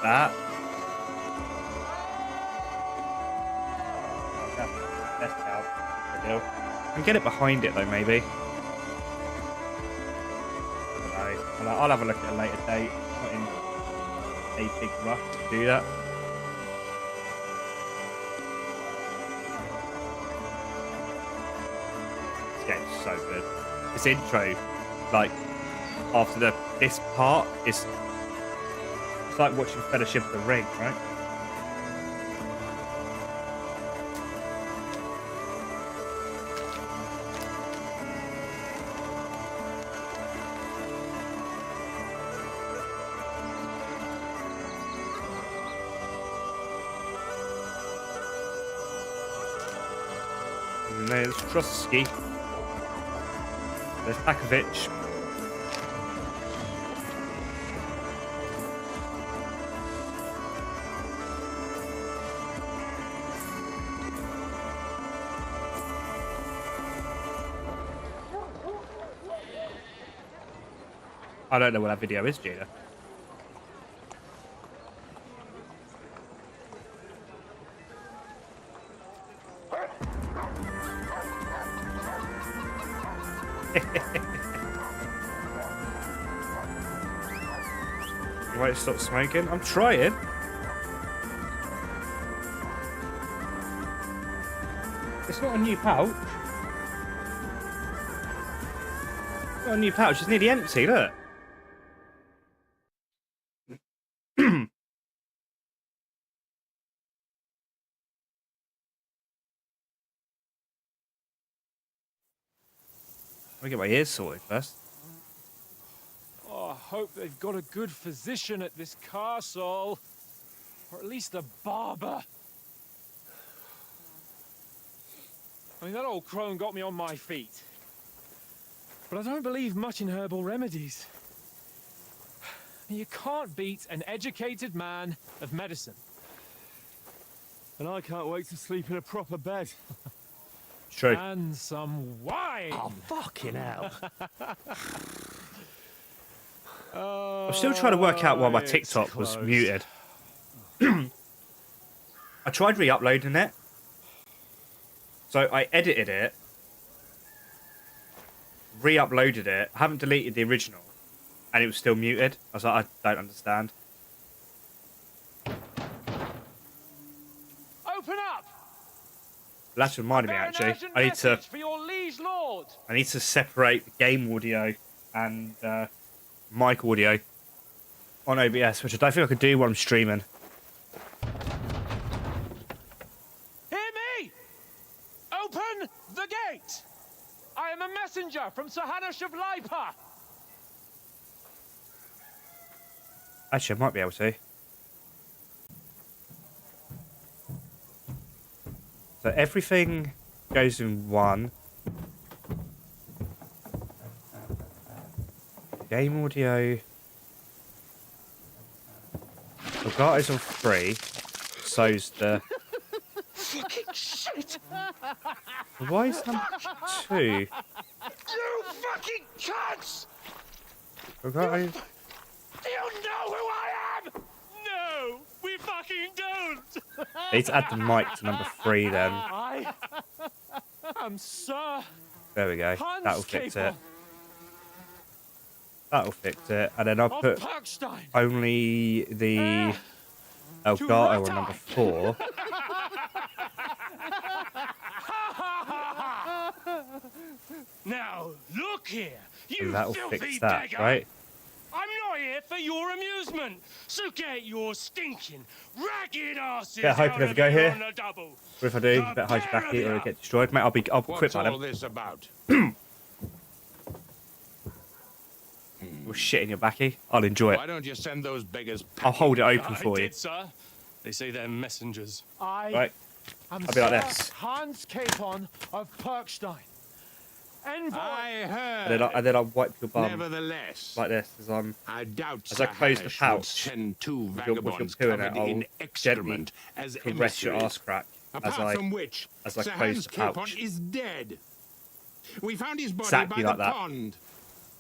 that. Desk out. I can get it behind it though, maybe. I don't know. I'll have a look at a later date. Not in a big rush to do that. This game's so good. This intro, like. After this part, it's like watching Fellowship of the Ring, right? And there's Trotsky. There's Pakovich. I don't know what that video is, Gina. You might stop smoking. I'm trying. It's not a new pouch. It's not a new pouch. It's nearly empty. Look. Let me get my ears sorted first. Oh, I hope they've got a good physician at this castle. Or at least a barber. I mean, that old crone got me on my feet. But I don't believe much in herbal remedies. You can't beat an educated man of medicine. And I can't wait to sleep in a proper bed. True. And some wine. Oh, fucking hell. I'm still trying to work out why my TikTok was muted. I tried re-uploading it. So I edited it. Re-uploaded it. I haven't deleted the original. And it was still muted. I was like, I don't understand. Open up! That's reminded me actually. I need to separate the game audio and mic audio on OBS, which I don't think I could do while I'm streaming. Hear me! Open the gate! I am a messenger from Sahanash of Lipa. Actually, I might be able to. So everything goes in one. Game audio. Forgot is on 3. So's the. Fucking shit! Why is number 2? You fucking cunts! Forgot I. Do you know who I am? No, we fucking don't. I need to add the mic to number 3 then. I am Sir. There we go. Hans That'll fix it. Capel. That'll fix it. And then I'll Of put Parkstein. only the Elgato on number 4. here, And you that'll filthy fix that, beggar! right? I'm not here for your amusement, so get your stinking, ragged asses Get a hyper out if of you go here. on the double. What if I do? You better hide your back here or get destroyed, mate. I'll quit What's by all them. this about? We'll shit in your backy. I'll enjoy Why it. don't you send those beggars I'll hold it open I for you. did, sir. They say they're messengers. Right? I'm I'll be like Sir this. Hans Capon of Perkstein. Envoy. I And then I'll wipe your bum Nevertheless, like this as I doubt as I close the Sahash would pouch send two with your vagabonds poo in covered it. I'll in gently excrement as caress your emissaries. arse crack Apart from which, as I Sir close Hans the Capon pouch. is dead. We found his body Exactly by like the that. pond.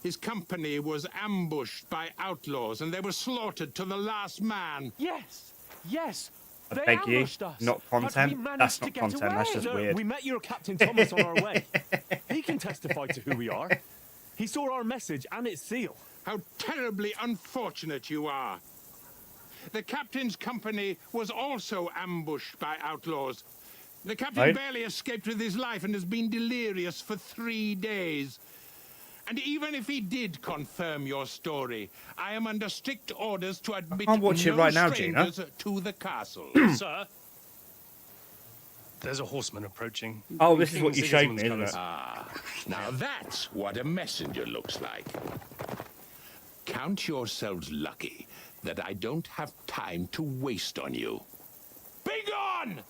His company was ambushed by outlaws, and they were slaughtered to the last man. Yes, yes. I They beg you, ambushed us, not but we content. managed That's to not get content. away. That's just Look, weird. we met your Captain Thomas on our way. He can testify to who we are. He saw our message and its seal. How terribly unfortunate you are. The captain's company was also ambushed by outlaws. The captain Right. barely escaped with his life and has been delirious for 3 days. And even if he did confirm your story, I am under strict orders to admit can't watch it no right now, Gina. strangers to the castle. Sir, there's a horseman approaching. Oh, this is what King you showed me, Sigismund's isn't it? Ah, now that's what a messenger looks like. Count yourselves lucky that I don't have time to waste on you. Be gone!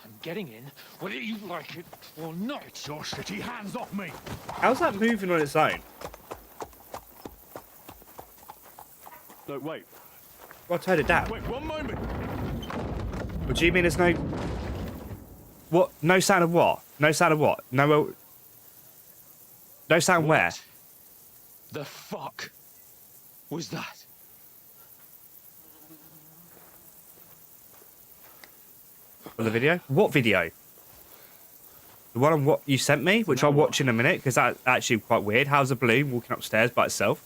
I'm getting in, whether you like it or not. Your shitty hands off me! How's that moving on its own? Look, wait. Well, turn it down. Wait, one moment. What do you mean there's no... What? No sound of what? No sound of what? No... No sound where? The fuck was that? The video? What video? The one on what you sent me, which I'll watch in a minute, because that's actually quite weird. How's a balloon walking upstairs by itself?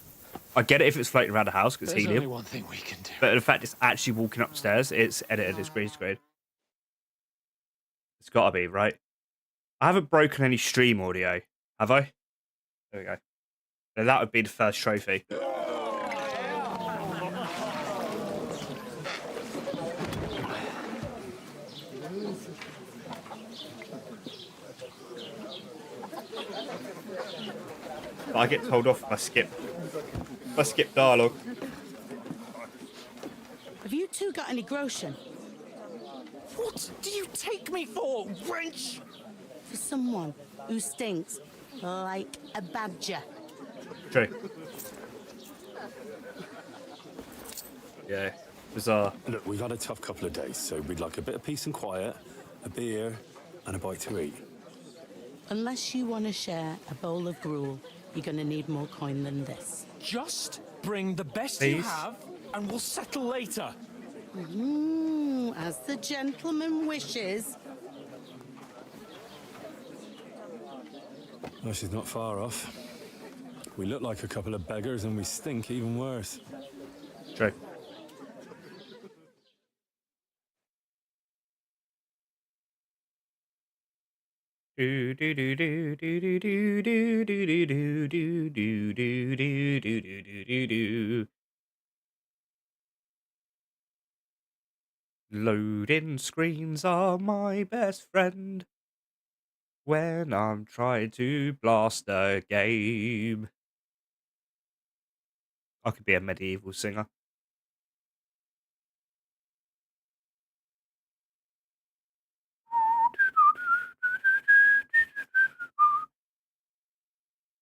I get it if it's floating around the house, because it's There's only helium. one thing we can do. But the fact it's actually walking upstairs, it's edited, it's green screen. It's gotta be, right? I haven't broken any stream audio, have I? There we go. Now that would be the first trophy. But I get told off if I skip dialogue. Have you two got any groschen? What do you take me for, wench? For someone who stinks like a badger. True. Yeah, bizarre. Look, we've had a tough couple of days, so we'd like a bit of peace and quiet, a beer, and a bite to eat. Unless you want to share a bowl of gruel, you're going to need more coin than this. Just bring the best Please? you have, and we'll settle later. As the gentleman wishes. Well, she's not far off. We look like a couple of beggars, and we stink even worse. True. Do do do do do do do do do do do do do do do do do do. Loading screens are my best friend when I'm trying to blast a game. I could be a medieval singer.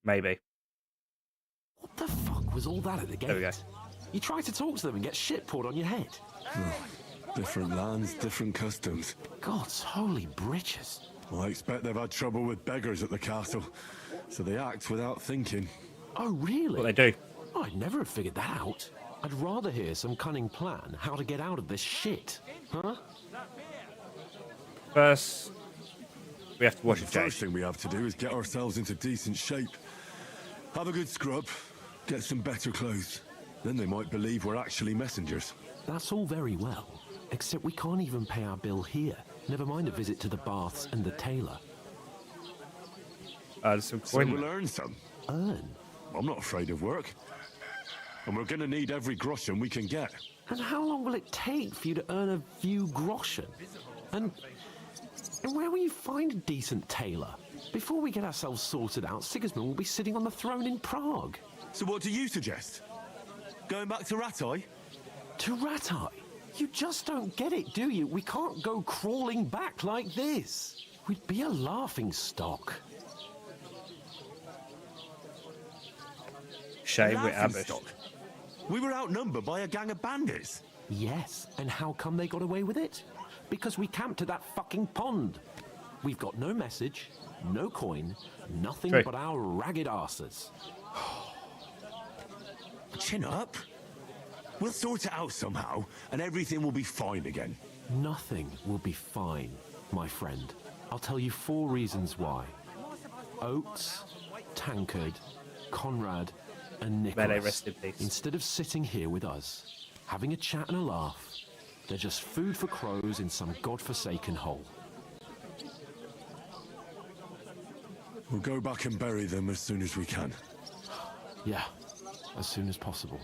Maybe. What the fuck was all that at the gate? There we go. You try to talk to them and get shit poured on your head. Different lands, different customs. God's holy britches. Well, I expect they've had trouble with beggars at the castle, so they act without thinking. Oh, really? What they do. I'd never have figured that out. I'd rather hear some cunning plan how to get out of this shit. Huh? First, we have to wash The a first thing we have to do is get ourselves into decent shape. Have a good scrub, get some better clothes. Then they might believe we're actually messengers. That's all very well, except we can't even pay our bill here. Never mind a visit to the baths and the tailor. some So coin. we'll earn some. Earn? I'm not afraid of work. And we're gonna need every groschen we can get. And how long will it take for you to earn a few groschen? And where will you find a decent tailor? Before we get ourselves sorted out, Sigismund will be sitting on the throne in Prague. So what do you suggest? Going back to Rattay? To Rattay? You just don't get it, do you? We can't go crawling back like this. We'd be a laughing stock. Shame we're Laughing ambush. stock? We were outnumbered by a gang of bandits. Yes, and how come they got away with it? Because we camped at that fucking pond. We've got no message, no coin, nothing True. but our ragged arses. Chin up. We'll sort it out somehow, and everything will be fine again. Nothing will be fine, my friend. I'll tell you 4 reasons why. Oates, Tankard, Conrad, and Nicholas. May they rest in peace. Instead of sitting here with us, having a chat and a laugh, they're just food for crows in some godforsaken hole. We'll go back and bury them as soon as we can. Yeah, as soon as possible.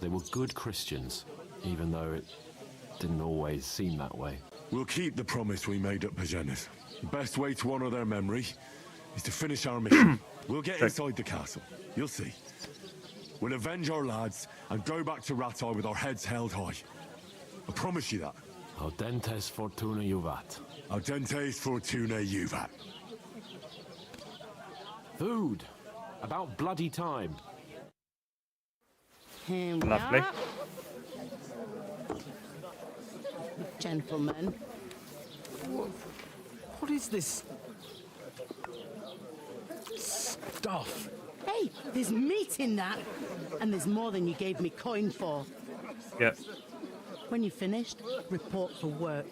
They were good Christians, even though it didn't always seem that way. We'll keep the promise we made at Pagenis. The best way to honor their memory is to finish our mission. We'll get inside the castle. You'll see. We'll avenge our lads and go back to Rattay with our heads held high. I promise you that. Audentes fortuna juvat. Audentes fortuna juvat. Food. About bloody time. Here we Lovely. are. Gentlemen. What is this stuff? Hey, there's meat in that. And there's more than you gave me coin for. Yep. When you're finished, report for work.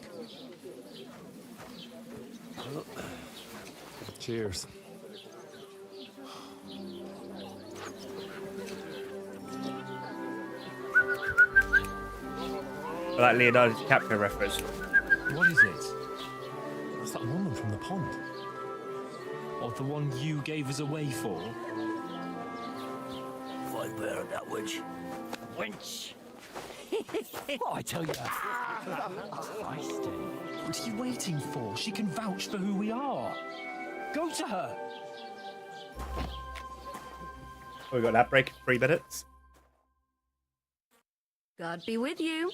Cheers. I like Leonardo DiCaprio reference. What is it? It's that woman from the pond. Or the one you gave us away for? If I bear that witch. Wench! What I tell you? Feisty. What are you waiting for? She can vouch for who we are. Go to her. Oh, we got that break in 3 minutes. God be with you.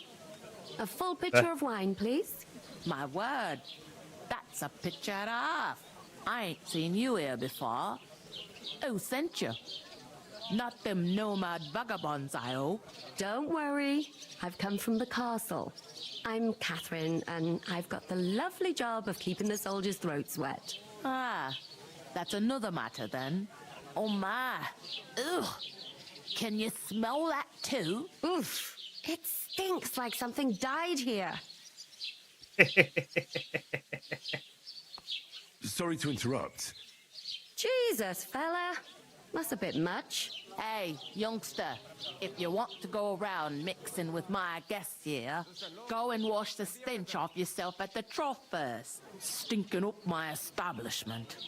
A full pitcher of wine, please. My word, that's a picture and a half. I ain't seen you here before. Who sent you? Not them nomad vagabonds, I hope. Don't worry. I've come from the castle. I'm Catherine, and I've got the lovely job of keeping the soldiers' throats wet. Ah, that's another matter then. Oh my. Ugh. Can you smell that too? Oof. It stinks like something died here. Sorry to interrupt. Jesus, fella. That's a bit much. Hey, youngster, if you want to go around mixing with my guests here, go and wash the stench off yourself at the trough first. Stinking up my establishment.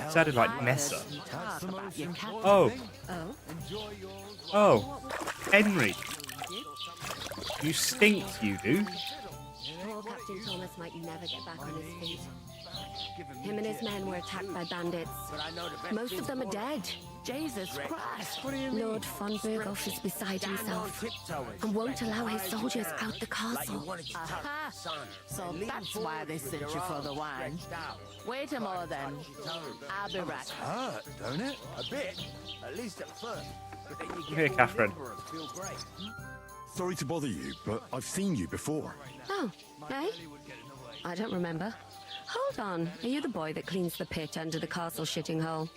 Sounded like Nessa. Talk about your cat. Oh. Oh. Oh. Henry. You stink, you do. Poor Captain Thomas might never get back on his feet. Him and his men were attacked by bandits. Most of them are dead. Jesus Christ. Lord von Berghoff is beside himself and won't allow his soldiers out the castle. Aha. So that's why they sent you for the wine. Wait a moment then. I'll be right. Hurt, don't it? A bit. At least at first. But then you Here, get Catherine. feel great. Sorry to bother you, but I've seen you before. Oh, eh? I don't remember. Hold on. Are you the boy that cleans the pit under the castle shitting hole?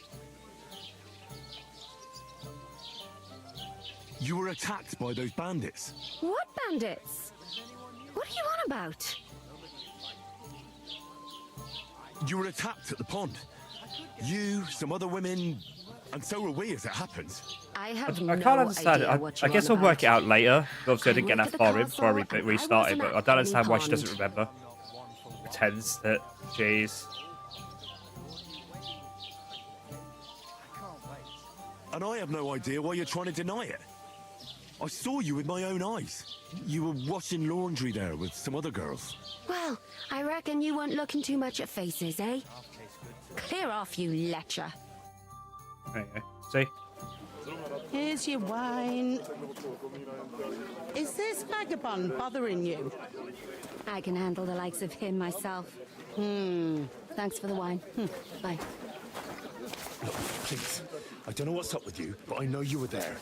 You were attacked by those bandits. What bandits? What are you on about? You were attacked at the pond. You, some other women, and so were we, as it happens. I have I can't understand it. I guess I'll work it out later. Obviously, I didn't get that far in before I restarted, but I don't understand why she doesn't remember. Pretends that, jeez. And I have no idea why you're trying to deny it. I saw you with my own eyes. You were washing laundry there with some other girls. Well, I reckon you weren't looking too much at faces, eh? Clear off, you lecher. There you go. See? Here's your wine. Is this vagabond bothering you? I can handle the likes of him myself. Thanks for the wine. Bye. Look, please. I don't know what's up with you, but I know you were there.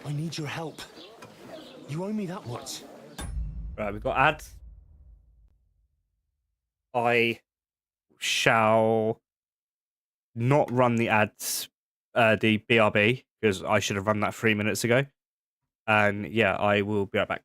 I need your help. You owe me that much. Right, we've got ads. I shall not run the ads, the BRB, because I should have run that 3 minutes ago. And yeah, I will be right back.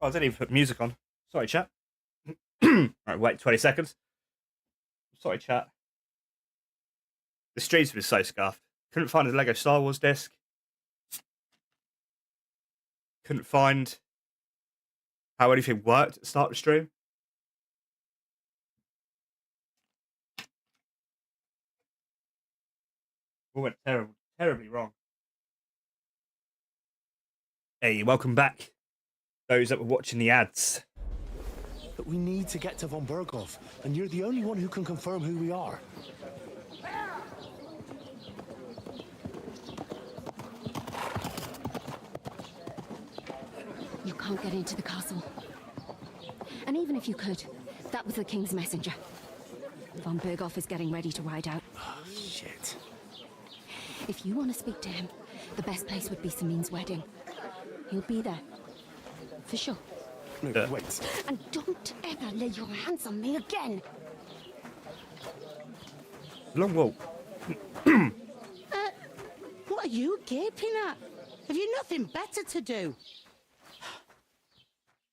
Oh, I didn't even put music on. Sorry, chat. Alright, wait 20 seconds. Sorry, chat. The stream's been so scuffed. Couldn't find a Lego Star Wars disc. Couldn't find how anything worked at the start of the stream. All went terribly wrong. Hey, welcome back. Those that were watching the ads. But we need to get to von Berghoff, and you're the only one who can confirm who we are. You can't get into the castle. And even if you could, that was the king's messenger. Von Berghoff is getting ready to ride out. Shit. If you want to speak to him, the best place would be Samin's wedding. He'll be there. For sure. No, wait. And don't ever lay your hands on me again. Long walk. What are you gaping at? Have you nothing better to do?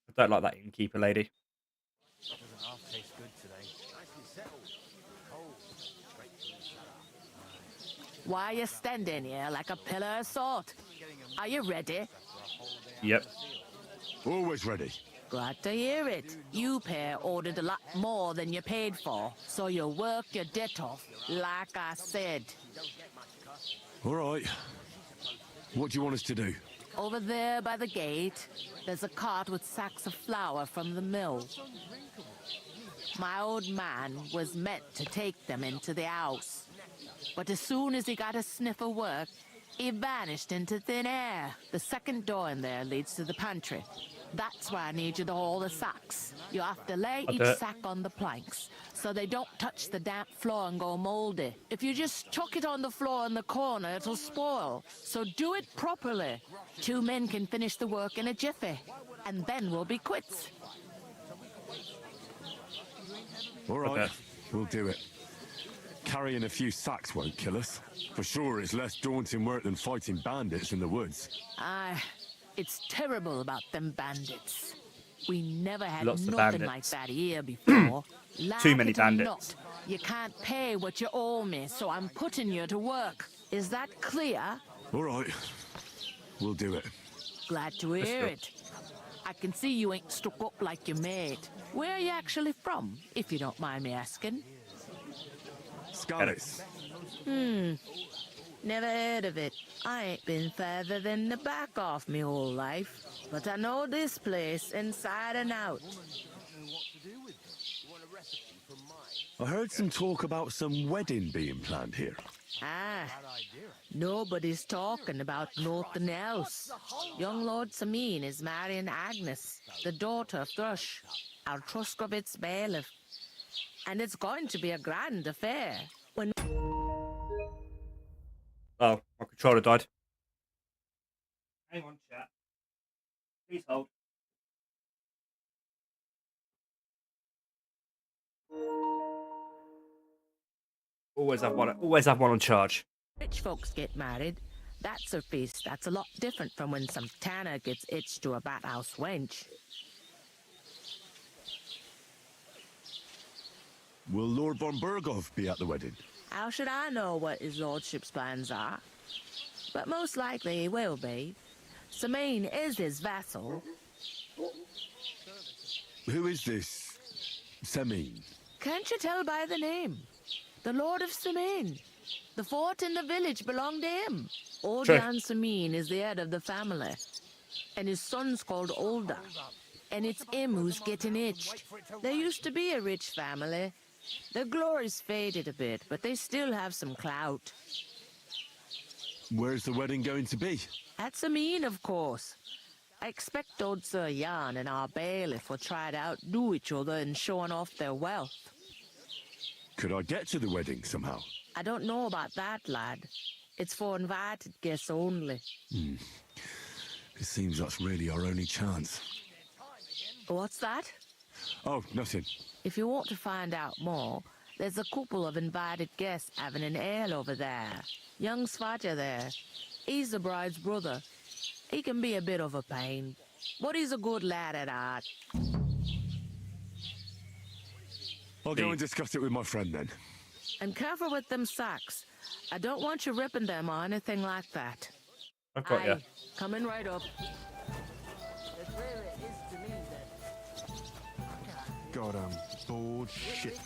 I don't like that innkeeper lady. Doesn't half taste good today. Nicely settled. Cold. Why are you standing here like a pillar of salt? Are you ready? Yep. Always ready. Glad to hear it. You pair ordered a lot more than you paid for, so you work your debt off, like I said. All right. What do you want us to do? Over there by the gate, there's a cart with sacks of flour from the mill. My old man was meant to take them into the house, but as soon as he got a sniff of work, he vanished into thin air. The second door in there leads to the pantry. That's why I need you to haul the sacks. You have to lay I'll each do it. sack on the planks, so they don't touch the damp floor and go moldy. If you just chuck it on the floor in the corner, it'll spoil. So do it properly. 2 men can finish the work in a jiffy, and then we'll be quits. All right. Okay. We'll do it. Carrying a few sacks won't kill us. For sure, it's less daunting work than fighting bandits in the woods. Aye, it's terrible about them bandits. We never had Lots of nothing like bandits. that here before. Too many Like it or bandits. not, you can't pay what you owe me, so I'm putting you to work. Is that clear? All right. We'll do it. Glad to hear it. I can see you ain't stuck up like your mate. Where are you actually from, if you don't mind me asking? Scallis. Never heard of it. I ain't been further than the back off me whole life. But I know this place inside and out. I heard some talk about some wedding being planned here. Ah, nobody's talking about nothing else. Young Lord Samin is marrying Agnes, the daughter of Thrush, our Truskovitz bailiff. And it's going to be a grand affair. When Oh, my controller died. Hang on, chat. Please hold. Always have one. Always have one on charge. rich folks get married, that's a feast that's a lot different from when some tanner gets hitched to a bathouse wench. Will Lord von Berghoff be at the wedding? How should I know what his lordship's plans are? But most likely he will be. Samin is his vassal. Who is this Samin? Can't you tell by the name? The Lord of Samin. The fort in the village belonged to him. Old True. Jan Samin is the head of the family. And his son's called Olda. And it's him who's getting itched. There used to be a rich family. Their glory's faded a bit, but they still have some clout. Where's the wedding going to be? At Samin, of course. I expect old Sir Jan and our bailiff will try to outdo each other in showing off their wealth. Could I get to the wedding somehow? I don't know about that, lad. It's for invited guests only. It seems that's really our only chance. What's that? Oh, nothing. If you want to find out more, there's a couple of invited guests having an ale over there. Young Svaja there. He's the bride's brother. He can be a bit of a pain, but he's a good lad at heart. I'll go and discuss it with my friend then. And careful with them sacks. I don't want you ripping them or anything like that. I've got you. Aye, coming right up. God, I'm bored shit.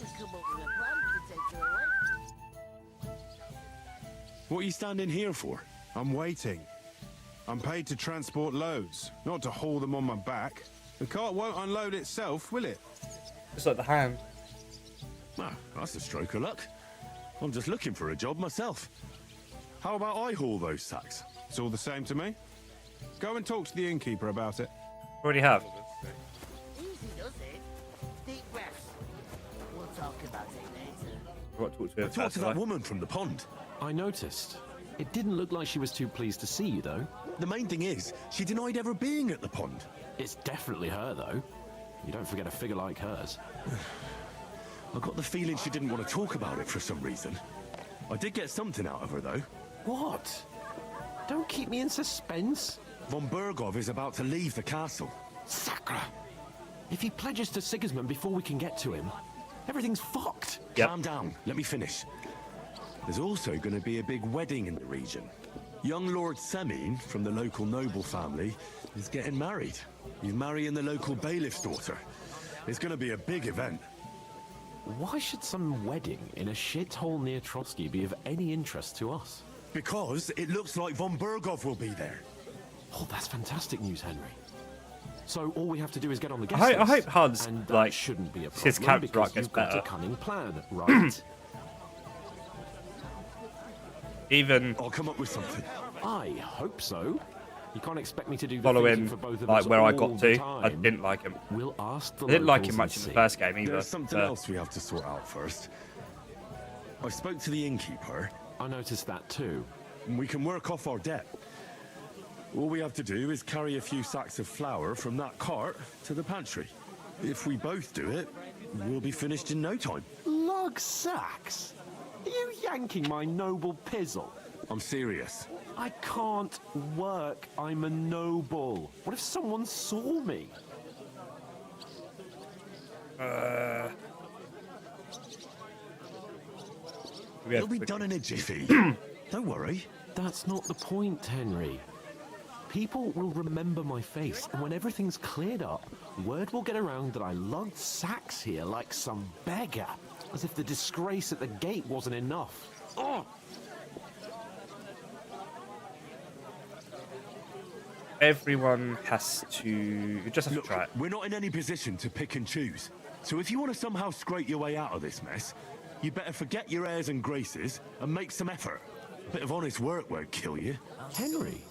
What are you standing here for? I'm waiting. I'm paid to transport loads, not to haul them on my back. The cart won't unload itself, will it? It's like the hand. Ah, that's a stroke of luck. I'm just looking for a job myself. How about I haul those sacks? It's all the same to me. Go and talk to the innkeeper about it. Already have. Easy does it. Deep breaths. We'll talk about it later. got to talk to her I talked to first, that woman from the pond. I noticed. It didn't look like she was too pleased to see you, though. The main thing is, she denied ever being at the pond. It's definitely her, though. You don't forget a figure like hers. I got the feeling she didn't want to talk about it for some reason. I did get something out of her, though. What? Don't keep me in suspense. Von Bergov is about to leave the castle. Sacre! If he pledges to Sigismund before we can get to him, everything's fucked. Yep. Calm down. Let me finish. There's also going to be a big wedding in the region. Young Lord Semin, from the local noble family, is getting married. He's marrying the local bailiff's daughter. It's going to be a big event. Why should some wedding in a shithole near Trotsky be of any interest to us? Because it looks like Von Bergov will be there. Oh, that's fantastic news, Henry. So all we have to do is get on the guest I list. hope Hans, and that like, shouldn't be a problem his character because arc gets you've got better. a cunning plan, right? Even I'll come up with something. I hope so. You can't expect me to do the follow thinking him, for both of like us where I all got the to. time. I didn't like him. We'll ask the I didn't like locals him much and in the see. first game either. There's something but- else we have to sort out first. I spoke to the innkeeper. I noticed that too. And we can work off our debt. All we have to do is carry a few sacks of flour from that cart to the pantry. If we both do it, we'll be finished in no time. Lug sacks? Are you yanking my noble pizzle? I'm serious. I can't work. I'm a noble. What if someone saw me? It'll be done in a jiffy. Don't worry. That's not the point, Henry. People will remember my face, and when everything's cleared up, word will get around that I lugged sacks here like some beggar, as if the disgrace at the gate wasn't enough. Oh! Everyone has to... You just have Look, to try it. we're not in any position to pick and choose. So if you want to somehow scrape your way out of this mess, you better forget your airs and graces and make some effort. A bit of honest work won't kill you. Henry,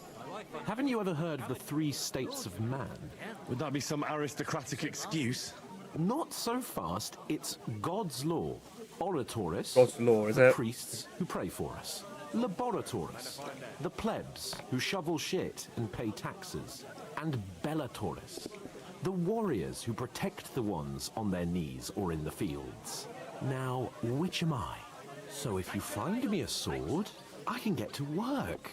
haven't you ever heard of the 3 states of man? Would that be some aristocratic excuse? Not so fast. It's God's law. Oratoris, God's law, is the it? priests who pray for us. Laboratoris, the plebs who shovel shit and pay taxes. And Bellatoris, the warriors who protect the ones on their knees or in the fields. Now, which am I? So if you find me a sword, I can get to work.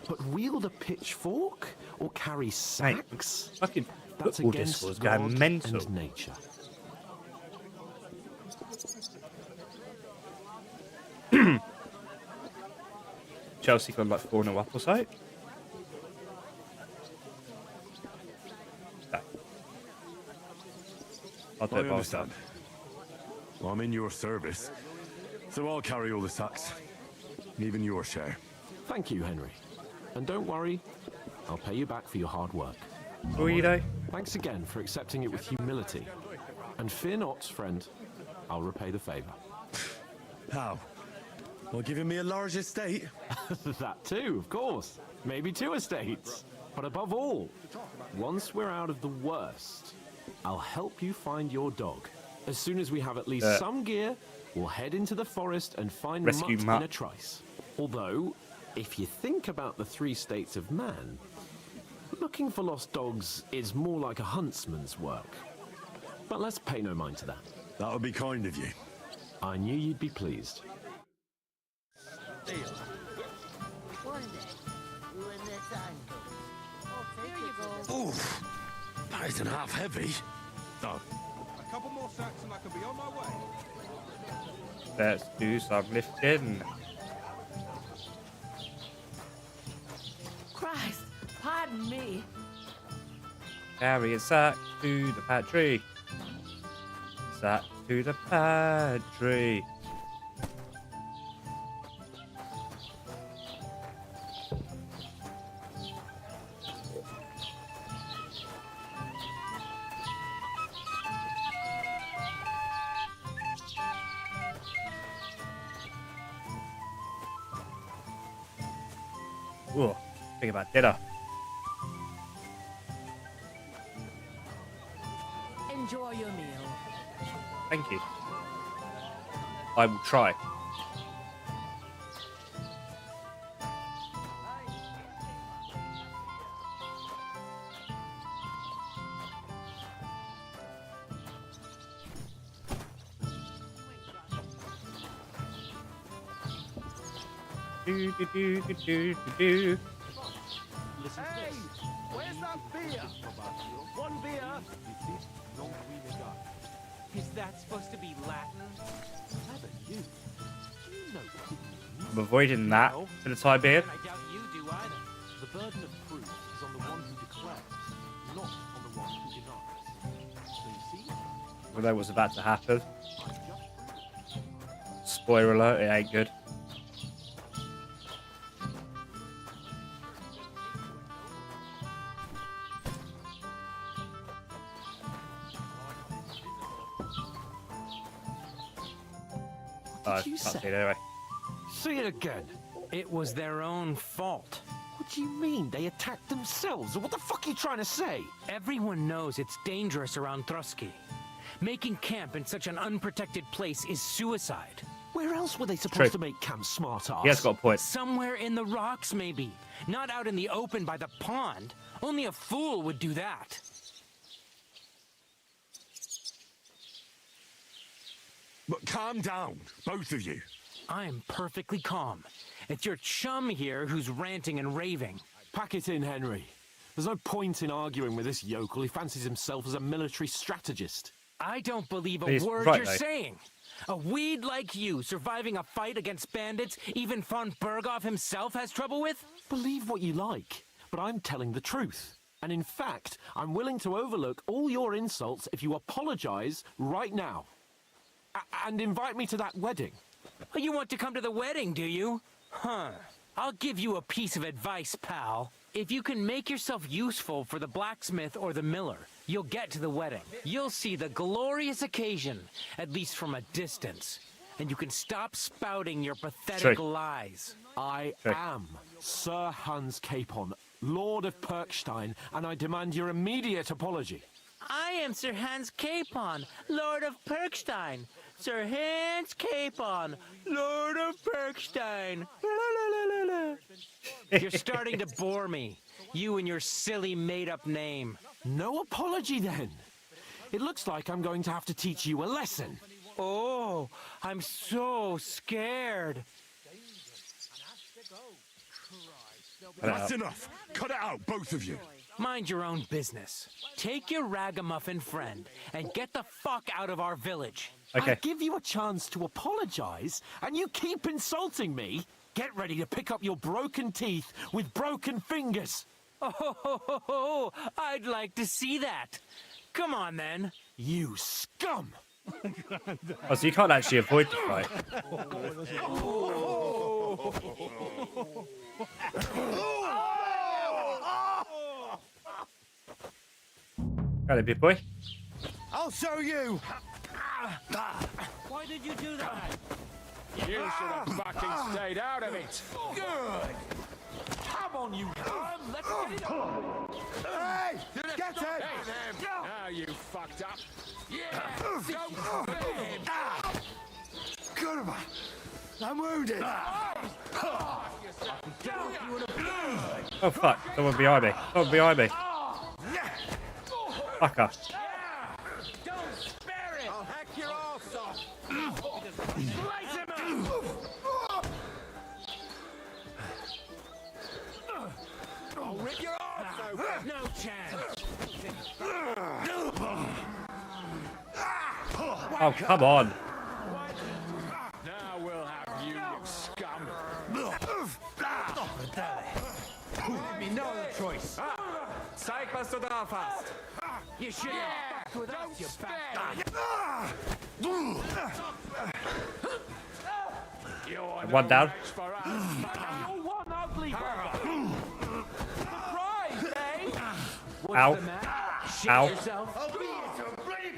But wield a pitchfork or carry sacks? Fucking That's football against discourse God going mental. and nature. Chelsea gone like 4-0 up or so. I'll do I it by understand. Well, I'm in your service, so I'll carry all the sacks. Even your share. Thank you, Henry. And don't worry, I'll pay you back for your hard work. Guido. Thanks again for accepting it with humility. And fear not, friend. I'll repay the favor. How? Well, giving me a large estate? That too, of course. Maybe 2 estates. But above all, once we're out of the worst, I'll help you find your dog. As soon as we have at least some gear, we'll head into the forest and find Rescue Mutt Mutt. in a trice. Although, if you think about the 3 states of man, looking for lost dogs is more like a huntsman's work. But let's pay no mind to that. That would be kind of you. I knew you'd be pleased. Oof. That isn't half heavy. Oh. A couple more sacks and I can be on my way. Let's do some lifting. Christ, pardon me. Carry a sack to the pantry. Sack to the pantry. Ooh, think about dinner. Enjoy your meal. Thank you. I will try. Hey, where's that beer? One beer. Is that supposed to be Latin? I'm avoiding that for the time being. I doubt you do either. The burden of proof is on the one who declares, not on the one who denies. So you see? I know what's about to happen. Spoiler alert, it ain't good. What did you can't say? see it anyway. Say it again. It was their own fault. What do you mean? They attacked themselves? What the fuck are you trying to say? Everyone knows it's dangerous around Trotsky. Making camp in such an unprotected place is suicide. Where else were they supposed to make camp, smart ass? He has got a point. Somewhere in the rocks, maybe. Not out in the open by the pond. Only a fool would do that. But calm down, both of you. I'm perfectly calm. It's your chum here who's ranting and raving. Pack it in, Henry. There's no point in arguing with this yokel. He fancies himself as a military strategist. I don't believe a He's word right, you're though. saying. A weed like you surviving a fight against bandits even von Berghoff himself has trouble with? Believe what you like, but I'm telling the truth. And in fact, I'm willing to overlook all your insults if you apologize right now. And invite me to that wedding. Oh, you want to come to the wedding, do you? Huh. I'll give you a piece of advice, pal. If you can make yourself useful for the blacksmith or the miller, you'll get to the wedding. You'll see the glorious occasion, at least from a distance. And you can stop spouting your pathetic lies. I am Sir Hans Capon, Lord of Perkstein, and I demand your immediate apology. I am Sir Hans Capon, Lord of Perkstein. Sir Hans Capon, Lord of Perkstein. You're starting to bore me. You and your silly made-up name. No apology, then. It looks like I'm going to have to teach you a lesson. Oh, I'm so scared. That's enough. Cut it out, both of you. Mind your own business. Take your ragamuffin friend and get the fuck out of our village. I give you a chance to apologize, and you keep insulting me. Get ready to pick up your broken teeth with broken fingers. Oh, I'd like to see that. Come on, then. You scum! Oh, so you can't actually avoid the fight. Got it, big boy. I'll show you! Why did you do that? You should have fucking stayed out of it. Good! Come on, you worm! Let's get it on! Hey! Get him! Now you fucked up. Yeah! Don't him! Got him! I'm wounded! Oh fuck! Someone behind me! Someone behind me! Fucker! Don't spare it! I'll hack your arse off! Slice him up! I'll rip your arse open! No chance. Oh come on! Now we'll have you, you scum. Leave me no other choice. Zeig, was du drauf hast. You should have fucked with us, you bastard. One down. You're one ugly bugger. Surprise, eh? What's Ow. the matter? Shit Ow. yourself? I'll be here to bloody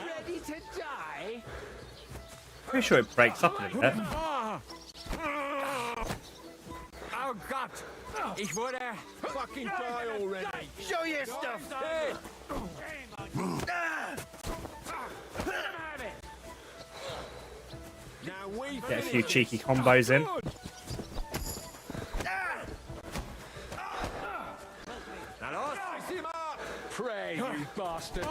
Ready to die? Pretty sure it breaks up a little bit. Oh Gott! Ich wurde fucking die already. Show your stuff! Now we Get a few cheeky combos in. Slice him up! Pray, you bastard.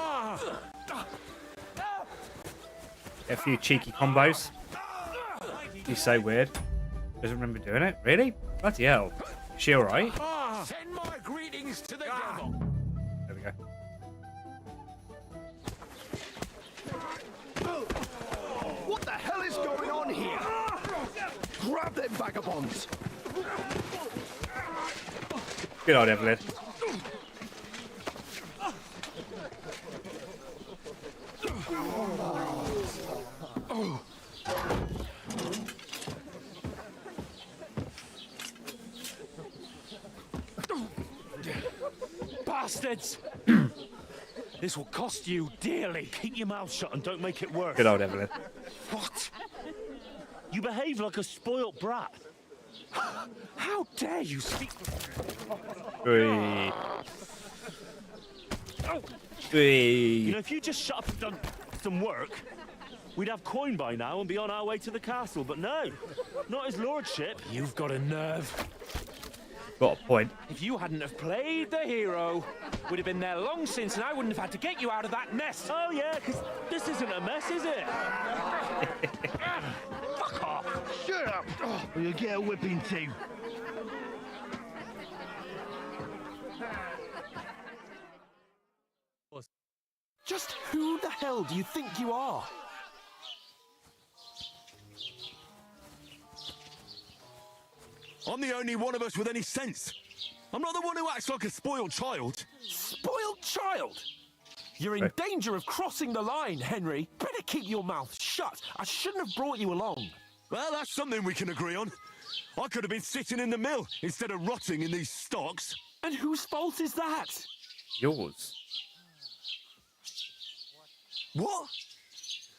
Get a few cheeky combos. He's so weird. Doesn't remember doing it. Really? Bloody hell. Is she alright? Send my greetings to the devil. There we go. What the hell is going on here? Grab them vagabonds! Good old Evelyn. Bastards! This will cost you dearly. Keep your mouth shut and don't make it worse. Good old Evelyn. What? You behave like a spoilt brat. How dare you speak? Ui. You know, if you just shut up and done some work, we'd have coin by now and be on our way to the castle. But no, not his lordship. You've got a nerve. Got a point. If you hadn't have played the hero, we'd have been there long since, and I wouldn't have had to get you out of that mess. Oh yeah, because this isn't a mess, is it? Fuck off! Shut up! Or you'll get a whipping too. Just who the hell do you think you are? I'm the only one of us with any sense. I'm not the one who acts like a spoiled child. Spoiled child? You're in danger of crossing the line, Henry. Better keep your mouth shut. I shouldn't have brought you along. Well, that's something we can agree on. I could have been sitting in the mill instead of rotting in these stocks. And whose fault is that? Yours. What?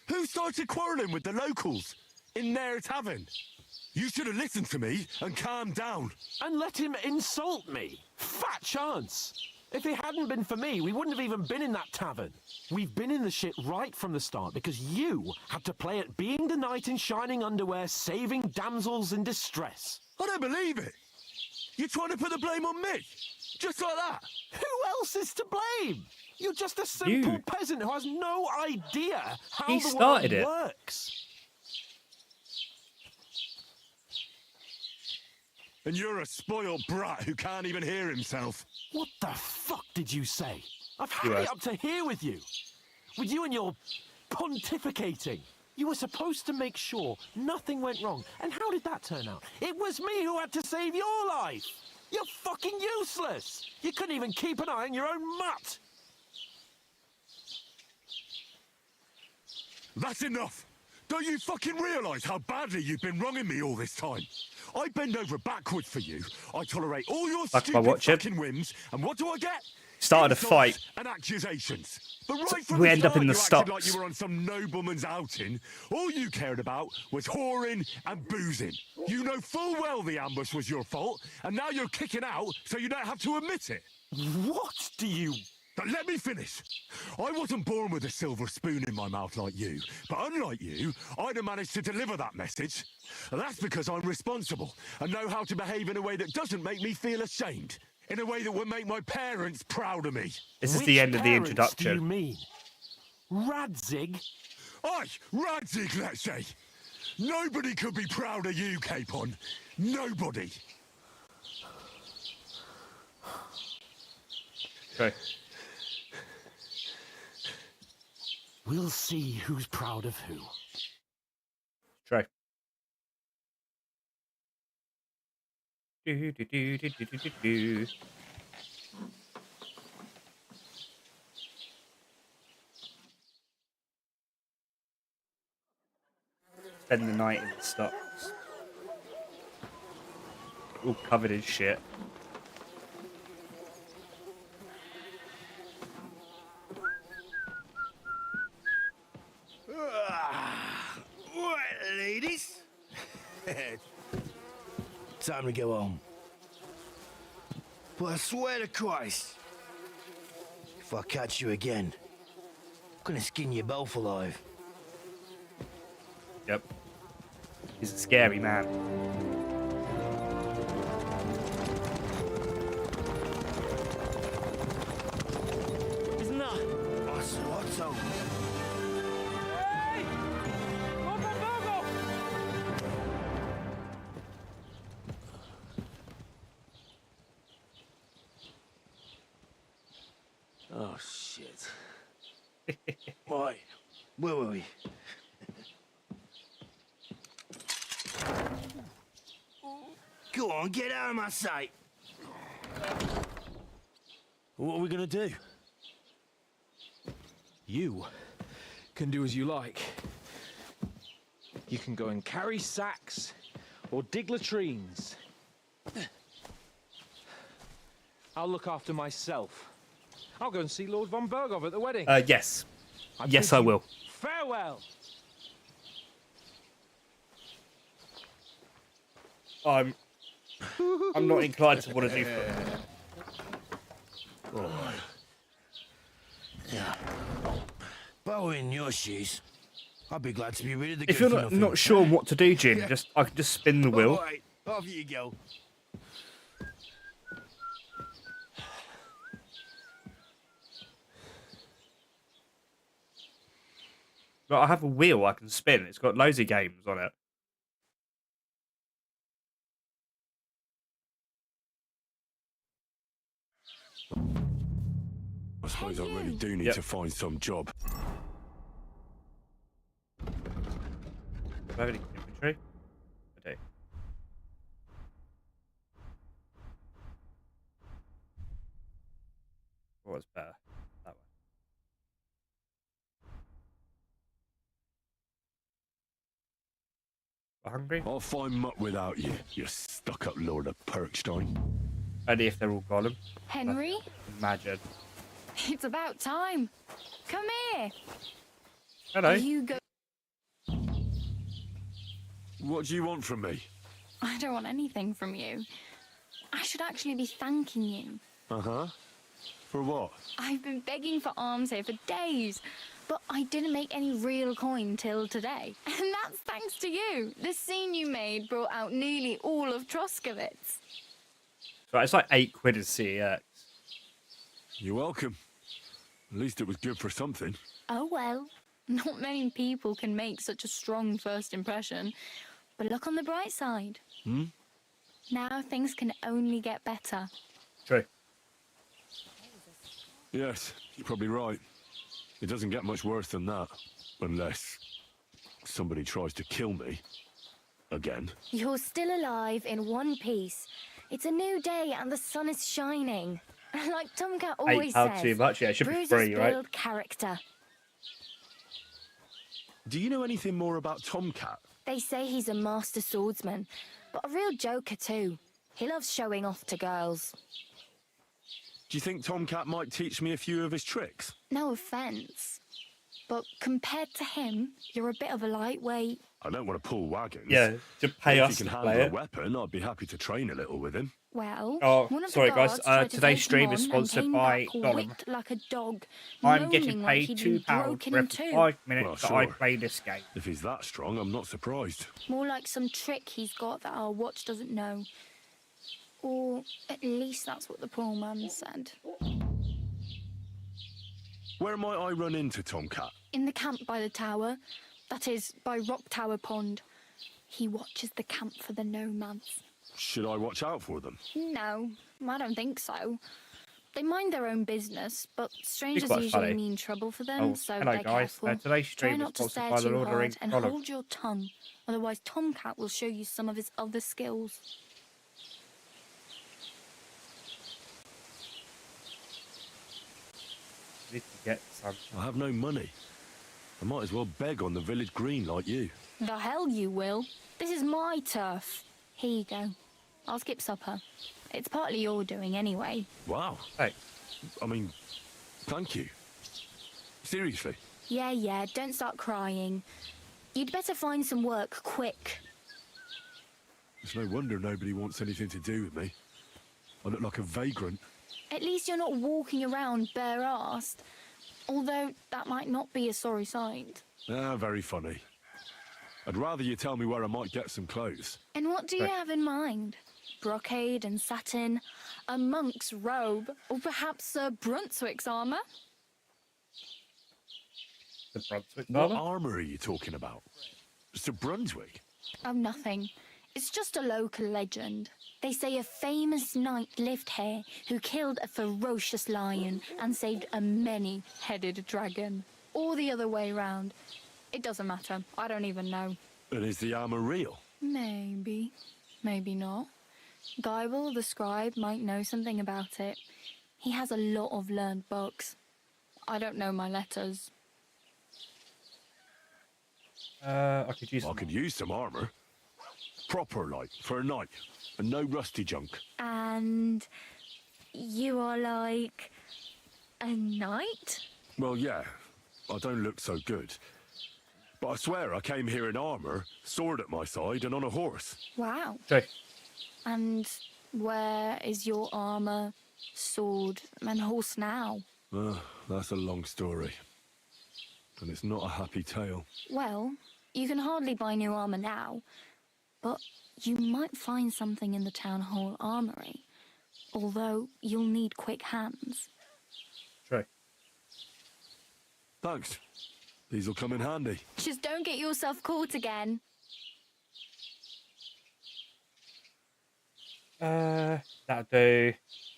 Who started quarrelling with the locals in their tavern? You should have listened to me and calmed down. And let him insult me. Fat chance. If it hadn't been for me, we wouldn't have even been in that tavern. We've been in the shit right from the start because you had to play at being the knight in shining underwear, saving damsels in distress. I don't believe it. You're trying to put the blame on me. Just like that. Who else is to blame? You're just a simple peasant who has no idea how He the started world it. works. And you're a spoiled brat who can't even hear himself. What the fuck did you say? I've You had it asked. up to here with you. With you and your pontificating. You were supposed to make sure nothing went wrong. And how did that turn out? It was me who had to save your life. You're fucking useless. You couldn't even keep an eye on your own mutt. That's enough. Don't you fucking realise how badly you've been wronging me all this time? I bend over backwards for you. I tolerate all your Fuck my stupid watch it. fucking whims. And what do I get? Started a Insults fight. and accusations. But So right from we the end up start, in the you acted like stocks. you were on some nobleman's outing. All you cared about was whoring and boozing. You know full well the ambush was your fault, and now you're kicking out so you don't have to admit it. What do you... But let me finish. I wasn't born with a silver spoon in my mouth like you, but unlike you, I'd have managed to deliver that message. And that's because I'm responsible and know how to behave in a way that doesn't make me feel ashamed. In a way that would make my parents proud of me. This is the end of the parents introduction. do you mean? Radzig? Aye, Radzig, let's say. Nobody could be proud of you, Capon. Nobody. Okay. We'll see who's proud of who. Try. Do, do, do, do, do, do, do. Spend the night in the stocks. All covered in shit. Right, ladies. Time to go home. But I swear to Christ, if I catch you again, I'm gonna skin you both alive. Yep. He's a scary man. Isn't that? Otto. Oh, shit. Right, where were we? Go on, get out of my sight. What are we gonna do? You can do as you like. You can go and carry sacks or dig latrines. I'll look after myself. I'll go and see Lord von Berghoff at the wedding. Yes. Yes, I will. Farewell. I'm not inclined to want to do that. Oh. Yeah. Bow in your shoes. I'd be glad to be rid of the If you're not sure what to do, Jim, I can just spin the wheel. All right, off you go. But I have a wheel I can spin. It's got loads of games on it. I suppose I really do need to find some job. Do I have any inventory? I do. What's better? That one. Hungry? I'll find mutt without you, you stuck-up Lord of Perkstein. Only if they're all golem. Henry? Imagine. It's about time. Come here. Hello. You go. What do you want from me? I don't want anything from you. I should actually be thanking you. Uh-huh. For what? I've been begging for alms here for days, but I didn't make any real coin till today. And that's thanks to you. The scene you made brought out nearly all of Troskowitz. So it's like 8 quid as CEX. You're welcome. At least it was good for something. Oh well. Not many people can make such a strong first impression. But look on the bright side. Hmm? Now things can only get better. True. Yes, you're probably right. It doesn't get much worse than that. Unless somebody tries to kill me. Again. You're still alive in one piece. It's a new day and the sun is shining. Like Tomcat always £8 says, too much. Yeah, it should be bruises free, right? build character. Do you know anything more about Tomcat? They say he's a master swordsman, but a real joker too. He loves showing off to girls. Do you think Tomcat might teach me a few of his tricks? No offence, but compared to him, you're a bit of a lightweight. I don't want to pull wagons. Yeah, to pay But us if he to can play handle it. a weapon, I'd be happy to train a little with him. Well, Oh, one of sorry the guys. guards tried to Today's take stream him is on and sponsored came by back Gollum. whipped like a dog, I'm getting moaning like paid he'd been £2 broken for in every two. 5 minutes Well, that I sure. play this game. If he's that strong, I'm not surprised. More like some trick he's got that our watch doesn't know. Or at least that's what the poor man said. Where might I run into Tomcat? In the camp by the tower, that is, by Rock Tower Pond. He watches the camp for the nomads. Should I watch out for them? No, I don't think so. They mind their own business, but strangers quite usually funny. mean trouble for them, Oh, so hello they're guys. careful. Today's Try stream is not to sponsored stare by the too Lord of the hard Rings and Gollum. hold your tongue. Otherwise, Tomcat will show you some of his other skills. Need to get some. I have no money. I might as well beg on the village green like you. The hell you will. This is my turf. Here you go. I'll skip supper. It's partly your doing anyway. Wow. Hey. I mean, thank you. Seriously. Yeah, don't start crying. You'd better find some work quick. It's no wonder nobody wants anything to do with me. I look like a vagrant. At least you're not walking around bare-assed. Although that might not be a sorry sight. Ah, very funny. I'd rather you tell me where I might get some clothes. And what do you have in mind? Brocade and satin, a monk's robe, or perhaps Sir Brunswick's armour? The Brunswick What armour are you talking about? Sir Brunswick? Oh, nothing. It's just a local legend. They say a famous knight lived here who killed a ferocious lion and saved a many-headed dragon. Or the other way round. It doesn't matter. I don't even know. And is the armor real? Maybe. Maybe not. Geibel, the scribe, might know something about it. He has a lot of learned books. I don't know my letters. I could use some armor. Proper, like, for a knight. And no rusty junk. And you are like a knight? Well, yeah. I don't look so good. But I swear I came here in armor, sword at my side, and on a horse. Wow. Okay. And where is your armor, sword, and horse now? That's a long story. And it's not a happy tale. Well, you can hardly buy new armor now, but you might find something in the town hall armory. Although you'll need quick hands. True. Thanks. These'll come in handy. Just don't get yourself caught again. That'll do.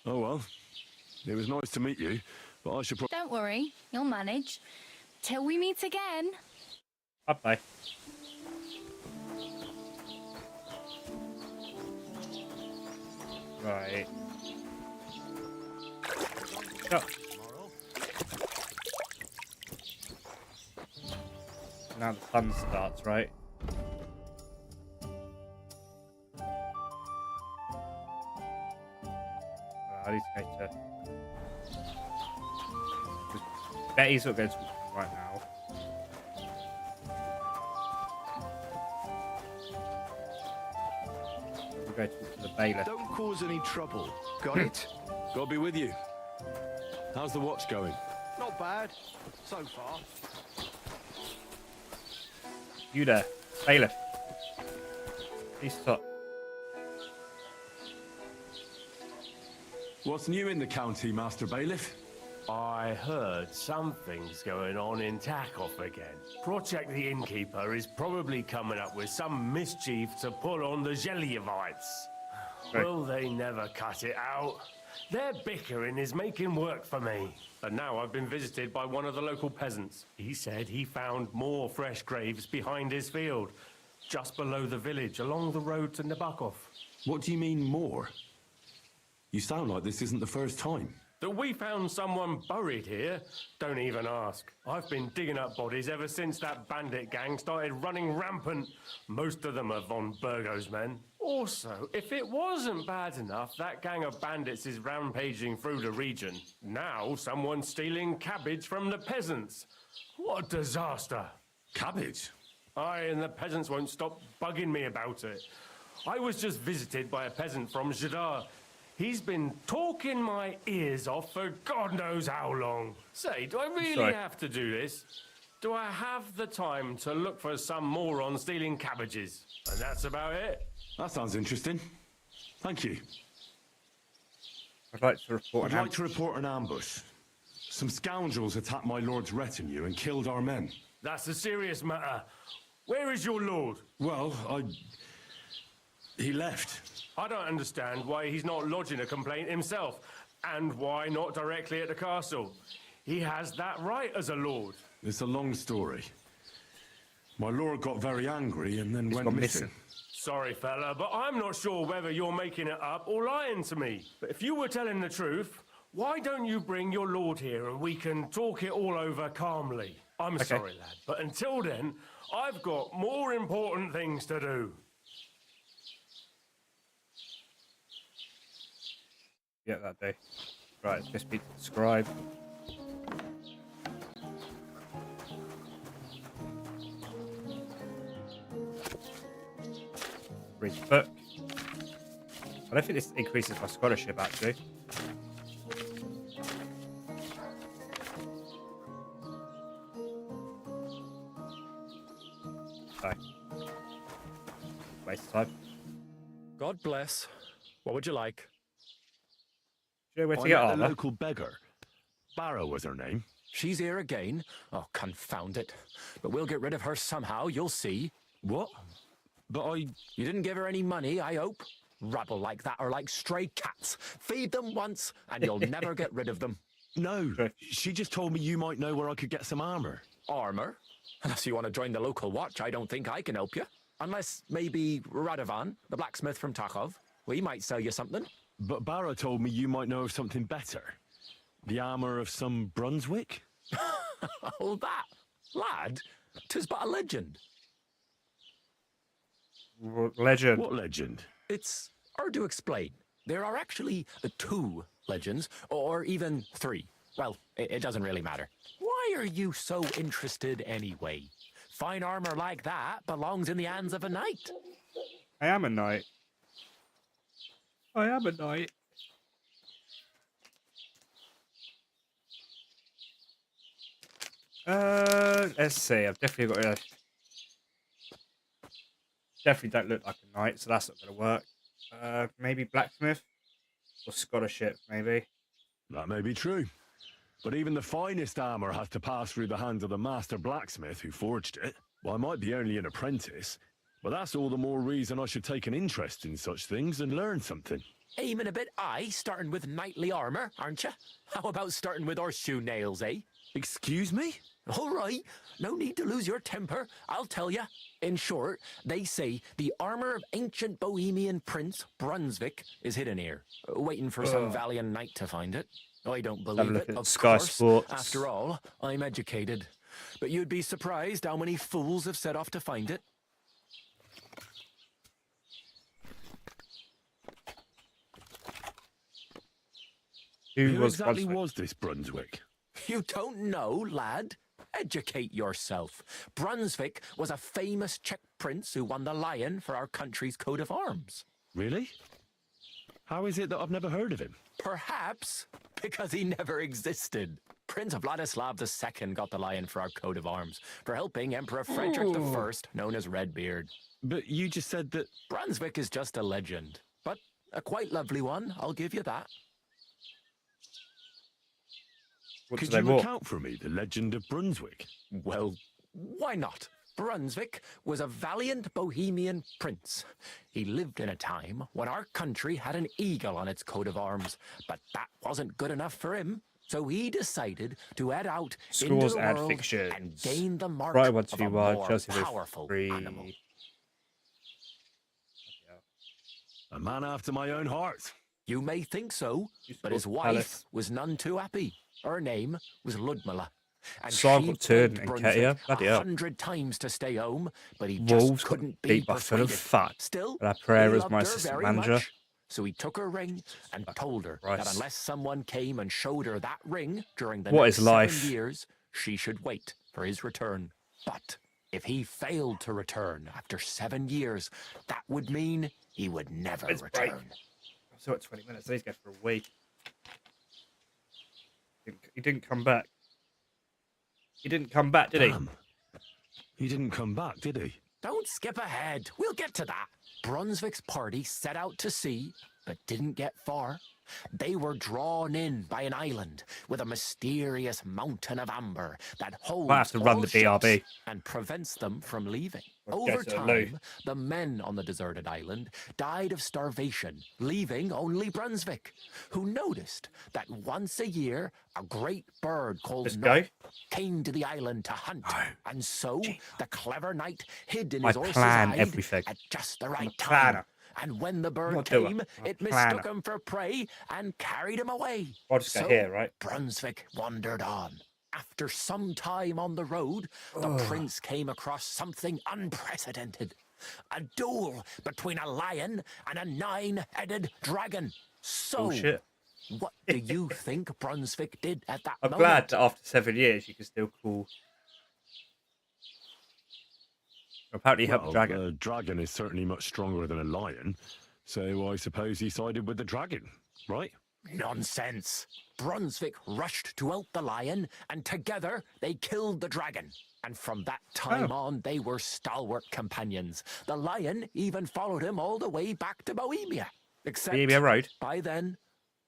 Oh well. It was nice to meet you, but I should Don't worry, you'll manage. Till we meet again. Bye-bye. Right. Shut. Now the fun starts, right? I need to go to... Betty's not going to right now. We'll go to the bailiff. Don't cause any trouble. Got it? God be with you. How's the watch going? Not bad. So far. You there, bailiff. Please stop. What's new in the county, Master Bailiff? I heard something's going on in Takoff again. Project the Innkeeper is probably coming up with some mischief to pull on the Zelievites. Right. Will they never cut it out? Their bickering is making work for me. And now I've been visited by one of the local peasants. He said he found more fresh graves behind his field, just below the village, along the road to Nabokov. What do you mean, more? You sound like this isn't the first time. That we found someone buried here? Don't even ask. I've been digging up bodies ever since that bandit gang started running rampant. Most of them are von Burgo's men. Also, if it wasn't bad enough, that gang of bandits is rampaging through the region. Now someone's stealing cabbage from the peasants. What a disaster. Cabbage? Aye, and the peasants won't stop bugging me about it. I was just visited by a peasant from Jadar. He's been talking my ears off for God knows how long. Say, do I really have to do this? Do I have the time to look for some moron stealing cabbages? And that's about it. That sounds interesting. Thank you. I'd like to report an ambush. Some scoundrels attacked my lord's retinue and killed our men. That's a serious matter. Where is your lord? Well, he left. I don't understand why he's not lodging a complaint himself, and why not directly at the castle. He has that right as a lord. It's a long story. My lord got very angry and then went missing. Sorry, fella, but I'm not sure whether you're making it up or lying to me. But if you were telling the truth, why don't you bring your lord here and we can talk it all over calmly? I'm sorry, lad, but until then, I've got more important things to do. Yeah, that day. Right, just be scribe. Read the book. I don't think this increases my scholarship, actually. Sorry. Waste of time. God bless. What would you like? Do you know where to I get met the armor? local beggar. Barrow was her name. She's here again? Oh, confound it. But we'll get rid of her somehow, you'll see. What? But You didn't give her any money, I hope? Rabble like that are like stray cats. Feed them once, and you'll never get rid of them. No, she just told me you might know where I could get some armor. Armor? Unless you want to join the local watch, I don't think I can help you. Unless maybe Radovan, the blacksmith from Takhov. We might sell you something. But Barra told me you might know of something better. The armor of some Brunswick? All that, lad, 'tis but a legend. Legend. What legend? It's hard to explain. There are actually 2 legends, or even 3. Well, it doesn't really matter. Why are you so interested anyway? Fine armor like that belongs in the hands of a knight. I am a knight. I am a knight. Let's see. I've definitely got a... Definitely don't look like a knight, so that's not going to work. Maybe blacksmith or scholarship, maybe. That may be true. But even the finest armor has to pass through the hands of the master blacksmith who forged it. Well, I might be only an apprentice, but that's all the more reason I should take an interest in such things and learn something. Aiming a bit high, starting with knightly armor, aren't you? How about starting with horseshoe nails, eh? Excuse me? All right, no need to lose your temper, I'll tell you. In short, they say the armor of ancient Bohemian prince Brunswick is hidden here, waiting for some valiant knight to find it. I don't believe it, of Sky course. Sports. After all, I'm educated. But you'd be surprised how many fools have set off to find it. Who exactly was this Brunswick? You don't know, lad? Educate yourself. Brunswick was a famous Czech prince who won the lion for our country's coat of arms. Really? How is it that I've never heard of him? Perhaps because he never existed. Prince Vladislav II got the lion for our coat of arms for helping Emperor Frederick I, known as Redbeard. But you just said that... Brunswick is just a legend, but a quite lovely one, I'll give you that. Could you recount for me the legend of Brunswick? Well, why not? Brunswick was a valiant Bohemian prince. He lived in a time when our country had an eagle on its coat of arms, but that wasn't good enough for him. So he decided to head out into the world and gain the mark of a more powerful animal. A man after my own heart. You may think so, but his wife was none too happy. Her name was Ludmilla. And she begged Brunswick 100 times to stay home, but he just couldn't be persuaded. Still, he loved her very much. So he took her ring and told her that unless someone came and showed her that ring during the next 7 years, she should wait for his return. But if he failed to return after 7 years, that would mean he would never return. So at 20 minutes, he's going for a week. He didn't come back. He didn't come back, did he? He didn't come back, did he? Don't skip ahead. We'll get to that. Brunswick's party set out to sea, but didn't get far. They were drawn in by an island with a mysterious mountain of amber that holds have to run the BRB and prevents them from leaving. Over time, the men on the deserted island died of starvation, leaving only Brunswick, who noticed that once a year a great bird called Nock came to the island to hunt, and so the clever knight hid in his horse's hide at just the right time. And when the bird came, it mistook him for prey and carried him away. So here, right? Brunswick wandered on. After some time on the road, the prince came across something unprecedented. A duel between a lion and a 9-headed dragon. So, what do you think Brunswick did at that moment? I'm glad that after 7 years you can still call... Apparently he helped the dragon. A dragon is certainly much stronger than a lion, so I suppose he sided with the dragon, right? Nonsense. Brunswick rushed to help the lion, and together they killed the dragon. And from that time on, they were stalwart companions. The lion even followed him all the way back to Bohemia. Except Bohemia Road. By then,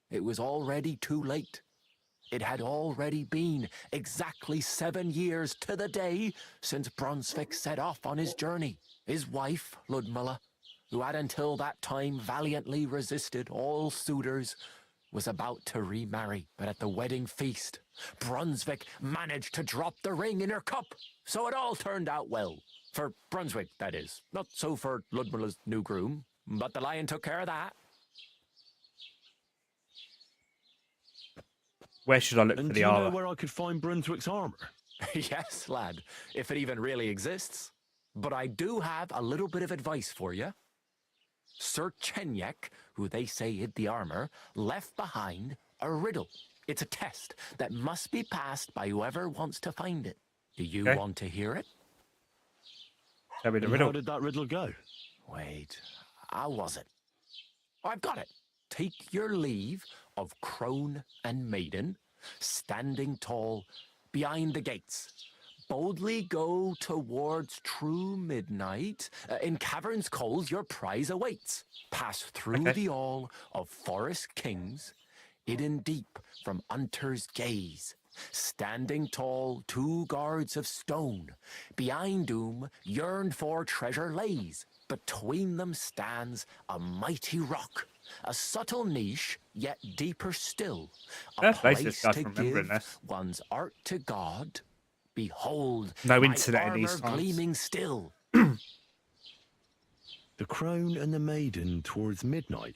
it was already too late. It had already been exactly 7 years to the day since Brunswick set off on his journey. His wife, Ludmilla, who had until that time valiantly resisted all suitors, was about to remarry. But at the wedding feast, Brunswick managed to drop the ring in her cup. So it all turned out well. For Brunswick, that is. Not so for Ludmilla's new groom, but the lion took care of that. Where should I look And for do the you armor? know where I could find Brunswick's armor? Yes, lad, if it even really exists. But I do have a little bit of advice for you. Sir Chenyek, who they say hid the armor, left behind a riddle. It's a test that must be passed by whoever wants to find it. Do you want to hear it? Tell me the And riddle. how did that riddle go? Wait, how was it? I've got it. Take your leave of crone and maiden, standing tall behind the gates. Boldly go towards true midnight. In caverns cold your prize awaits. Pass through the all of forest kings, hidden deep from hunter's gaze. Standing tall, 2 guards of stone. Behind whom yearned for treasure lays. Between them stands a mighty rock. A subtle niche, yet deeper still. A place to give one's art to God. Behold, no my internet in these armor times. gleaming still. The crone and the maiden towards midnight.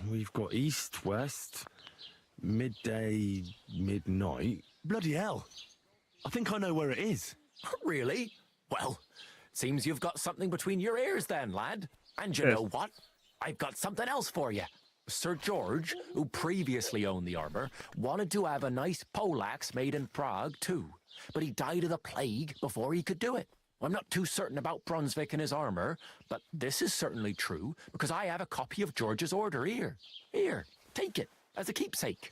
We've got east, west, midday, midnight. Bloody hell. I think I know where it is. Really? Well, seems you've got something between your ears then, lad. And you know what? I've got something else for you. Sir George, who previously owned the armor, wanted to have a nice poleaxe made in Prague too, but he died of the plague before he could do it. I'm not too certain about Brunswick and his armor, but this is certainly true because I have a copy of George's order here. Here, take it as a keepsake.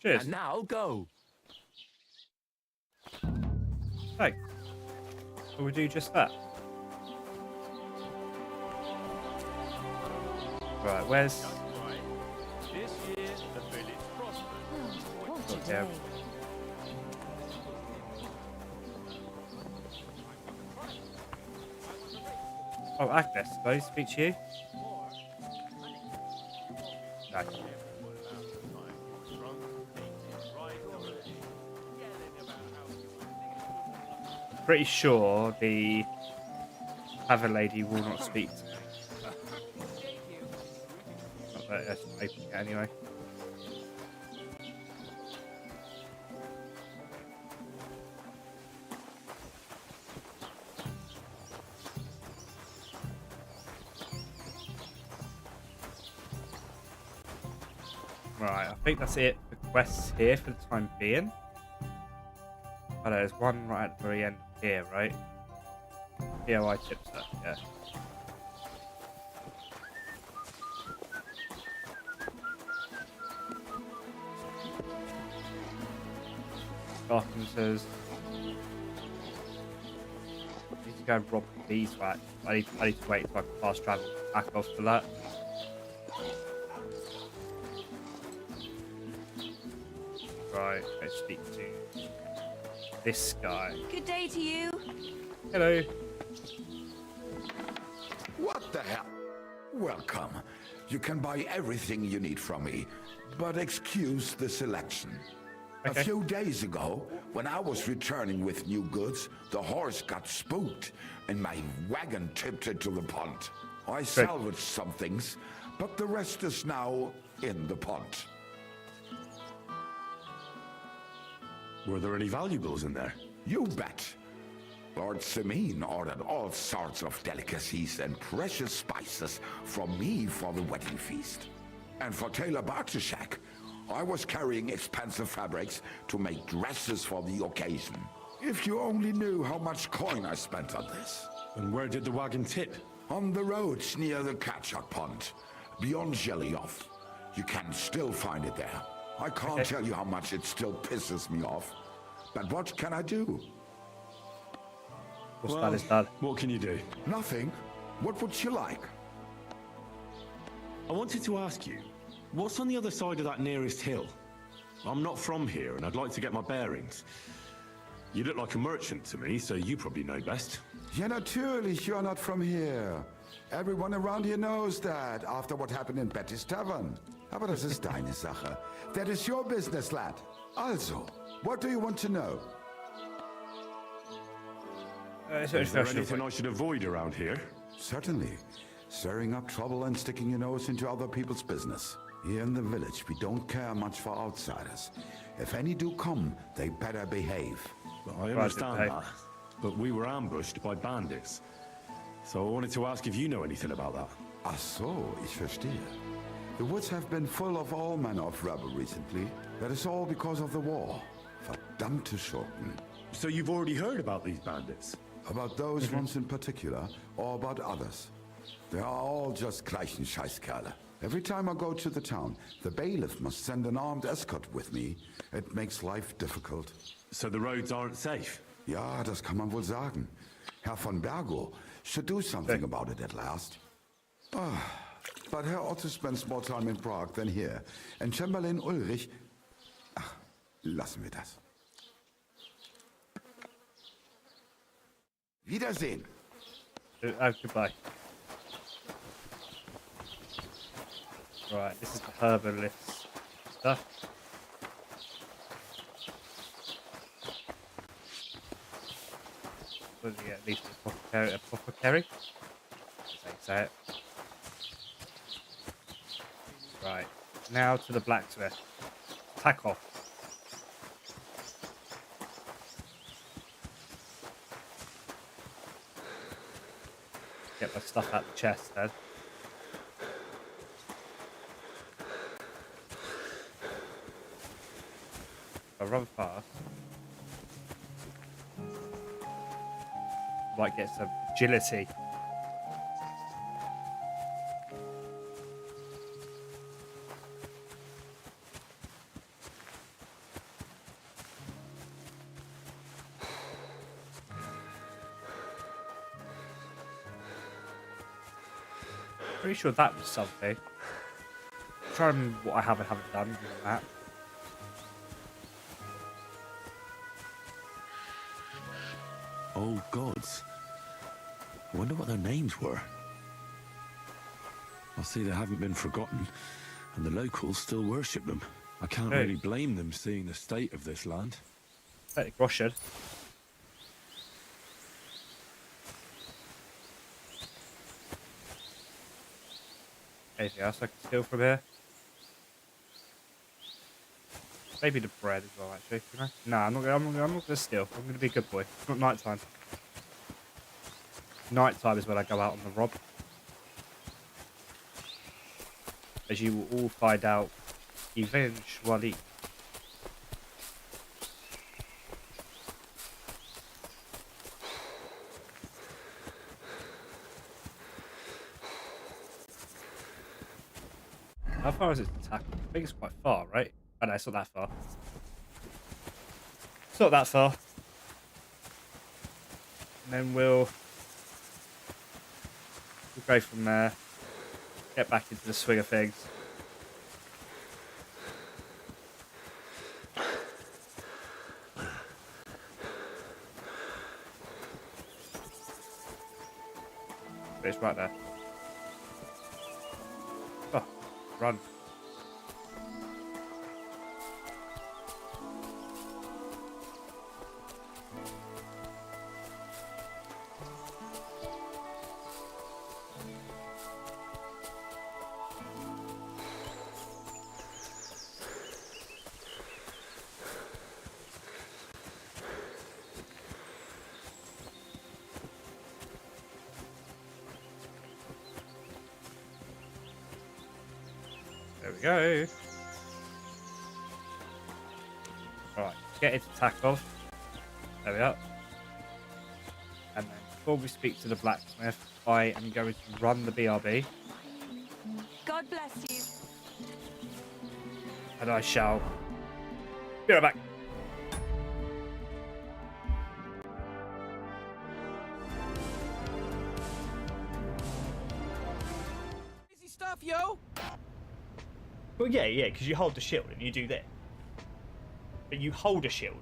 Cheers. And now go. Hey, will we do just that? Right, where's... This year, the village prospered. Yeah. Oh, Agnes, can I speak to you? No. Pretty sure the other lady will not speak to me. Not that it's opening it anyway. Right, I think that's it for quests here for the time being. Oh, there's one right at the very end here, right? DIY tips there, yeah. Carpenters. I need to go and rob the beeswax. I need to wait until I can fast travel back off for that. Right, let's speak to this guy. Good day to you. Hello. What the hell? Welcome. You can buy everything you need from me, but excuse the selection. Okay. A few days ago, when I was returning with new goods, the horse got spooked and my wagon tipped into the pond. I salvaged some things, but the rest is now in the pond. Were there any valuables in there? You bet. Lord Simeon ordered all sorts of delicacies and precious spices from me for the wedding feast. And for Taylor Bartashak, I was carrying expensive fabrics to make dresses for the occasion. If you only knew how much coin I spent on this. And where did the wagon tip? On the roads near the Katchak Pond, beyond Zhelyov. You can still find it there. I can't tell you how much it still pisses me off. But what can I do? What's that is bad. What can you do? Nothing. What would you like? I wanted to ask you, what's on the other side of that nearest hill? I'm not from here, and I'd like to get my bearings. You look like a merchant to me, so you probably know best. Ja, natürlich, you're not from here. Everyone around here knows that, after what happened in Betty's Tavern. Aber das ist deine Sache. That is your business, lad. Also, what do you want to know? Is there anything I should avoid around here? Certainly. Stirring up trouble and sticking your nose into other people's business. Here in the village, we don't care much for outsiders. If any do come, they better behave. I understand that, but we were ambushed by bandits. So I wanted to ask if you know anything about that. Ach so, ich verstehe. The woods have been full of all manner of rebel recently. That is all because of the war. Verdammte Schurken. So you've already heard about these bandits? About those ones in particular, or about others? They are all just gleichen Scheißkerle. Every time I go to the town, the bailiff must send an armed escort with me. It makes life difficult. So the roads aren't safe? Ja, das kann man wohl sagen. Herr von Bergo should do something about it at last. But Herr Otto spends more time in Prague than here. And Chamberlain Ulrich... Ach, lassen wir das. Wiedersehen. Goodbye. Right, this is the herbalist stuff. What did we get? At least a apothecary? Say it. Right, now to the blacksmith. Attack off. Get my stuff out the chest then. I run fast. Might get some agility. Pretty sure that was something. I'm trying to remember what I have and haven't done with that. Oh, gods. I wonder what their names were. I see they haven't been forgotten, and the locals still worship them. I can't really blame them, seeing the state of this land. Groschen. Anything else I can steal from here? Maybe the bread as well, actually. Can I? Nah, I'm not gonna steal. I'm gonna be a good boy. It's not night time. Night time is when I go out on the rob. As you will all find out eventually. How far is it to tackle? I think it's quite far, right? Oh no, it's not that far. It's not that far. And then we'll go from there. Get back into the swing of things. But it's right there. Oh, run. There we go. Alright, get into Takov. There we are. And then before we speak to the blacksmith, I am going to run the BRB. God bless you. And I shall be right back. Crazy stuff, yo! Well, yeah, because you hold the shield and you do that. but you hold a shield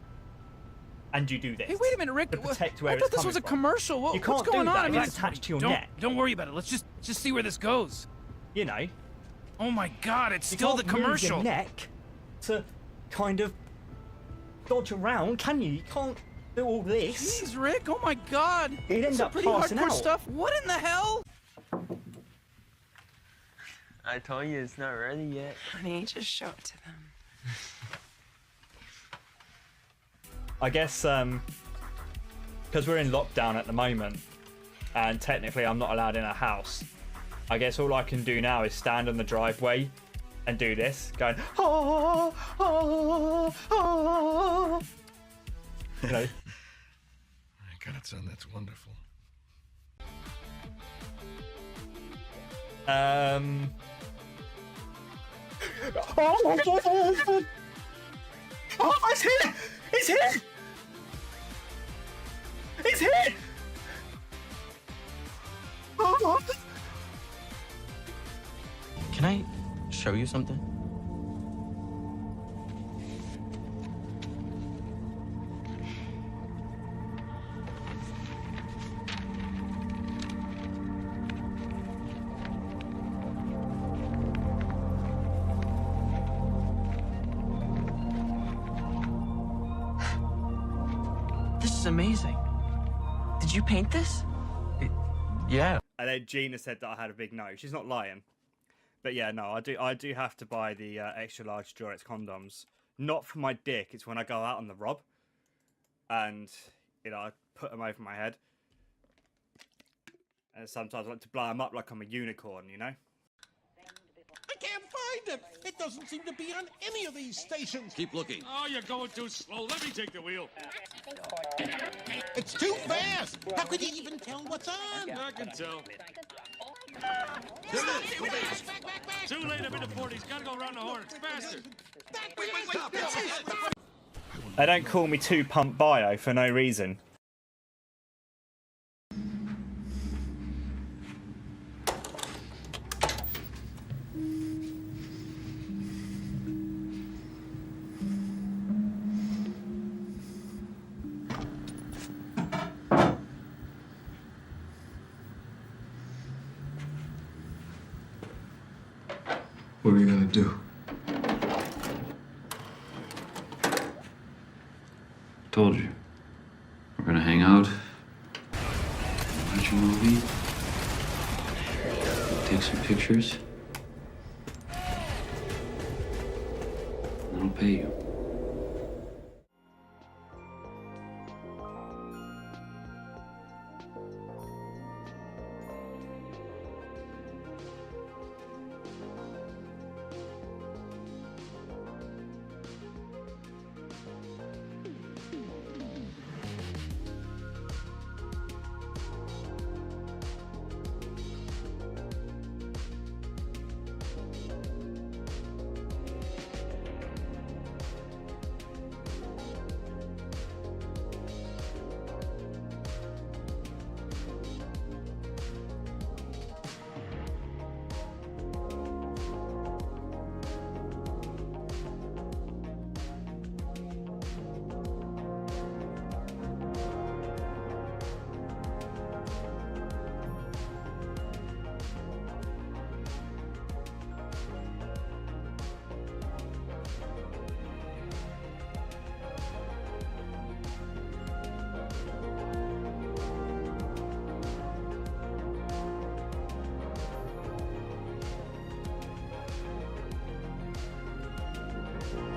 and you do this. Hey, wait a minute, Rick. To protect where I it's thought this was a coming from. commercial. You can't What's going do on? that. I mean, It's attached to your don't, neck. Don't worry about it. Let's just see where this goes. You know. Oh my God! It's You still the can't move commercial. your neck to kind of dodge around, can you? You can't do all this. Jeez, Rick. Oh my God. It'd end Some up pretty passing hardcore out. stuff. What in the hell? I told you it's not ready yet. Honey, just show it to them. I guess because we're in lockdown at the moment, and technically I'm not allowed in a house. I guess all I can do now is stand on the driveway and do this, going, oh, oh, oh. You know. God, son, that's wonderful. Oh, it's here! It's here! It's here! Oh. Can I show you something? This is amazing. Did you paint this? Yeah. And then Gina said that I had a big nose. She's not lying. But yeah, no, I do have to buy the extra large Durex condoms. Not for my dick, it's when I go out on the rob. And, you know, I put them over my head. And sometimes I like to blow them up like I'm a unicorn, you know? I can't find it. It doesn't seem to be on any of these stations. Keep looking. Oh, you're going too slow. Let me take the wheel. It's too fast. How could you even tell what's on? I can tell. Too late. I'm in the 40s. Gotta go around the horn. It's faster. They don't call me 2 Pump Bio for no reason. What are you gonna do? Told you. We're gonna hang out, watch a movie, take some pictures, and I'll pay you.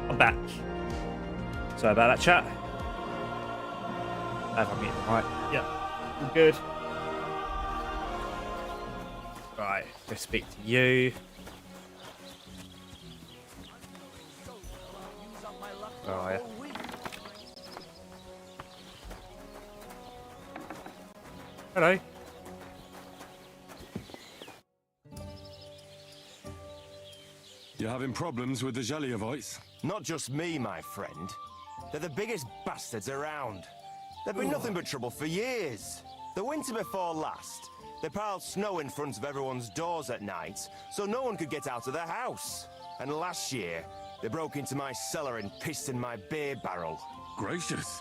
I'm back. Sorry about that, chat. Have I muted? Right. Yeah. All good. Right. Go speak to you. Where are you? Hello. You having problems with the Jelliavites? Not just me, my friend. They're the biggest bastards around. They've been nothing but trouble for years. The winter before last, they piled snow in front of everyone's doors at night, so no one could get out of their house. And last year, They broke into my cellar and pissed in my beer barrel. Gracious.